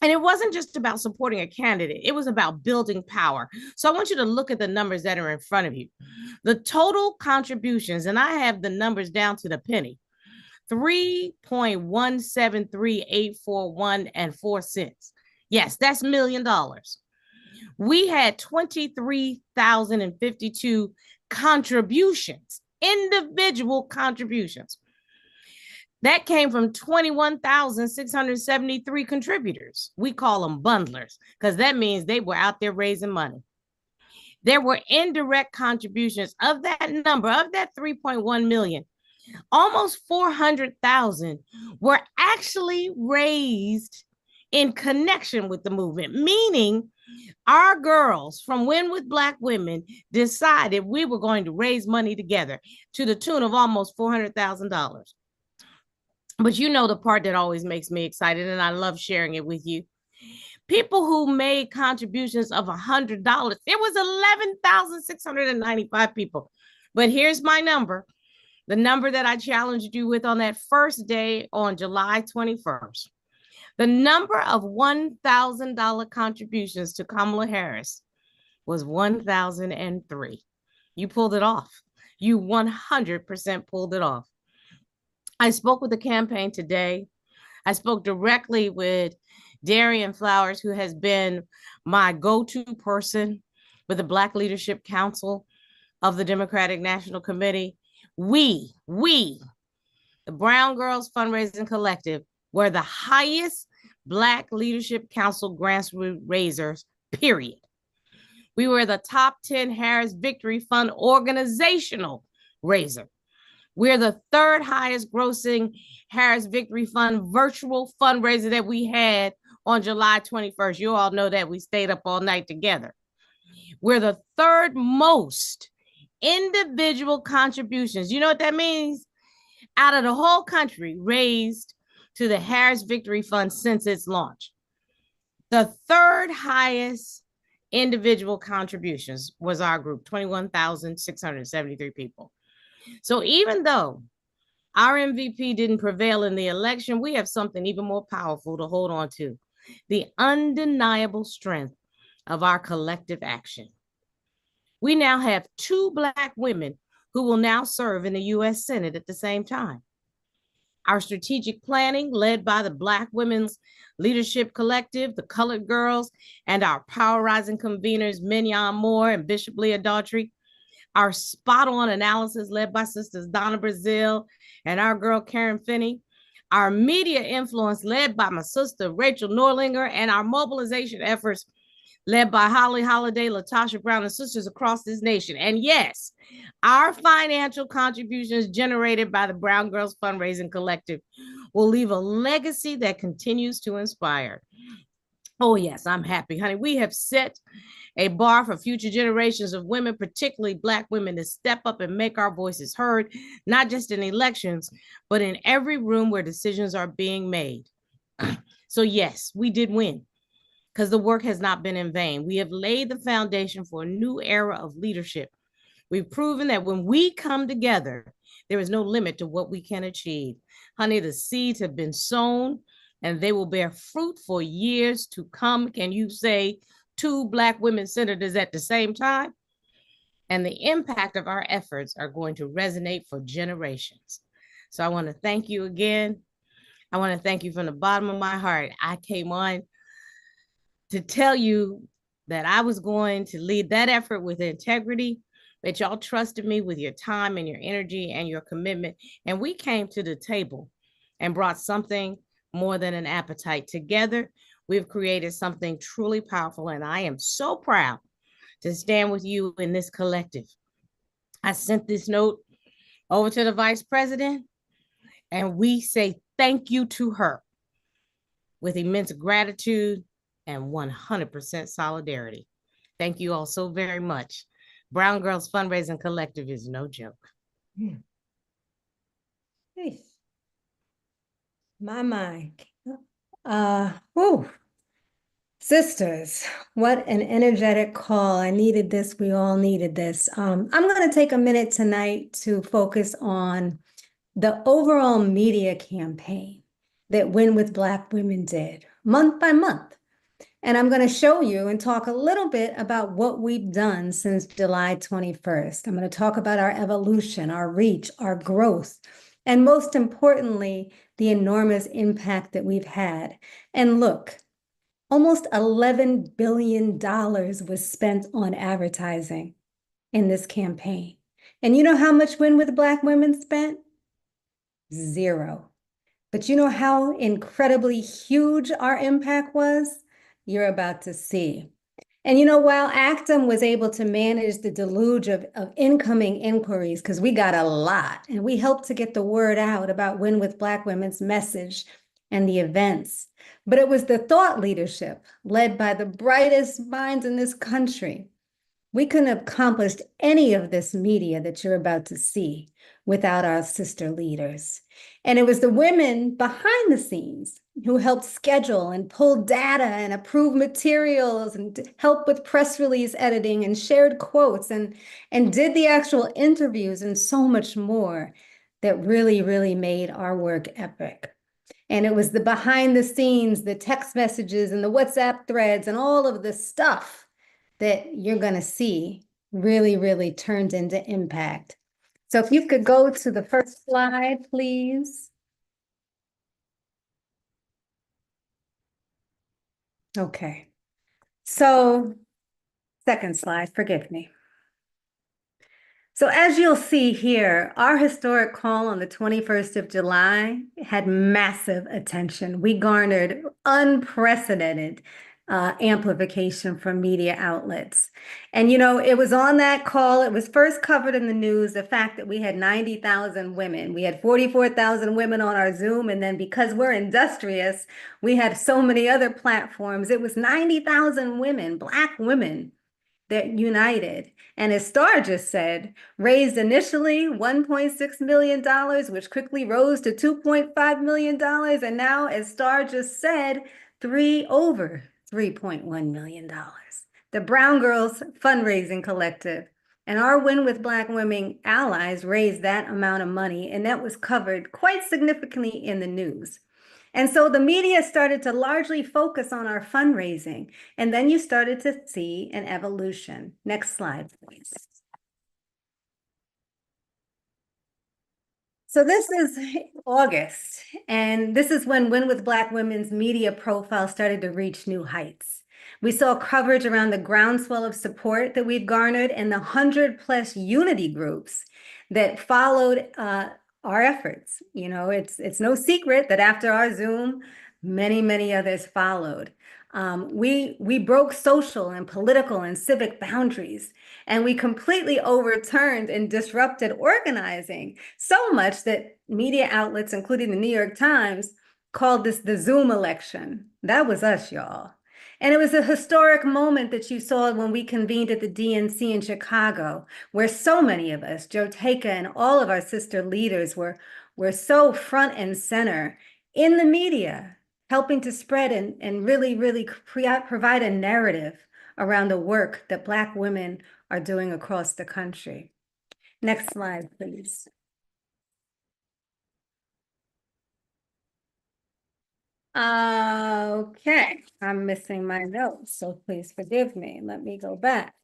And it wasn't just about supporting a candidate, it was about building power. So I want you to look at the numbers that are in front of you. The total contributions, and I have the numbers down to the penny, 3.173841.04. Yes, that's $1 million. We had 23,052 contributions, individual contributions. That came from 21,673 contributors. We call them bundlers because that means they were out there raising money. There were indirect contributions of that number, of that 3.1 million. Almost 400,000 were actually raised in connection with the movement, meaning our girls from Win with Black Women decided we were going to raise money together to the tune of almost $400,000. But you know the part that always makes me excited, and I love sharing it with you. People who made contributions of $100, it was 11,695 people. But here's my number, the number that I challenged you with on that first day on July 21st. The number of $1,000 contributions to Kamala Harris was 1,003. You pulled it off. You 100% pulled it off. I spoke with the campaign today. I spoke directly with Darian Flowers, who has been my go-to person with the Black Leadership Council of the Democratic National Committee. We, the Brown Girls Fundraising Collective, were the highest Black Leadership Council grants raisers, period. We were the top 10 Harris Victory Fund organizational raiser. We're the third highest grossing Harris Victory Fund virtual fundraiser that we had on July 21st. You all know that we stayed up all night together. We're the third most individual contributions. You know what that means? Out of the whole country raised to the Harris Victory Fund since its launch. The third highest individual contributions was our group, 21,673 people. So even though our MVP didn't prevail in the election, we have something even more powerful to hold on to: the undeniable strength of our collective action. We now have 2 Black women who will now serve in the U.S. Senate at the same time. Our strategic planning, led by the Black Women's Leadership Collective, the Colored Girls, and our Power Rising conveners, Mignon Moore and Bishop Leah Daughtry. Our spot-on analysis led by Sisters Donna Brazile and our girl Karen Finney. Our media influence led by my sister Rachel Norlinger, and our mobilization efforts led by Holly Holiday, Latasha Brown, and sisters across this nation. And yes, our financial contributions generated by the Brown Girls Fundraising Collective will leave a legacy that continues to inspire. Oh yes, I'm happy, honey. We have set a bar for future generations of women, particularly Black women, to step up and make our voices heard, not just in elections, but in every room where decisions are being made. So yes, we did win, because the work has not been in vain. We have laid the foundation for a new era of leadership. We've proven that when we come together, there is no limit to what we can achieve. Honey, the seeds have been sown and they will bear fruit for years to come. Can you say 2 Black women senators at the same time? And the impact of our efforts are going to resonate for generations. So I want to thank you again. I want to thank you from the bottom of my heart. I came on to tell you that I was going to lead that effort with integrity, that y'all trusted me with your time and your energy and your commitment. And we came to the table and brought something more than an appetite. Together, we've created something truly powerful. And I am so proud to stand with you in this collective. I sent this note over to the Vice President, and we say thank you to her with immense gratitude and 100% solidarity. Thank you all so very much. Brown Girls Fundraising Collective is no joke. Hey. My. Whew. Sisters, what an energetic call. I needed this. We all needed this. I'm going to take a minute tonight to focus on the overall media campaign that Win with Black Women did month by month. And I'm going to show you and talk a little bit about what we've done since July 21st. I'm going to talk about our evolution, our reach, our growth, and most importantly, the enormous impact that we've had. And look, almost $11 billion was spent on advertising in this campaign. And you know how much Win with Black Women spent? 0. But you know how incredibly huge our impact was? You're about to see. And you know, while Actum was able to manage the deluge of incoming inquiries, because we got a lot, and we helped to get the word out about Win with Black Women's message and the events. But it was the thought leadership led by the brightest minds in this country. We couldn't have accomplished any of this media that you're about to see without our sister leaders. And it was the women behind the scenes who helped schedule and pull data and approve materials and help with press release editing and shared quotes and did the actual interviews and so much more that really, really made our work epic. And it was the behind the scenes, the text messages and the WhatsApp threads and all of the stuff that you're going to see really, really turned into impact. So if you could go to the first slide, please. Okay. So second slide, forgive me. So as you'll see here, our historic call on the 21st of July had massive attention. We garnered unprecedented amplification from media outlets. And, you know, it was on that call, it was first covered in the news, the fact that we had 90,000 women. We had 44,000 women on our Zoom. And then because we're industrious, we had so many other platforms. It was 90,000 women, Black women, that united. And as Star just said, raised initially $1.6 million, which quickly rose to $2.5 million. And now, as Star just said, over $3.1 million. The Brown Girls Fundraising Collective and our Win with Black Women allies raised that amount of money, and that was covered quite significantly in the news. And so the media started to largely focus on our fundraising, and then you started to see an evolution. Next slide, please. So this is August, and this is when Win with Black Women's media profile started to reach new heights. We saw coverage around the groundswell of support that we've garnered and the 100+ unity groups that followed our efforts. You know, it's no secret that after our Zoom, many others followed. We broke social and political and civic boundaries, and we completely overturned and disrupted organizing so much that media outlets, including the New York Times, called this the Zoom election. That was us, y'all. And it was a historic moment that you saw when we convened at the DNC in Chicago, where so many of us, Joe Taka and all of our sister leaders, were so front and center in the media, helping to spread and really provide a narrative around the work that Black women are doing across the country. Next slide, please. Okay, I'm missing my notes, so please forgive me. Let me go back.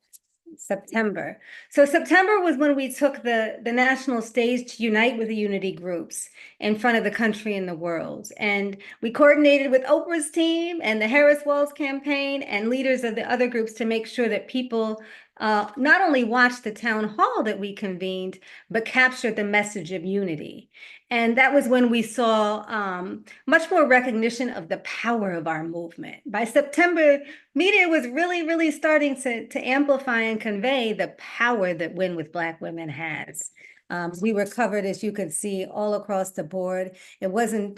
September. So September was when we took the national stage to unite with the unity groups in front of the country and the world. And we coordinated with Oprah's team and the Harris Walls campaign and leaders of the other groups to make sure that people not only watched the town hall that we convened, but captured the message of unity. And that was when we saw much more recognition of the power of our movement. By September, media was really starting to amplify and convey the power that Win with Black Women has. We were covered, as you could see, all across the board. It was a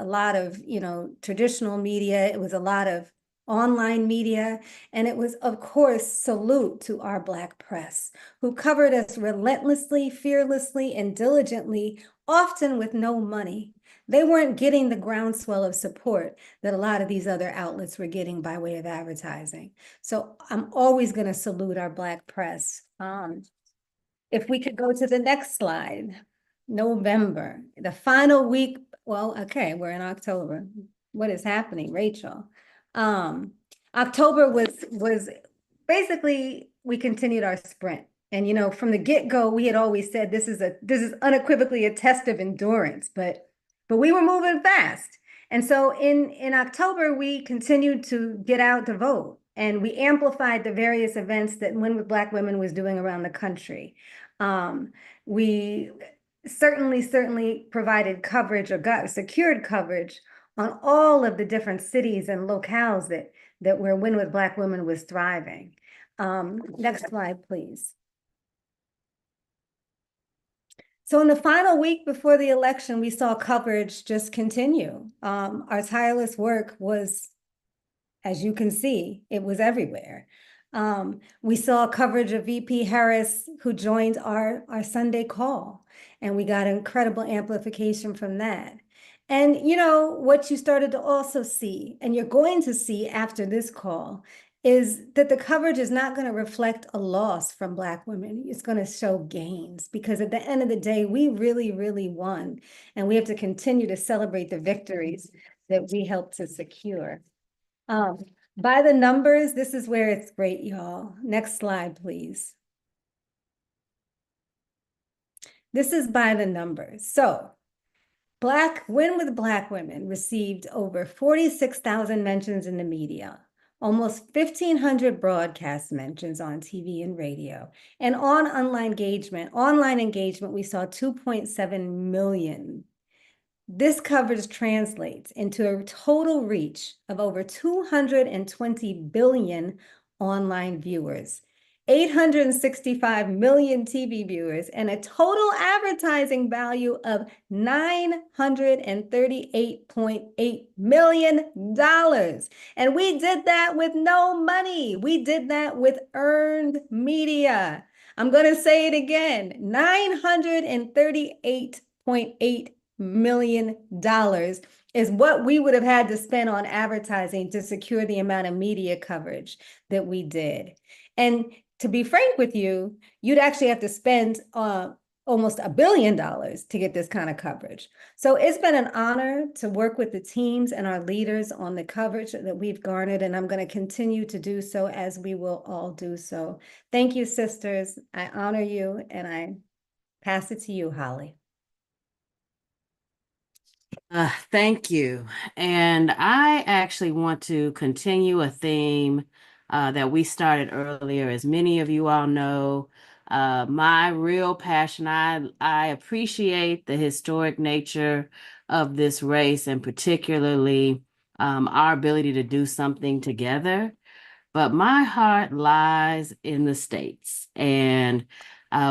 lot of, traditional media. It was a lot of online media. And it was, of course, salute to our Black press, who covered us relentlessly, fearlessly, and diligently, often with no money. They weren't getting the groundswell of support that a lot of these other outlets were getting by way of advertising. So I'm always going to salute our Black press. If we could go to the next slide, November, the final week. Well, okay, we're in October. What is happening, Rachel? October was basically, we continued our sprint. And from the get-go, we had always said this is unequivocally a test of endurance, but we were moving fast. And so in October, we continued to get out to vote, and we amplified the various events that Win with Black Women was doing around the country. We certainly provided coverage or got secured coverage on all of the different cities and locales that where Win with Black Women was thriving. Next slide, please. So in the final week before the election, we saw coverage just continue. Our tireless work was, as you can see, it was everywhere. We saw coverage of VP Harris, who joined our Sunday call, and we got incredible amplification from that. And what you started to also see, and you're going to see after this call, is that the coverage is not going to reflect a loss from Black women. It's going to show gains, because at the end of the day, we really won, and we have to continue to celebrate the victories that we helped to secure. By the numbers, this is where it's great, y'all. Next slide, please. This is by the numbers. So Win with Black Women received over 46,000 mentions in the media, almost 1,500 broadcast mentions on TV and radio. And on online engagement, we saw 2.7 million. This coverage translates into a total reach of over 220 billion online viewers, 865 million TV viewers, and a total advertising value of $938.8 million. And we did that with no money. We did that with earned media. I'm going to say it again, $938.8 million is what we would have had to spend on advertising to secure the amount of media coverage that we did. And to be frank with you, you'd actually have to spend almost $1 billion to get this kind of coverage. So it's been an honor to work with the teams and our leaders on the coverage that we've garnered, and I'm going to continue to do so, as we will all do so. Thank you, sisters. I honor you, and I pass it to you, Holly. Thank you. And I actually want to continue a theme that we started earlier. As many of you all know, my real passion, I appreciate the historic nature of this race and particularly our ability to do something together. But my heart lies in the States. And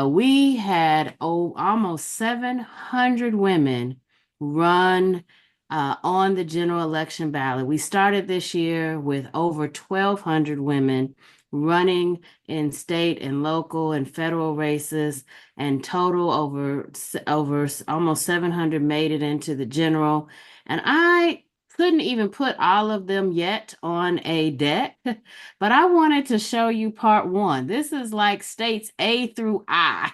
we had almost 700 women run on the general election ballot. We started this year with over 1,200 women running in state and local and federal races, and total over almost 700 made it into the general. And I couldn't even put all of them yet on a deck, but I wanted to show you part one. This is like states A through I.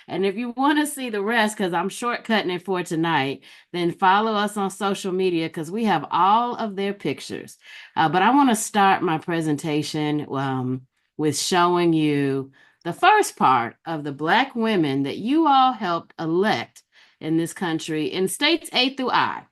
And if you want to see the rest, because I'm shortcutting it for tonight, then follow us on social media because we have all of their pictures. But I want to start my presentation with showing you the first part of the Black women that you all helped elect in this country in states A through I.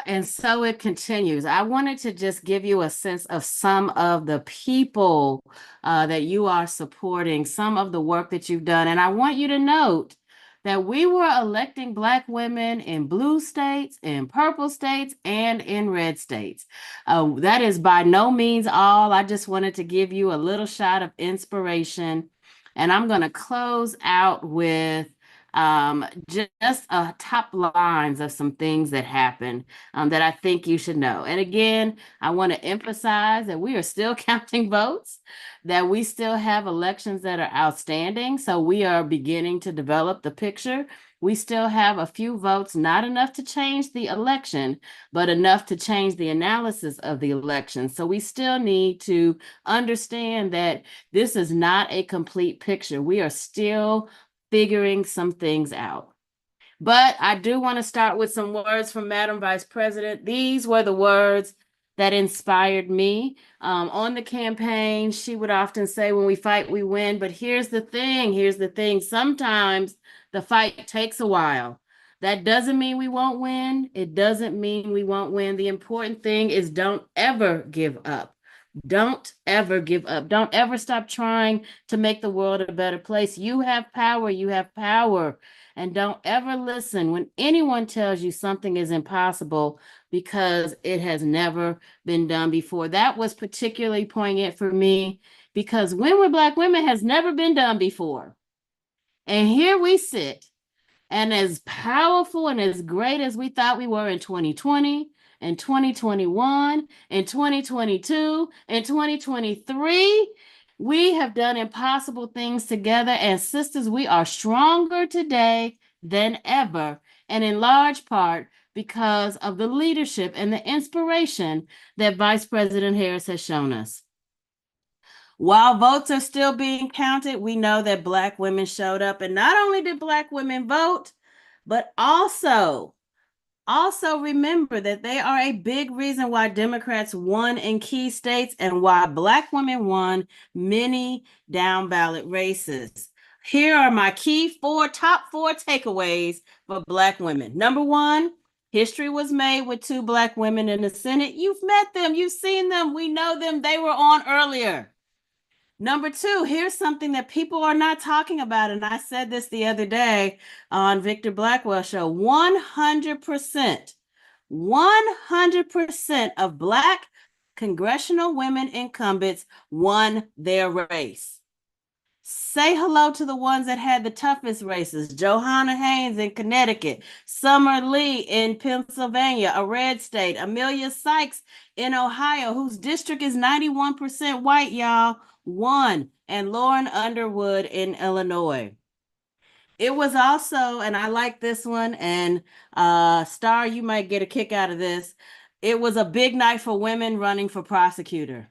And so it continues. I wanted to just give you a sense of some of the people that you are supporting, some of the work that you've done. And I want you to note that we were electing Black women in blue states, in purple states, and in red states. That is by no means all. I just wanted to give you a little shot of inspiration. And I'm going to close out with Just top lines of some things that happened that I think you should know. And again, I want to emphasize that we are still counting votes, that we still have elections that are outstanding. So we are beginning to develop the picture. We still have a few votes, not enough to change the election, but enough to change the analysis of the election. So we still need to understand that this is not a complete picture. We are still figuring some things out. But I do want to start with some words from Madam Vice President. These were the words that inspired me. On the campaign, she would often say, when we fight, we win. But here's the thing. Sometimes the fight takes a while. That doesn't mean we won't win. It doesn't mean we won't win. The important thing is don't ever give up. Don't ever give up. Don't ever stop trying to make the world a better place. You have power. You have power. And don't ever listen when anyone tells you something is impossible because it has never been done before. That was particularly poignant for me because When We're Black Women has never been done before. And here we sit, and as powerful and as great as we thought we were in 2020, in 2021, in 2022, in 2023, we have done impossible things together. And sisters, we are stronger today than ever. And in large part because of the leadership and the inspiration that Vice President Harris has shown us. While votes are still being counted, we know that Black women showed up. And not only did Black women vote, but also remember that they are a big reason why Democrats won in key states and why Black women won many down ballot races. Here are my top four takeaways for Black women. Number one, history was made with 2 Black women in the Senate. You've met them, you've seen them, we know them, they were on earlier. Number 2, here's something that people are not talking about, and I said this the other day on Victor Blackwell's show. 100% of Black congressional women incumbents won their race. Say hello to the ones that had the toughest races. Johanna Haynes in Connecticut, Summer Lee in Pennsylvania, a red state, Amelia Sykes in Ohio, whose district is 91% white, y'all, won, and Lauren Underwood in Illinois. It was also, and I like this one, and Star, you might get a kick out of this. It was a big night for women running for prosecutor.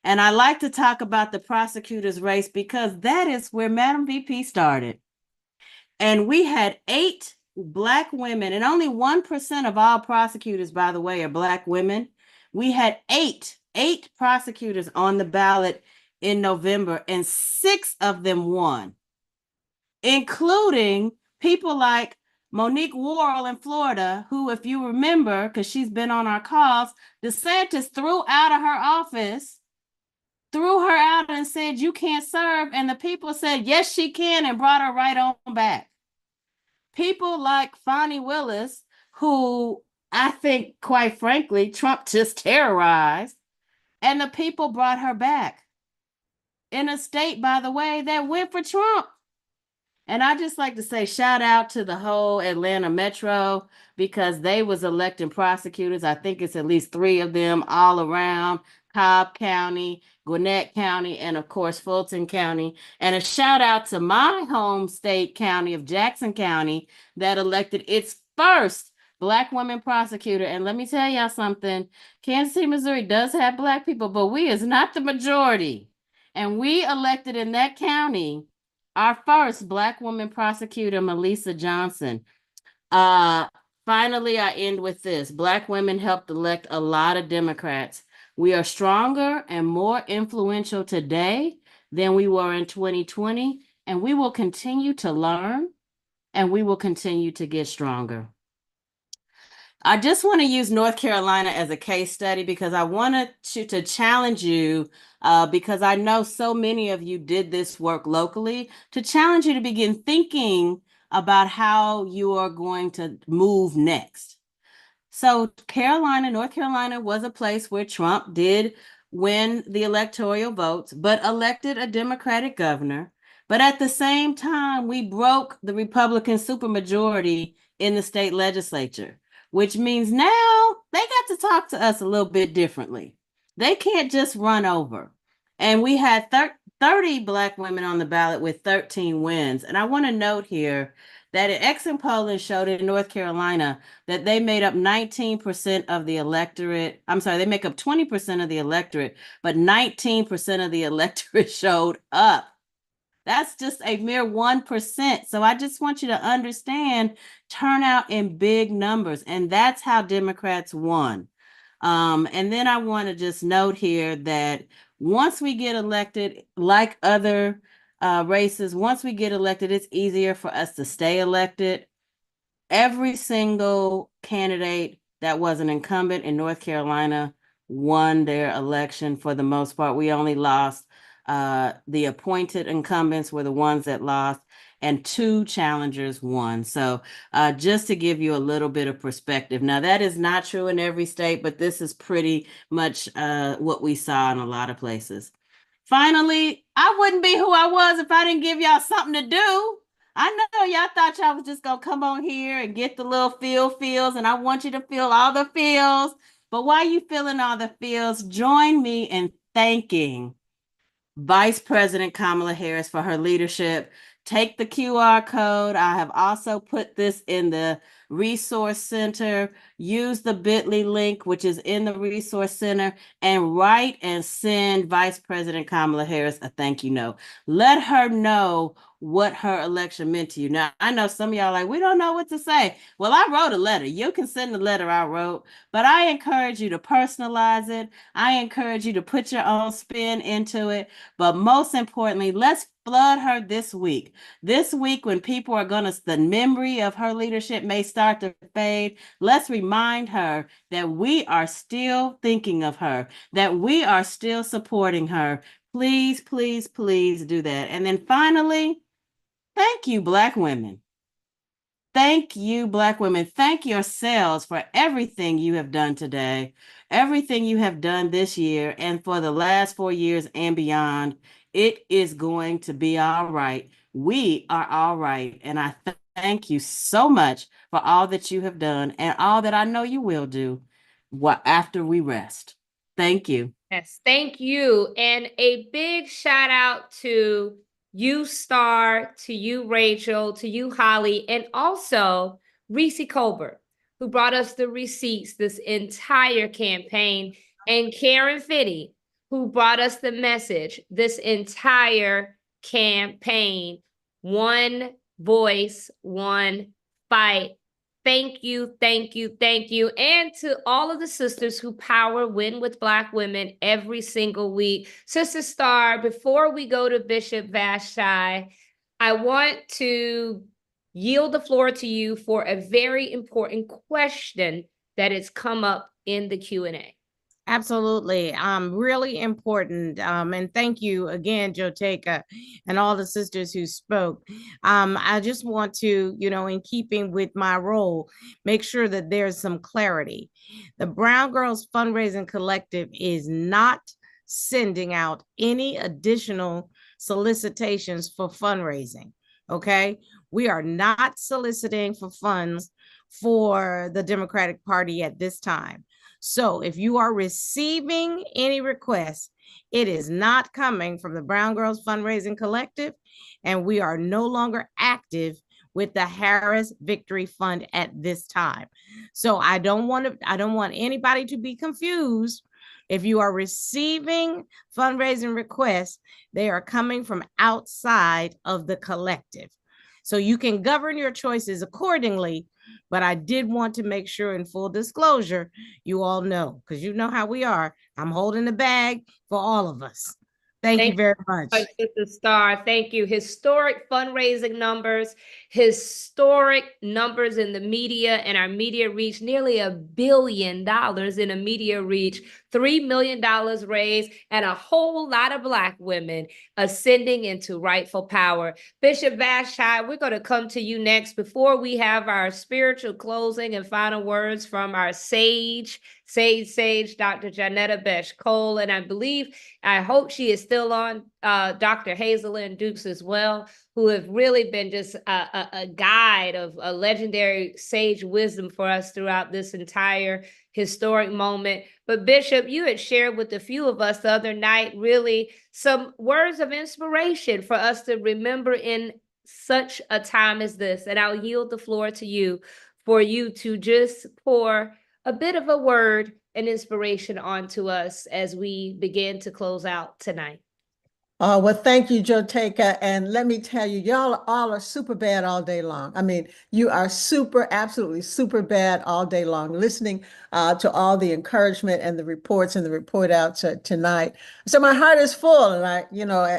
And I like to talk about the prosecutor's race because that is where Madam VP started. And we had 8 Black women, and only 1% of all prosecutors, by the way, are Black women. We had eight prosecutors on the ballot in November, and 6 of them won, including people like Monique Worrell in Florida, who, if you remember, because she's been on our calls, DeSantis threw out of her office, threw her out and said, you can't serve. And the people said, yes, she can, and brought her right on back. People like Fani Willis, who I think, quite frankly, Trump just terrorized, and the people brought her back in a state, by the way, that went for Trump. And I just like to say shout out to the whole Atlanta Metro because they was electing prosecutors. I think it's at least 3 of them all around Cobb County, Gwinnett County, and of course, Fulton County. And a shout out to my home state county of Jackson County that elected its first Black woman prosecutor. And let me tell y'all something, Kansas City, Missouri does have Black people, but we is not the majority. And we elected in that county our first Black woman prosecutor, Melissa Johnson. Finally, I end with this. Black women helped elect a lot of Democrats. We are stronger and more influential today than we were in 2020, and we will continue to learn, and we will continue to get stronger. I just want to use North Carolina as a case study because I wanted to challenge you because I know so many of you did this work locally, to challenge you to begin thinking about how you are going to move next. So North Carolina was a place where Trump did win the electoral votes, but elected a Democratic governor. But at the same time, we broke the Republican supermajority in the state legislature, which means now they got to talk to us a little bit differently. They can't just run over. And we had 30 Black women on the ballot with 13 wins. And I want to note here that an exit polling showed in North Carolina that they made up 19% of the electorate. I'm sorry, they make up 20% of the electorate, but 19% of the electorate showed up. That's just a mere 1%. So I just want you to understand turnout in big numbers, and that's how Democrats won. And then I want to just note here that once we get elected, like other races, once we get elected, it's easier for us to stay elected. Every single candidate that was an incumbent in North Carolina won their election for the most part. We only lost the appointed incumbents were the ones that lost, and 2 challengers won. So just to give you a little bit of perspective. Now, that is not true in every state, but this is pretty much what we saw in a lot of places. Finally, I wouldn't be who I was if I didn't give y'all something to do. I know y'all thought y'all was just gonna come on here and get the little feels, and I want you to feel all the feels. But while you feeling all the feels, join me in thanking Vice President Kamala Harris for her leadership. Take the QR code. I have also put this in the Resource Center. Use the bit.ly link, which is in the Resource Center, and write and send Vice President Kamala Harris a thank you note. Let her know what her election meant to you. Now, I know some of y'all are like, we don't know what to say. Well, I wrote a letter. You can send the letter I wrote, but I encourage you to personalize it. I encourage you to put your own spin into it. But most importantly, let's flood her this week. This week, when people are the memory of her leadership may start to fade, let's remind her that we are still thinking of her, that we are still supporting her. Please, please, please do that. And then finally, thank you, Black women. Thank you, Black women. Thank yourselves for everything you have done today, everything you have done this year, and for the last 4 years and beyond. It is going to be all right. We are all right. And I thank you so much for all that you have done and all that I know you will do after we rest. Thank you. Yes, thank you. And a big shout out to you, Star, to you, Rachel, to you, Holly, and also Reese Colbert, who brought us the receipts this entire campaign, and Karen Fitty, who brought us the message this entire campaign. One voice, one fight. Thank you, thank you, thank you. And to all of the sisters who power Win with Black Women every single week. Sister Star, before we go to Bishop Vashti, I want to yield the floor to you for a very important question that has come up in the Q&A. Absolutely. Really important. And thank you again, Joteka, and all the sisters who spoke. I just want to, in keeping with my role, make sure that there's some clarity. The Brown Girls Fundraising Collective is not sending out any additional solicitations for fundraising. Okay. We are not soliciting for funds for the Democratic Party at this time. So if you are receiving any requests, it is not coming from the Brown Girls Fundraising Collective, and we are no longer active with the Harris Victory Fund at this time. So I don't want anybody to be confused. If you are receiving fundraising requests, they are coming from outside of the collective. So you can govern your choices accordingly. But I did want to make sure, in full disclosure, you all know, because you know how we are. I'm holding the bag for all of us. Thank you very much. Sister Star, thank you. Historic fundraising numbers, historic numbers in the media and our media reach, nearly $1 billion in a media reach $3 million raised, and a whole lot of Black women ascending into rightful power. Bishop Vashti, we're going to come to you next before we have our spiritual closing and final words from our sage, Dr. Janetta Besh Cole. And I hope she is still on, Dr. Hazelyn Dukes as well, who have really been just a guide of a legendary sage wisdom for us throughout this entire historic moment. But Bishop, you had shared with a few of us the other night really some words of inspiration for us to remember in such a time as this. And I'll yield the floor to you for you to just pour a bit of a word and inspiration onto us as we begin to close out tonight. Well, thank you, Joe Taker. And let me tell you, y'all all are super bad all day long. I mean, you are absolutely super bad all day long, listening to all the encouragement and the reports and the report outs tonight. So my heart is full. And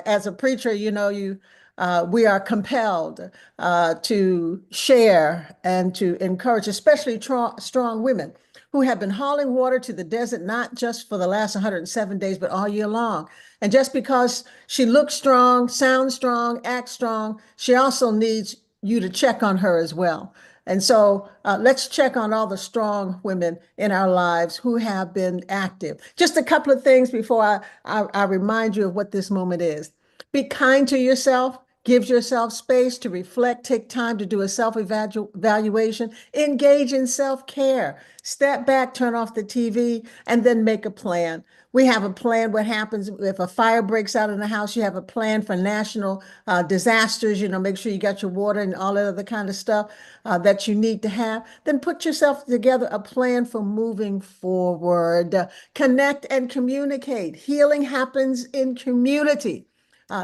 as a preacher, we are compelled to share and to encourage, especially strong women who have been hauling water to the desert, not just for the last 107 days, but all year long. And just because she looks strong, sounds strong, acts strong, she also needs you to check on her as well. And so let's check on all the strong women in our lives who have been active. Just a couple of things before I remind you of what this moment is. Be kind to yourself. Give yourself space to reflect, take time to do a self-evaluation, engage in self-care, step back, turn off the TV, and then make a plan. We have a plan. What happens if a fire breaks out in the house? You have a plan for national disasters, make sure you got your water and all that other kind of stuff that you need to have. Then put yourself together a plan for moving forward. Connect and communicate. Healing happens in community.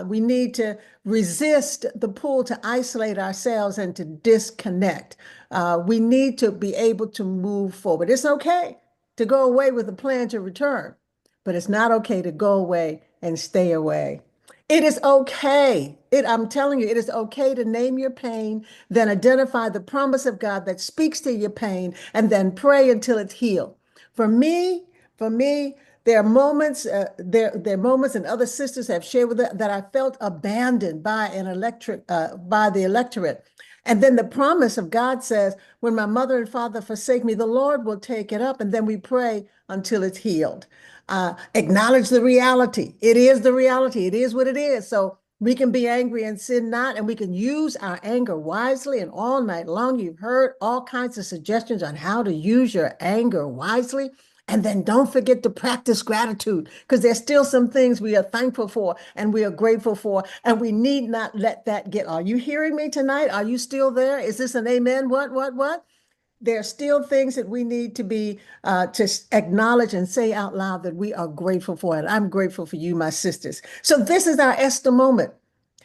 We need to resist the pull to isolate ourselves and to disconnect. We need to be able to move forward. It's okay to go away with a plan to return, but it's not okay to go away and stay away. It is okay. I'm telling you, it is okay to name your pain, then identify the promise of God that speaks to your pain, and then pray until it's healed. For me, there are moments, and other sisters have shared with it that I felt abandoned by the electorate. And then the promise of God says, when my mother and father forsake me, the Lord will take it up. And then we pray until it's healed. Acknowledge the reality. It is the reality. It is what it is. So we can be angry and sin not, and we can use our anger wisely. And all night long, you've heard all kinds of suggestions on how to use your anger wisely. And then don't forget to practice gratitude, because there's still some things we are thankful for and we are grateful for, and we need not let that get. Are you hearing me tonight? Are you still there? Is this an amen? What? There are still things that we need to be to acknowledge and say out loud that we are grateful for, and I'm grateful for you, my sisters. So this is our Esther moment.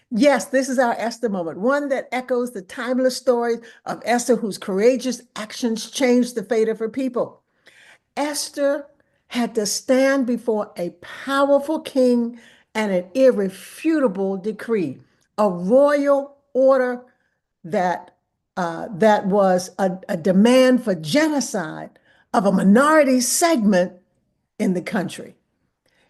Yes, this is our Esther moment, one that echoes the timeless story of Esther, whose courageous actions changed the fate of her people. Esther had to stand before a powerful king and an irrefutable decree, a royal order that was a demand for genocide of a minority segment in the country.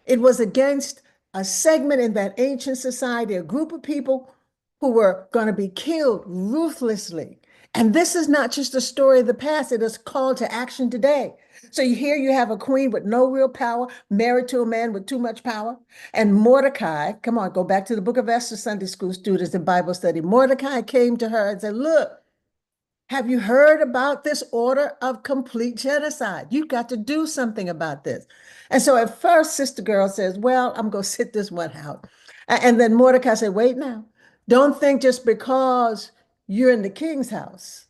It was against a segment in that ancient society, a group of people who were going to be killed ruthlessly. And this is not just a story of the past, it is called to action today. So here you have a queen with no real power, married to a man with too much power. And Mordecai, come on, go back to the book of Esther, Sunday school students in Bible study. Mordecai came to her and said, look, have you heard about this order of complete genocide? You've got to do something about this. And so at first, Sister Girl says, well, I'm going to sit this one out. And then Mordecai said, wait now, don't think just because you're in the king's house,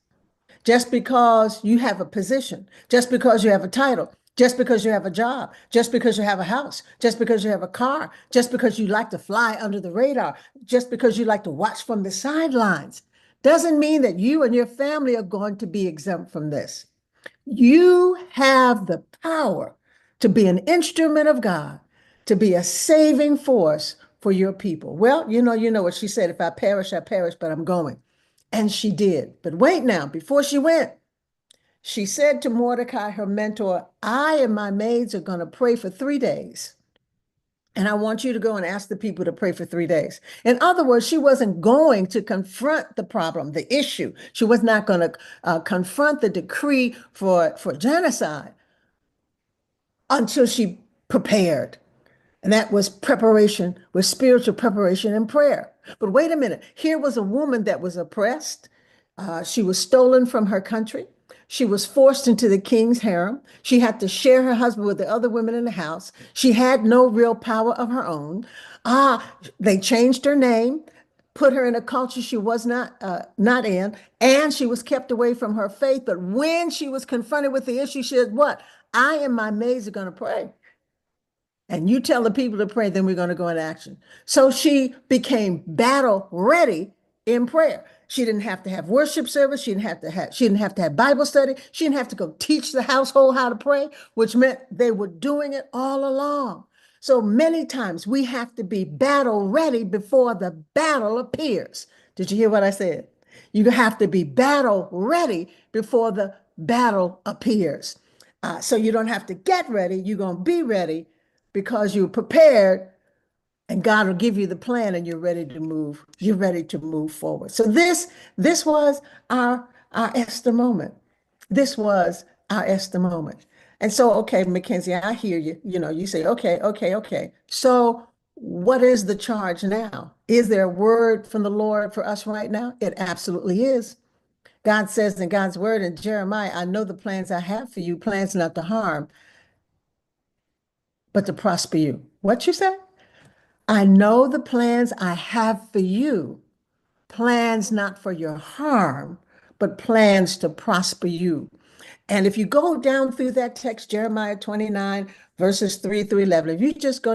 just because you have a position, just because you have a title, just because you have a job, just because you have a house, just because you have a car, just because you like to fly under the radar, just because you like to watch from the sidelines, doesn't mean that you and your family are going to be exempt from this. You have the power to be an instrument of God, to be a saving force for your people. Well, you know what she said, if I perish, I perish, but I'm going. And she did. But wait now, before she went, She said to Mordecai, her mentor, I and my maids are going to pray for 3 days. And I want you to go and ask the people to pray for 3 days. In other words, she wasn't going to confront the problem, the issue. She was not going to confront the decree for genocide until she prepared. And that was preparation, with spiritual preparation and prayer. But wait a minute. Here was a woman that was oppressed. She was stolen from her country. She was forced into the king's harem. She had to share her husband with the other women in the house. She had no real power of her own. They changed her name, put her in a culture she was not in, and she was kept away from her faith. But when she was confronted with the issue, she said, what? I and my maids are going to pray. And you tell the people to pray, then we're going to go into action. So she became battle ready in prayer. She didn't have to have worship service. She didn't have to have Bible study. She didn't have to go teach the household how to pray, which meant they were doing it all along. So many times we have to be battle ready before the battle appears. Did you hear what I said? You have to be battle ready before the battle appears. So you don't have to get ready. You're going to be ready because you're prepared, and God will give you the plan, and you're ready to move. You're ready to move forward. So this was our Esther moment. This was our Esther moment. And so, okay, Mackenzie, I hear you. You know, you say, okay. So what is the charge now? Is there a word from the Lord for us right now? It absolutely is. God says in God's word in Jeremiah, I know the plans I have for you, plans not to harm, but to prosper you. What you say? I know the plans I have for you, plans not for your harm, but plans to prosper you. And if you go down through that text, Jeremiah 29, verses 3 through 11, if you just go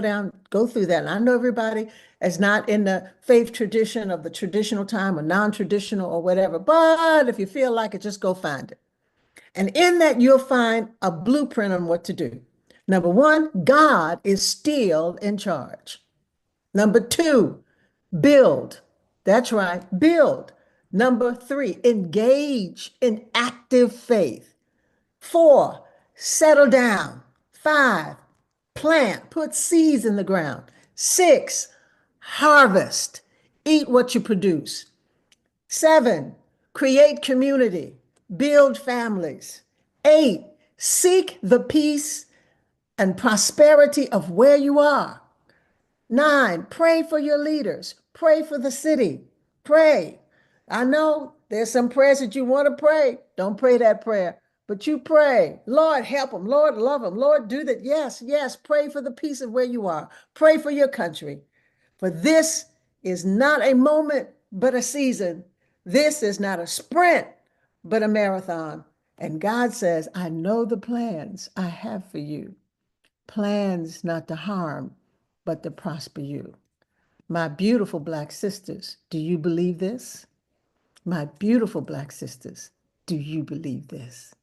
through that, and I know everybody is not in the faith tradition of the traditional time or non-traditional or whatever, but if you feel like it, just go find it. And in that, you'll find a blueprint on what to do. Number one, God is still in charge. Number two, build. That's right, build. Number three, engage in active faith. 4, settle down. 5, plant, put seeds in the ground. 6, harvest, eat what you produce. 7, create community, build families. 8, seek the peace and prosperity of where you are. 9, pray for your leaders. Pray for the city. Pray. I know there's some prayers that you want to pray. Don't pray that prayer, but you pray. Lord, help them. Lord, love them. Lord, do that. Yes. Pray for the peace of where you are. Pray for your country. For this is not a moment, but a season. This is not a sprint, but a marathon. And God says, I know the plans I have for you. Plans not to harm, but to prosper you. My beautiful Black sisters, do you believe this? My beautiful Black sisters, do you believe this?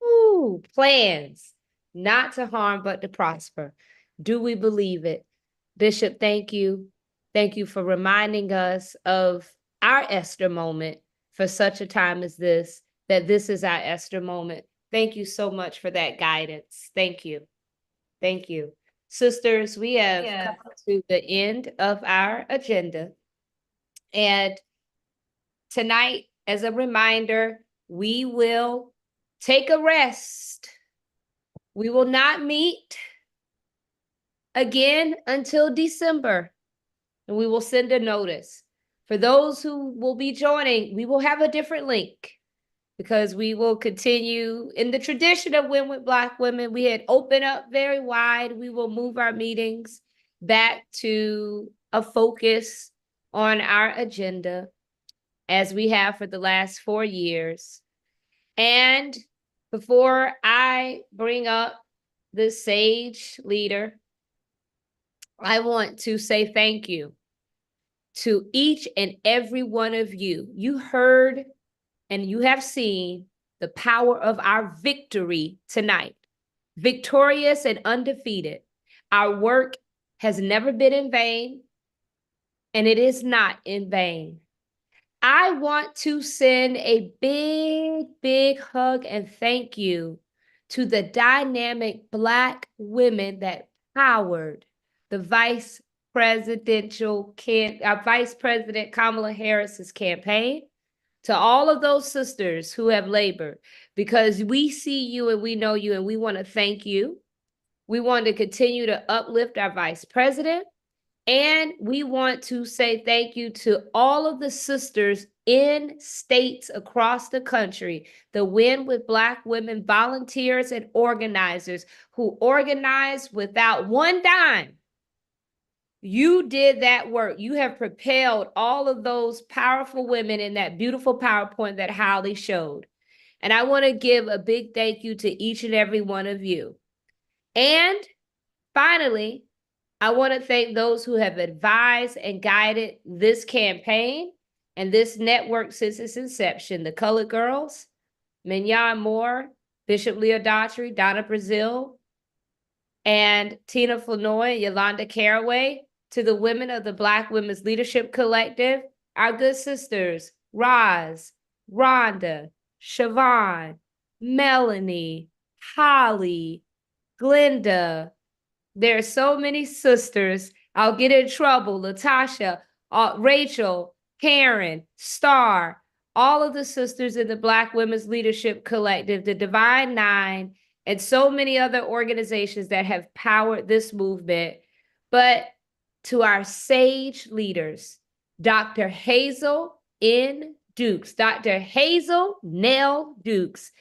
Ooh, plans not to harm, but to prosper. Do we believe it? Bishop, thank you. Thank you for reminding us of our Esther moment for such a time as this, that this is our Esther moment. Thank you so much for that guidance. Thank you. Thank you. Sisters, we have come to the end of our agenda. And tonight, as a reminder, we will take a rest. We will not meet again until December, and we will send a notice. For those who will be joining, we will have a different link because we will continue in the tradition of Win with Black Women. We had opened up very wide. We will move our meetings back to a focus on our agenda as we have for the last 4 years. And before I bring up the sage leader, I want to say thank you to each and every one of you. You heard and you have seen the power of our victory tonight. Victorious and undefeated. Our work has never been in vain, and it is not in vain. I want to send a big, big hug and thank you to the dynamic Black women that powered the Vice President Kamala Harris's campaign, to all of those sisters who have labored, because we see you and we know you and we want to thank you. We want to continue to uplift our vice president. And we want to say thank you to all of the sisters in states across the country, the Win with Black Women volunteers and organizers who organized without one dime. You did that work. You have propelled all of those powerful women in that beautiful PowerPoint that Holly showed. And I want to give a big thank you to each and every one of you. And finally, I want to thank those who have advised and guided this campaign and this network since its inception. The Colored Girls, Mignon Moore, Bishop Leah Daughtry, Donna Brazil, and Tina Flournoy, Yolanda Caraway, to the women of the Black Women's Leadership Collective, our good sisters, Roz, Rhonda, Siobhan, Melanie, Holly, Glenda. There are so many sisters. I'll get in trouble. Latasha, Rachel, Karen, Star, all of the sisters in the Black Women's Leadership Collective, the Divine Nine, and so many other organizations that have powered this movement. But to our sage leaders, Dr. Hazel N. Dukes, Dr. Hazel Nell Dukes,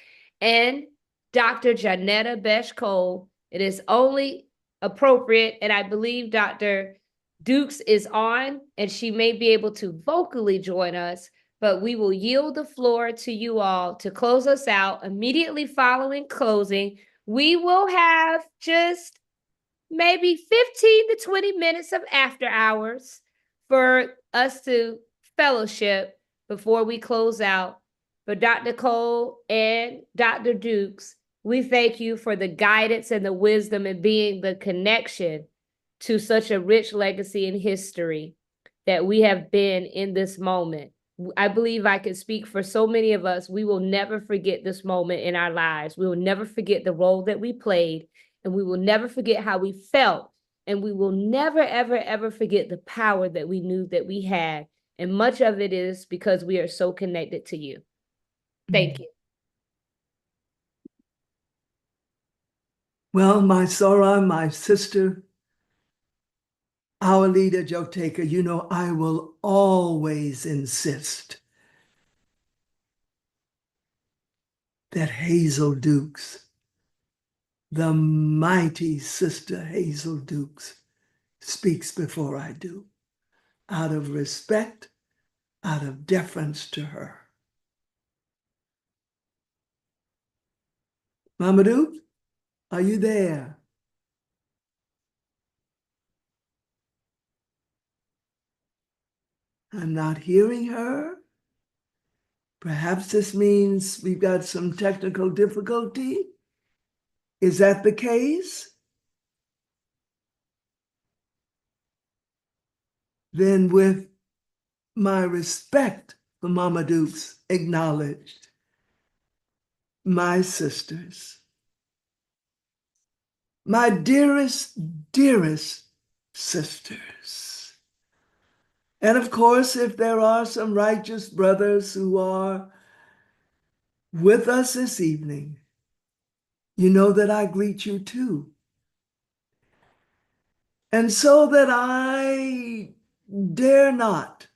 and Dr. Janetta Besh Cole, it is only appropriate, and I believe Dr. Dukes is on, and she may be able to vocally join us, but we will yield the floor to you all to close us out. Immediately following closing, we will have just maybe 15 to 20 minutes of after hours for us to fellowship before we close out. For Dr. Cole and Dr. Dukes, we thank you for the guidance and the wisdom and being the connection to such a rich legacy in history that we have been in this moment. I believe I can speak for so many of us. We will never forget this moment in our lives. We will never forget the role that we played, and we will never forget how we felt. And we will never, ever, ever forget the power that we knew that we had. And much of it is because we are so connected to you. Thank you. Well, my Sora, my sister, our leader, Joe Taker, you know, I will always insist that Hazel Dukes, the mighty sister Hazel Dukes, speaks before I do, out of respect, out of deference to her. Mama Duke, are you there? I'm not hearing her. Perhaps this means we've got some technical difficulty. Is that the case? Then with my respect for Mama Dukes acknowledged, my sisters, my dearest, dearest sisters. And of course, if there are some righteous brothers who are with us this evening, you know that I greet you too. And so that I dare not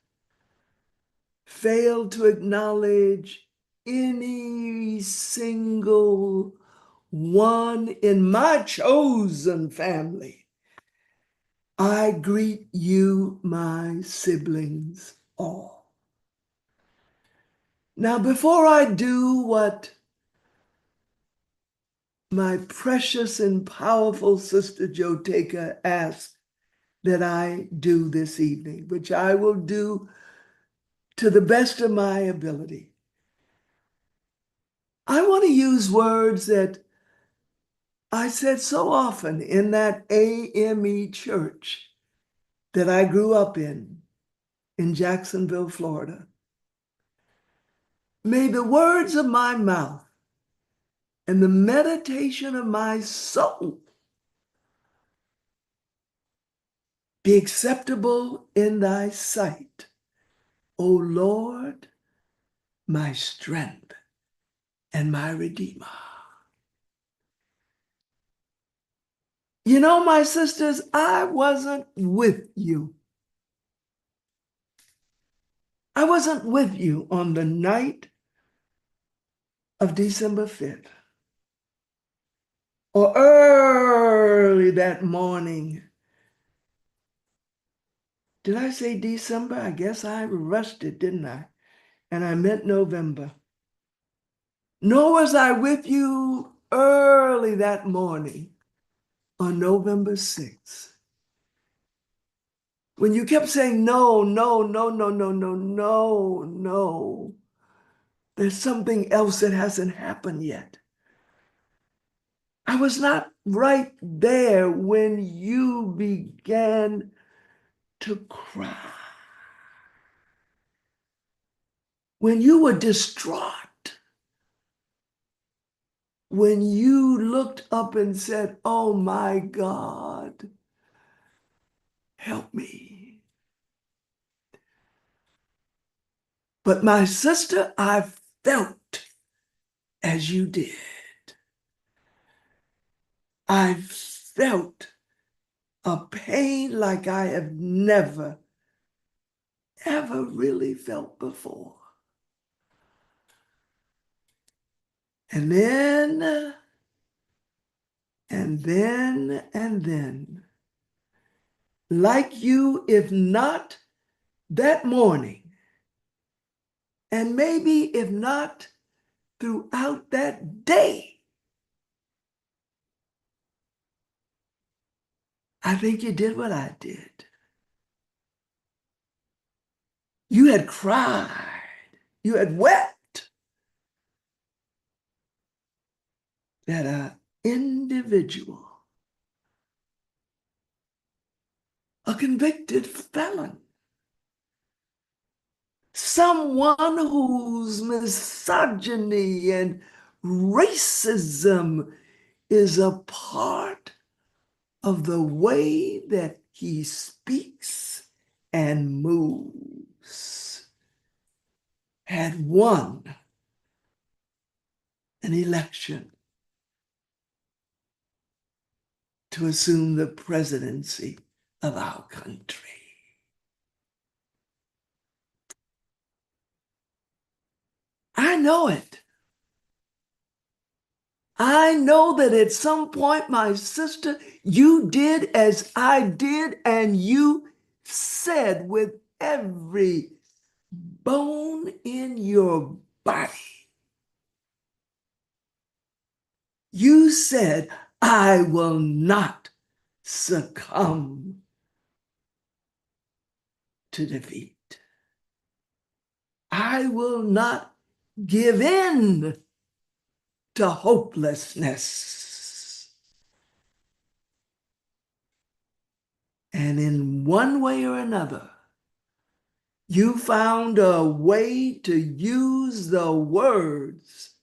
fail to acknowledge any single one in my chosen family, I greet you, my siblings, all. Now, before I do what my precious and powerful sister Joe Taker asked that I do this evening, which I will do to the best of my ability, I want to use words that I said so often in that AME church that I grew up in Jacksonville, Florida. May the words of my mouth and the meditation of my soul be acceptable in thy sight, O Lord, my strength and my redeemer. You know, my sisters, I wasn't with you. I wasn't with you on the night of December 5th or early that morning. Did I say December? I guess I rushed it, didn't I? And I meant November. Nor was I with you early that morning on November 6th. When you kept saying, no, no, no, no, no, no, no, no, there's something else that hasn't happened yet. I was not right there when you began to cry. When you were distraught. When you looked up and said, oh my God, help me. But my sister, I felt as you did. I felt a pain like I have never, ever really felt before. And then, like you, if not that morning, and maybe if not throughout that day, I think you did what I did. You had cried. You had wept that an individual, a convicted felon, someone whose misogyny and racism is a part of the way that he speaks and moves, had won an election to assume the presidency of our country. I know it. I know that at some point, my sister, you did as I did, and you said with every bone in your body, you said, I will not succumb to defeat. I will not give in to hopelessness. And in one way or another, you found a way to use the words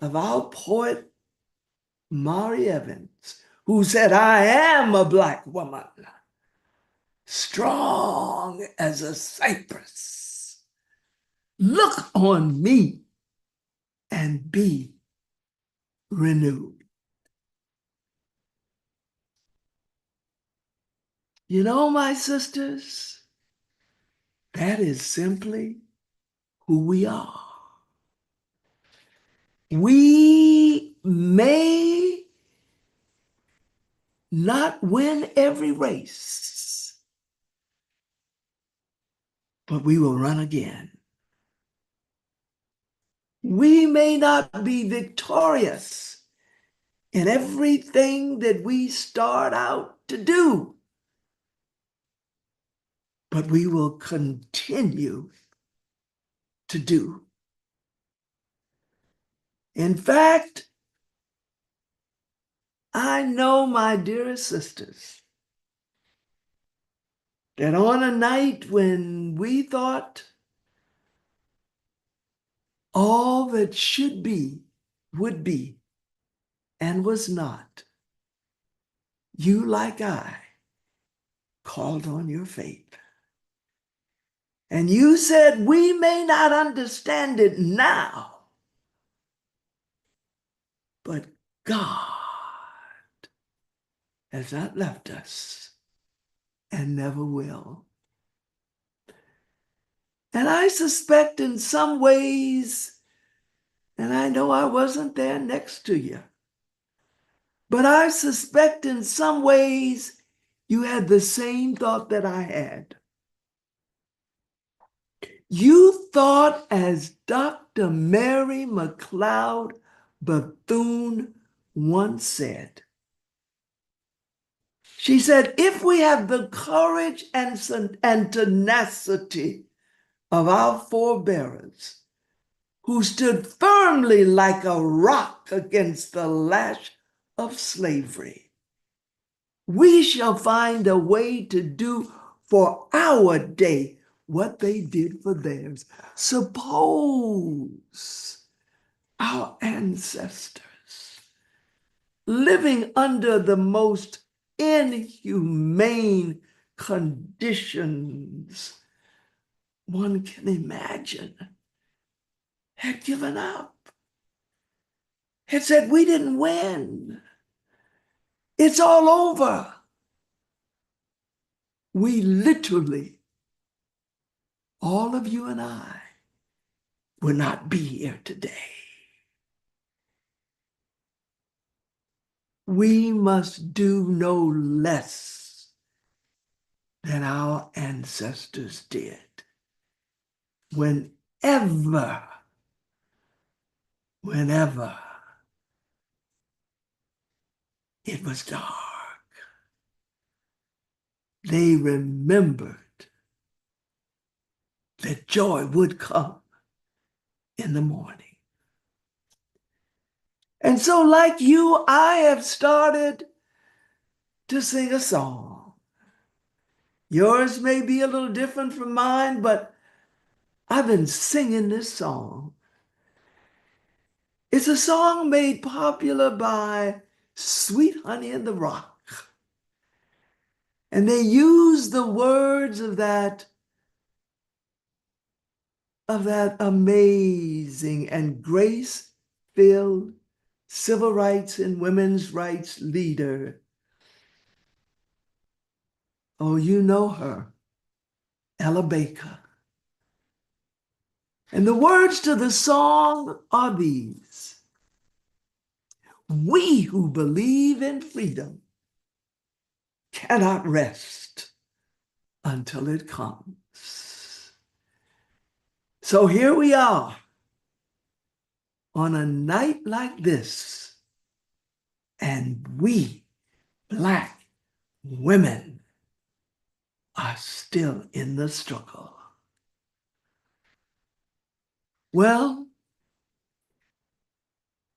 of our poet, Mari Evans, who said, I am a Black woman, strong as a cypress. Look on me and be renewed. You know, my sisters, that is simply who we are. We may not win every race, but we will run again. We may not be victorious in everything that we start out to do, but we will continue to do. In fact, I know, my dearest sisters, that on a night when we thought all that should be, would be, and was not, you, like I, called on your faith. And you said, we may not understand it now, but God has not left us and never will. And I suspect in some ways, and I know I wasn't there next to you, but I suspect in some ways you had the same thought that I had. You thought, as Dr. Mary McLeod Bethune once said, she said, if we have the courage and tenacity of our forebearers, who stood firmly like a rock against the lash of slavery, we shall find a way to do for our day what they did for theirs. Suppose our ancestors, living under the most inhumane conditions one can imagine, had given up, had said, we didn't win. It's all over. We literally, all of you and I, would not be here today. We must do no less than our ancestors did. Whenever it was dark, they remembered that joy would come in the morning. And so, like you, I have started to sing a song. Yours may be a little different from mine, but I've been singing this song. It's a song made popular by Sweet Honey in the Rock. And they use the words of that amazing and grace-filled civil rights and women's rights leader. Oh, you know her, Ella Baker. And the words to the song are these: we who believe in freedom cannot rest until it comes. So here we are on a night like this, and we, Black women, are still in the struggle. Well,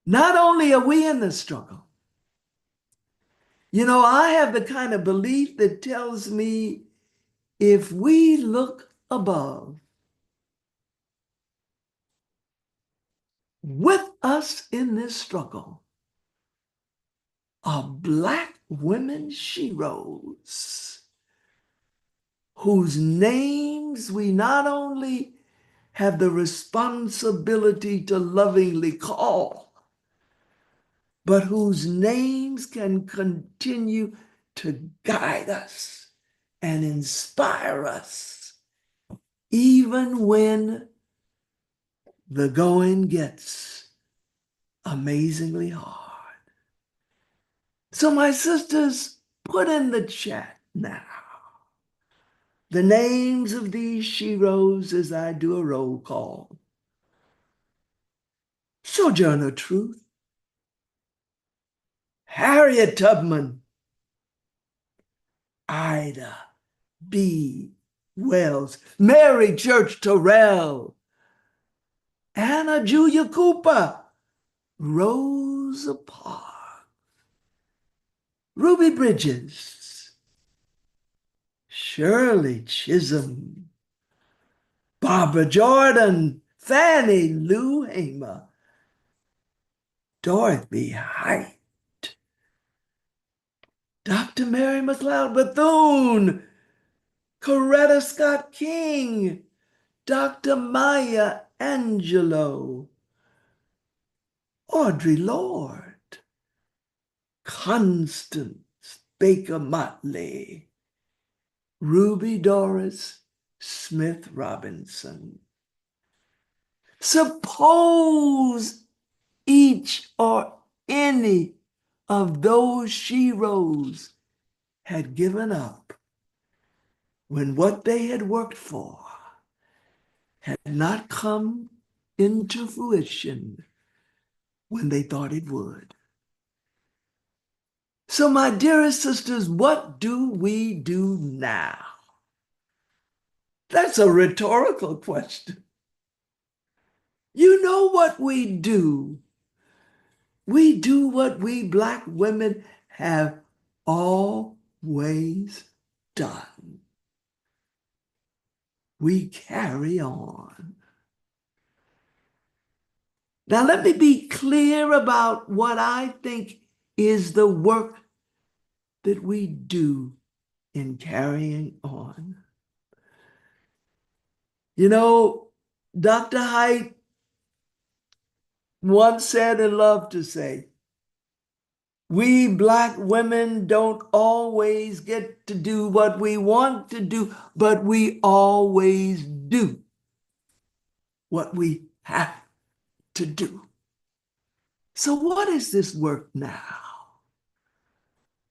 not only are we in the struggle, you know, I have the kind of belief that tells me if we look above, with us in this struggle are Black women sheroes whose names we not only have the responsibility to lovingly call, but whose names can continue to guide us and inspire us, even when the going gets amazingly hard. So my sisters, put in the chat now the names of these sheroes as I do a roll call. Sojourner Truth, Harriet Tubman, Ida B. Wells, Mary Church Terrell, Anna Julia Cooper, Rosa Parks, Ruby Bridges, Shirley Chisholm, Barbara Jordan, Fannie Lou Hamer, Dorothy Height, Dr. Mary McLeod Bethune, Coretta Scott King, Dr. Maya Angelou, Audre Lorde, Constance Baker Motley, Ruby Doris Smith Robinson. Suppose each or any of those sheroes had given up when what they had worked for had not come into fruition when they thought it would. So, my dearest sisters, what do we do now? That's a rhetorical question. You know what we do. We do what we Black women have always done. We carry on. Now, let me be clear about what I think is the work that we do in carrying on. You know, Dr. Height once said and loved to say, we Black women don't always get to do what we want to do, but we always do what we have to do. So what is this work now?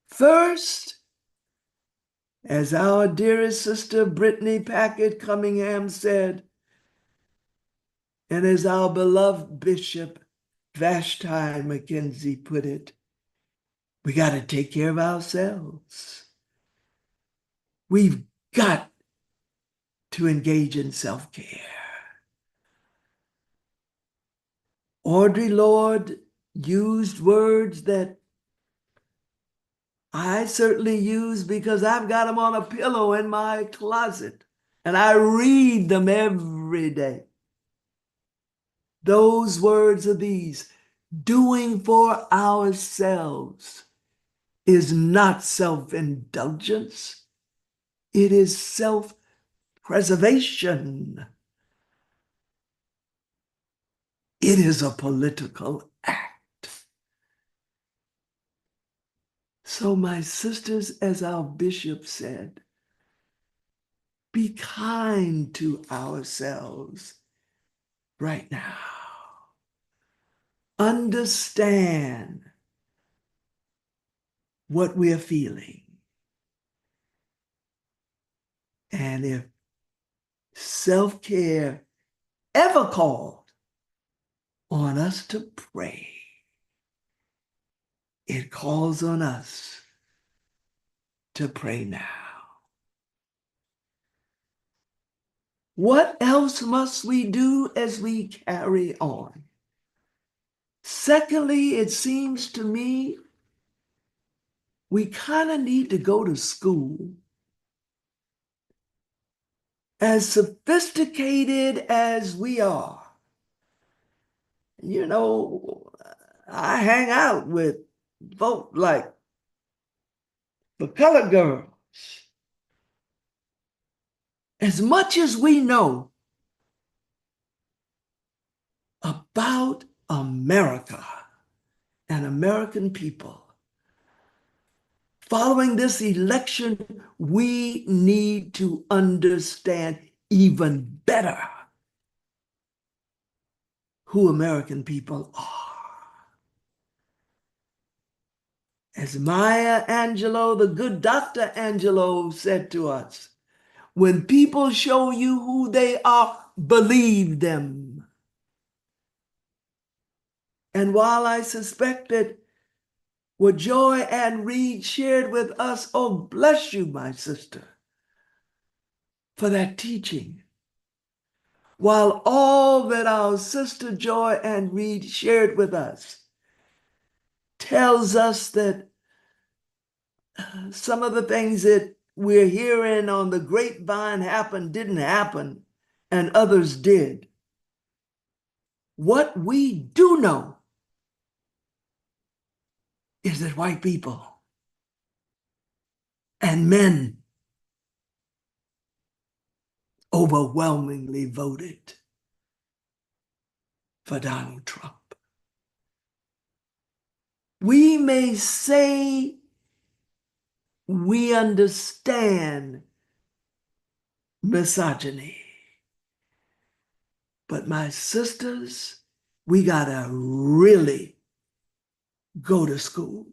First, as our dearest sister Brittany Packard Cunningham said, and as our beloved Bishop Vashti McKenzie put it, we got to take care of ourselves. We've got to engage in self-care. Audre Lorde used words that I certainly use because I've got them on a pillow in my closet and I read them every day. Those words are these: doing for ourselves is not self-indulgence. It is self-preservation. It is a political act. So, my sisters, as our bishop said, be kind to ourselves right now. Understand what we're feeling. And if self-care ever called on us to pray, it calls on us to pray now. What else must we do as we carry on? Secondly, it seems to me we kind of need to go to school. As sophisticated as we are, you know, I hang out with folk like the colored girls. As much as we know about America and American people, following this election, we need to understand even better who American people are. As Maya Angelou, the good Dr. Angelou, said to us, when people show you who they are, believe them. And while I suspect that what Joy Ann Reid shared with us, oh, bless you, my sister, for that teaching. While all that our sister Joy Ann Reid shared with us tells us that some of the things that we're hearing on the grapevine didn't happen, and others did. What we do know is that white people and men overwhelmingly voted for Donald Trump. We may say we understand misogyny, but my sisters, we gotta really go to school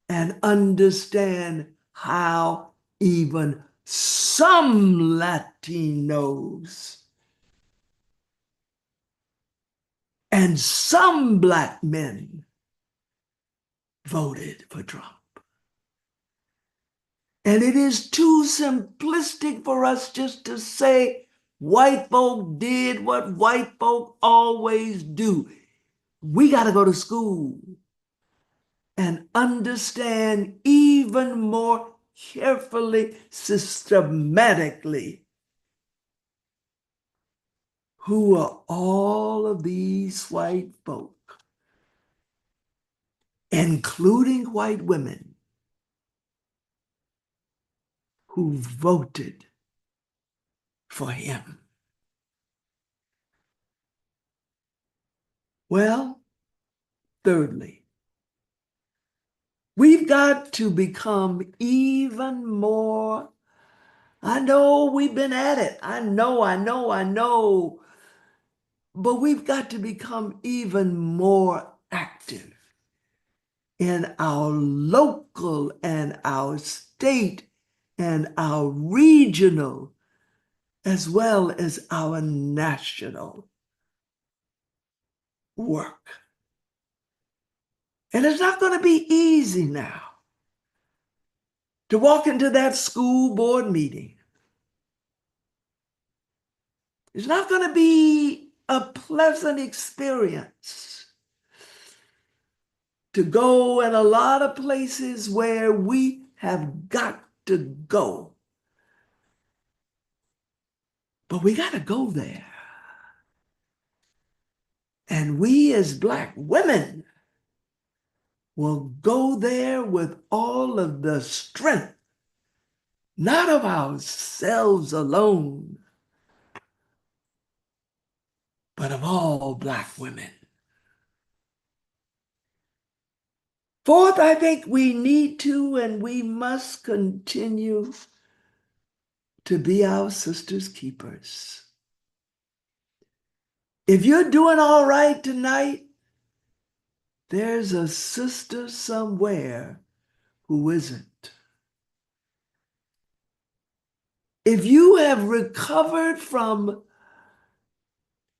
and understand how even some Latinos and some Black men voted for Trump. And it is too simplistic for us just to say white folk did what white folk always do. We got to go to school and understand even more carefully, systematically, who are all of these white folk, including white women, who voted for him. Well, thirdly, we've got to become even more. I know we've been at it. I know. But we've got to become even more active in our local and our state and our regional, as well as our national work. And it's not going to be easy now to walk into that school board meeting. It's not going to be a pleasant experience to go in a lot of places where we have got to go. But we got to go there. And we as Black women will go there with all of the strength, not of ourselves alone, but of all Black women. Fourth, I think we need to and we must continue to be our sisters' keepers. If you're doing all right tonight, there's a sister somewhere who isn't. If you have recovered from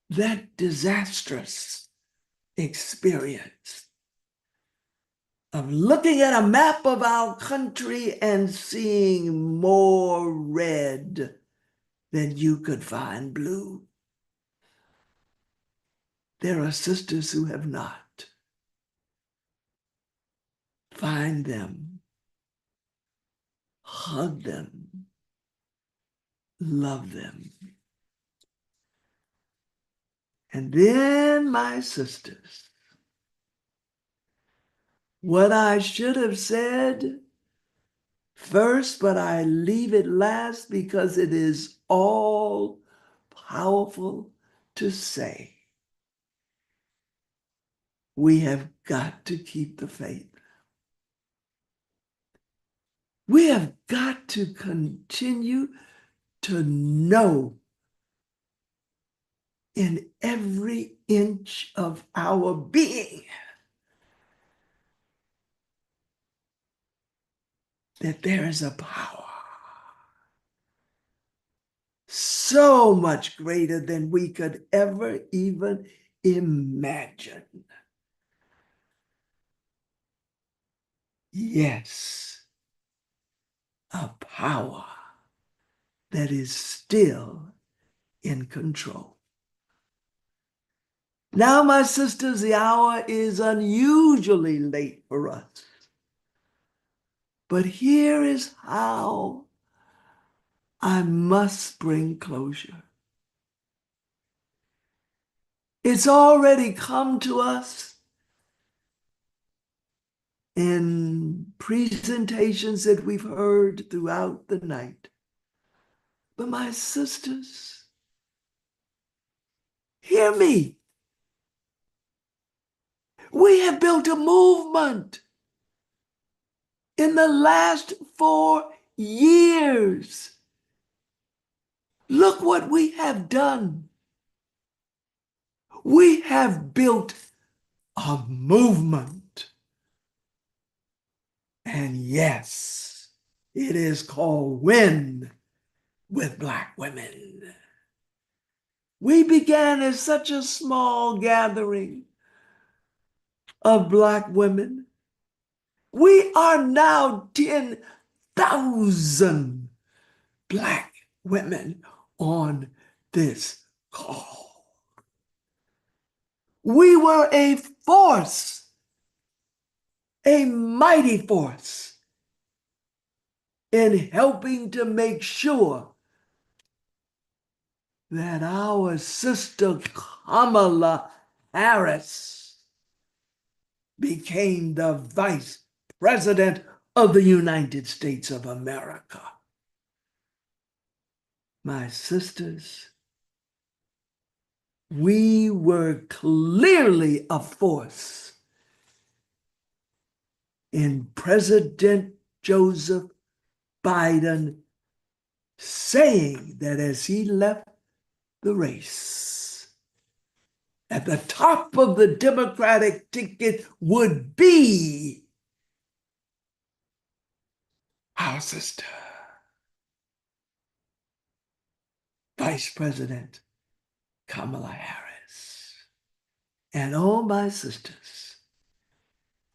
that disastrous experience of looking at a map of our country and seeing more red than you could find blue, there are sisters who have not. Find them, hug them, love them. And then, my sisters, what I should have said first, but I leave it last because it is all powerful to say. We have got to keep the faith. We have got to continue to know in every inch of our being that there is a power so much greater than we could ever even imagine. Yes, a power that is still in control. Now, my sisters, the hour is unusually late for us. But here is how I must bring closure. It's already come to us in presentations that we've heard throughout the night. But my sisters, hear me. We have built a movement in the last 4 years. Look what we have done. We have built a movement. And yes, it is called Win with Black Women. We began as such a small gathering of Black women. We are now 10,000 Black women on this call. We were a force, a mighty force in helping to make sure that our sister Kamala Harris became the Vice President of the United States of America. My sisters, we were clearly a force in President Joseph Biden saying that as he left the race, at the top of the Democratic ticket would be our sister, Vice President Kamala Harris. And all my sisters,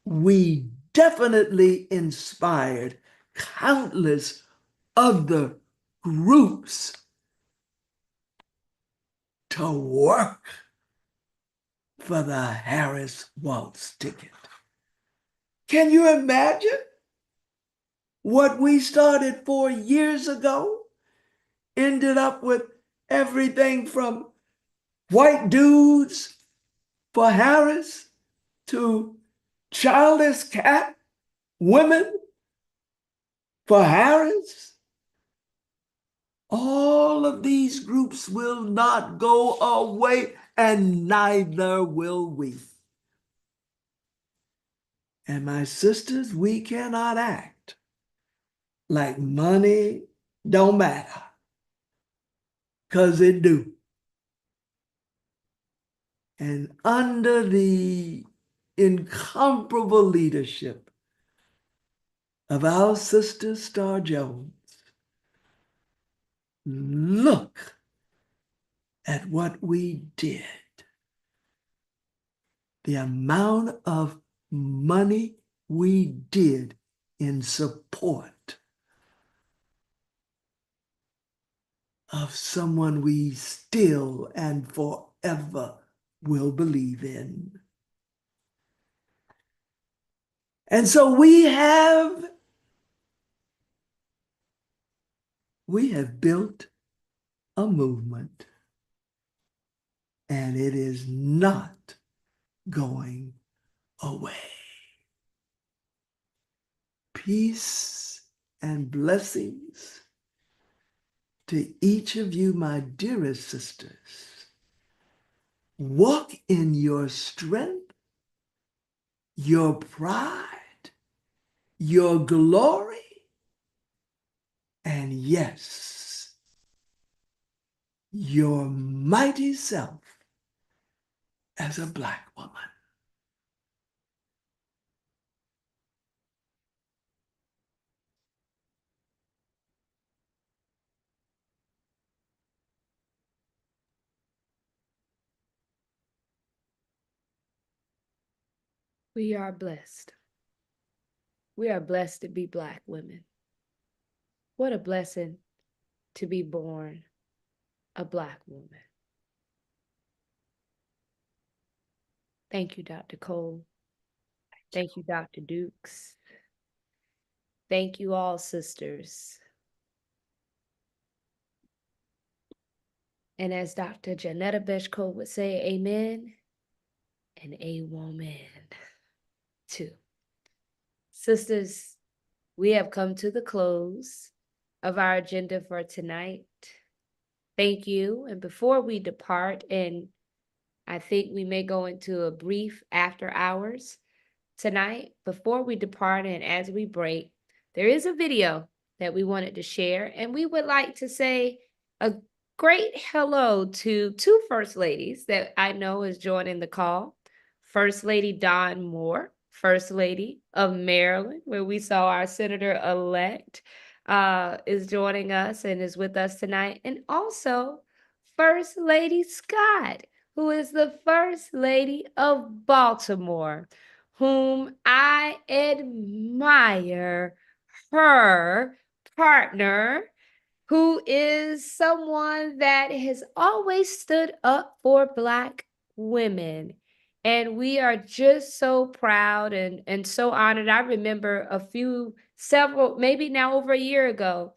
we definitely inspired countless other groups to work for the Harris Waltz ticket. Can you imagine what we started 4 years ago ended up with everything from white dudes for Harris to childless cat women for Harris? All of these groups will not go away, and neither will we. And my sisters, we cannot act like money don't matter, because it do. And under the incomparable leadership of our sister Star Jones, look at what we did. The amount of money we did in support of someone we still and forever will believe in. And so we have built a movement, and it is not going away. Peace and blessings to each of you, my dearest sisters. Walk in your strength, your pride, your glory, and yes, your mighty self as a Black woman. We are blessed. We are blessed to be Black women. What a blessing to be born a Black woman. Thank you, Dr. Cole. Thank you, Dr. Dukes. Thank you all, sisters. And as Dr. Janetta Beshko would say, amen and a woman too. Sisters, we have come to the close of our agenda for tonight. Thank you. And before we depart, and I think we may go into a brief after hours tonight, before we depart and as we break, there is a video that we wanted to share, and we would like to say a great hello to two First Ladies that I know is joining the call. First Lady Dawn Moore, First Lady of Maryland, where we saw our Senator-elect is joining us and is with us tonight. And also First Lady Scott, who is the First Lady of Baltimore, whom I admire her partner, who is someone that has always stood up for Black women. And we are just so proud and so honored. I remember several, maybe now over a year ago,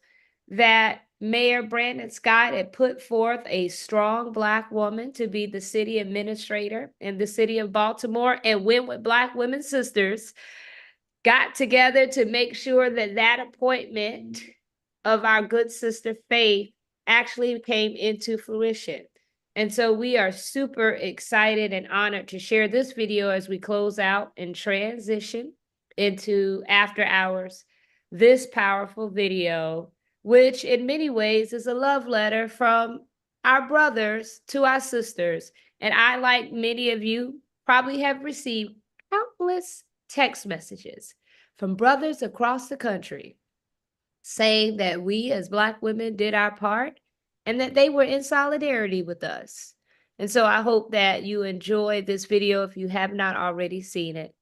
that Mayor Brandon Scott had put forth a strong Black woman to be the city administrator in the city of Baltimore, and went with Black women sisters, got together to make sure that that appointment of our good sister Faith actually came into fruition. And so we are super excited and honored to share this video as we close out and transition into after hours. This powerful video, which in many ways is a love letter from our brothers to our sisters. And I, like many of you, probably have received countless text messages from brothers across the country saying that we as Black women did our part and that they were in solidarity with us. And so I hope that you enjoy this video if you have not already seen it.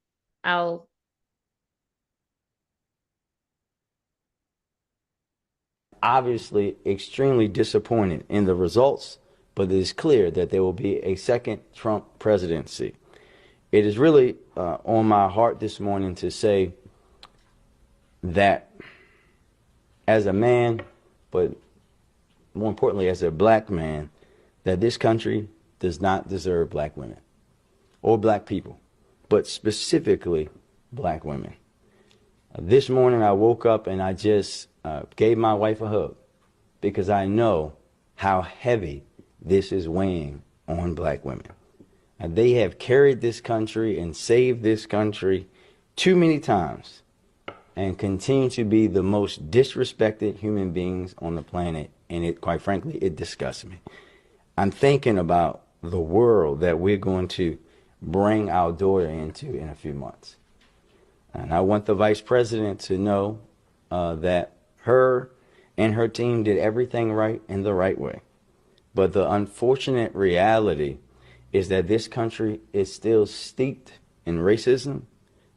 Obviously extremely disappointed in the results, but it is clear that there will be a second Trump presidency. It is really on my heart this morning to say that as a man, but more importantly as a Black man, that this country does not deserve Black women or Black people, but specifically Black women. This morning I woke up and I just gave my wife a hug because I know how heavy this is weighing on Black women. They have carried this country and saved this country too many times and continue to be the most disrespected human beings on the planet. And it, quite frankly, it disgusts me. I'm thinking about the world that we're going to bring our daughter into in a few months. And I want the vice president to know that her and her team did everything right in the right way. But the unfortunate reality is that this country is still steeped in racism,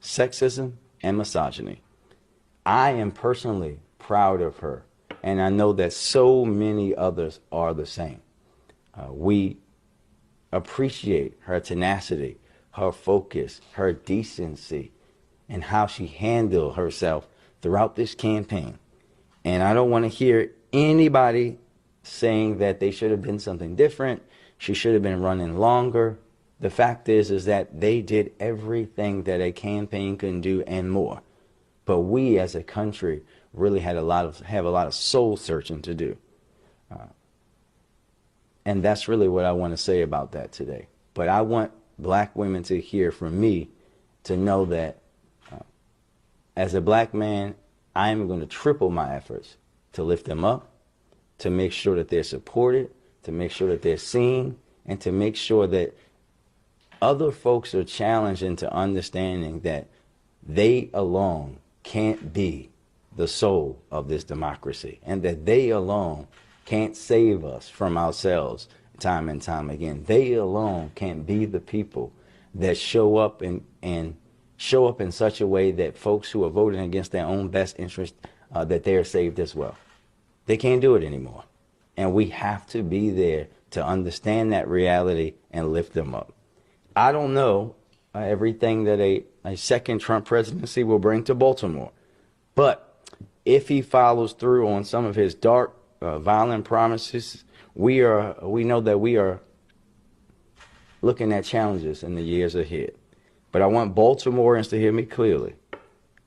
sexism, and misogyny. I am personally proud of her, and I know that so many others are the same. We appreciate her tenacity, her focus, her decency, and how she handled herself throughout this campaign. And I don't want to hear anybody saying that they should have been something different, she should have been running longer. The fact is that they did everything that a campaign can do and more. But we as a country really have a lot of soul searching to do. And that's really what I want to say about that today. But I want Black women to hear from me to know that as a Black man, I am going to triple my efforts to lift them up, to make sure that they're supported, to make sure that they're seen, and to make sure that other folks are challenged into understanding that they alone can't be the soul of this democracy, and that they alone can't save us from ourselves time and time again. They alone can't be the people that show up and show up in such a way that folks who are voting against their own best interest, that they are saved as well. They can't do it anymore. And we have to be there to understand that reality and lift them up. I don't know everything that a second Trump presidency will bring to Baltimore, but if he follows through on some of his dark, violent promises We know that we are looking at challenges in the years ahead. But I want Baltimoreans to hear me clearly.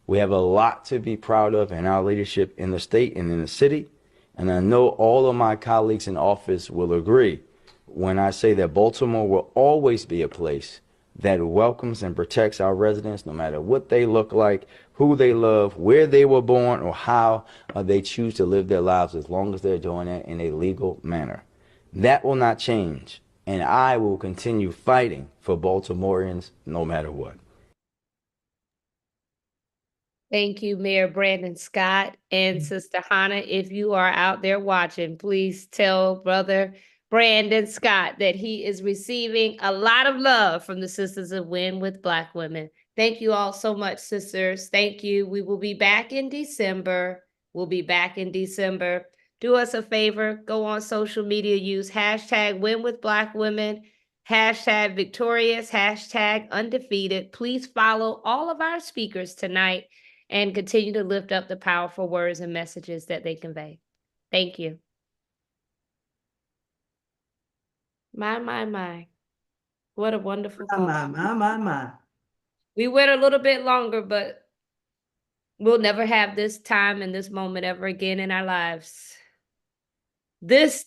We have a lot to be proud of in our leadership in the state and in the city. And I know all of my colleagues in office will agree when I say that Baltimore will always be a place that welcomes and protects our residents, no matter what they look like, who they love, where they were born, or how they choose to live their lives, as long as they're doing it in a legal manner. That will not change, and I will continue fighting for Baltimoreans no matter what. Thank you, Mayor Brandon Scott and Sister Hannah. If you are out there watching, please tell Brother Brandon Scott that he is receiving a lot of love from the Sisters of Win with Black Women. Thank you all so much, sisters. Thank you. We will be back in December. Do us a favor, go on social media, use hashtag Win with Black Women, hashtag victorious, hashtag undefeated. Please follow all of our speakers tonight and continue to lift up the powerful words and messages that they convey. Thank you. My. What a wonderful call. My. We went a little bit longer, but we'll never have this time and this moment ever again in our lives. This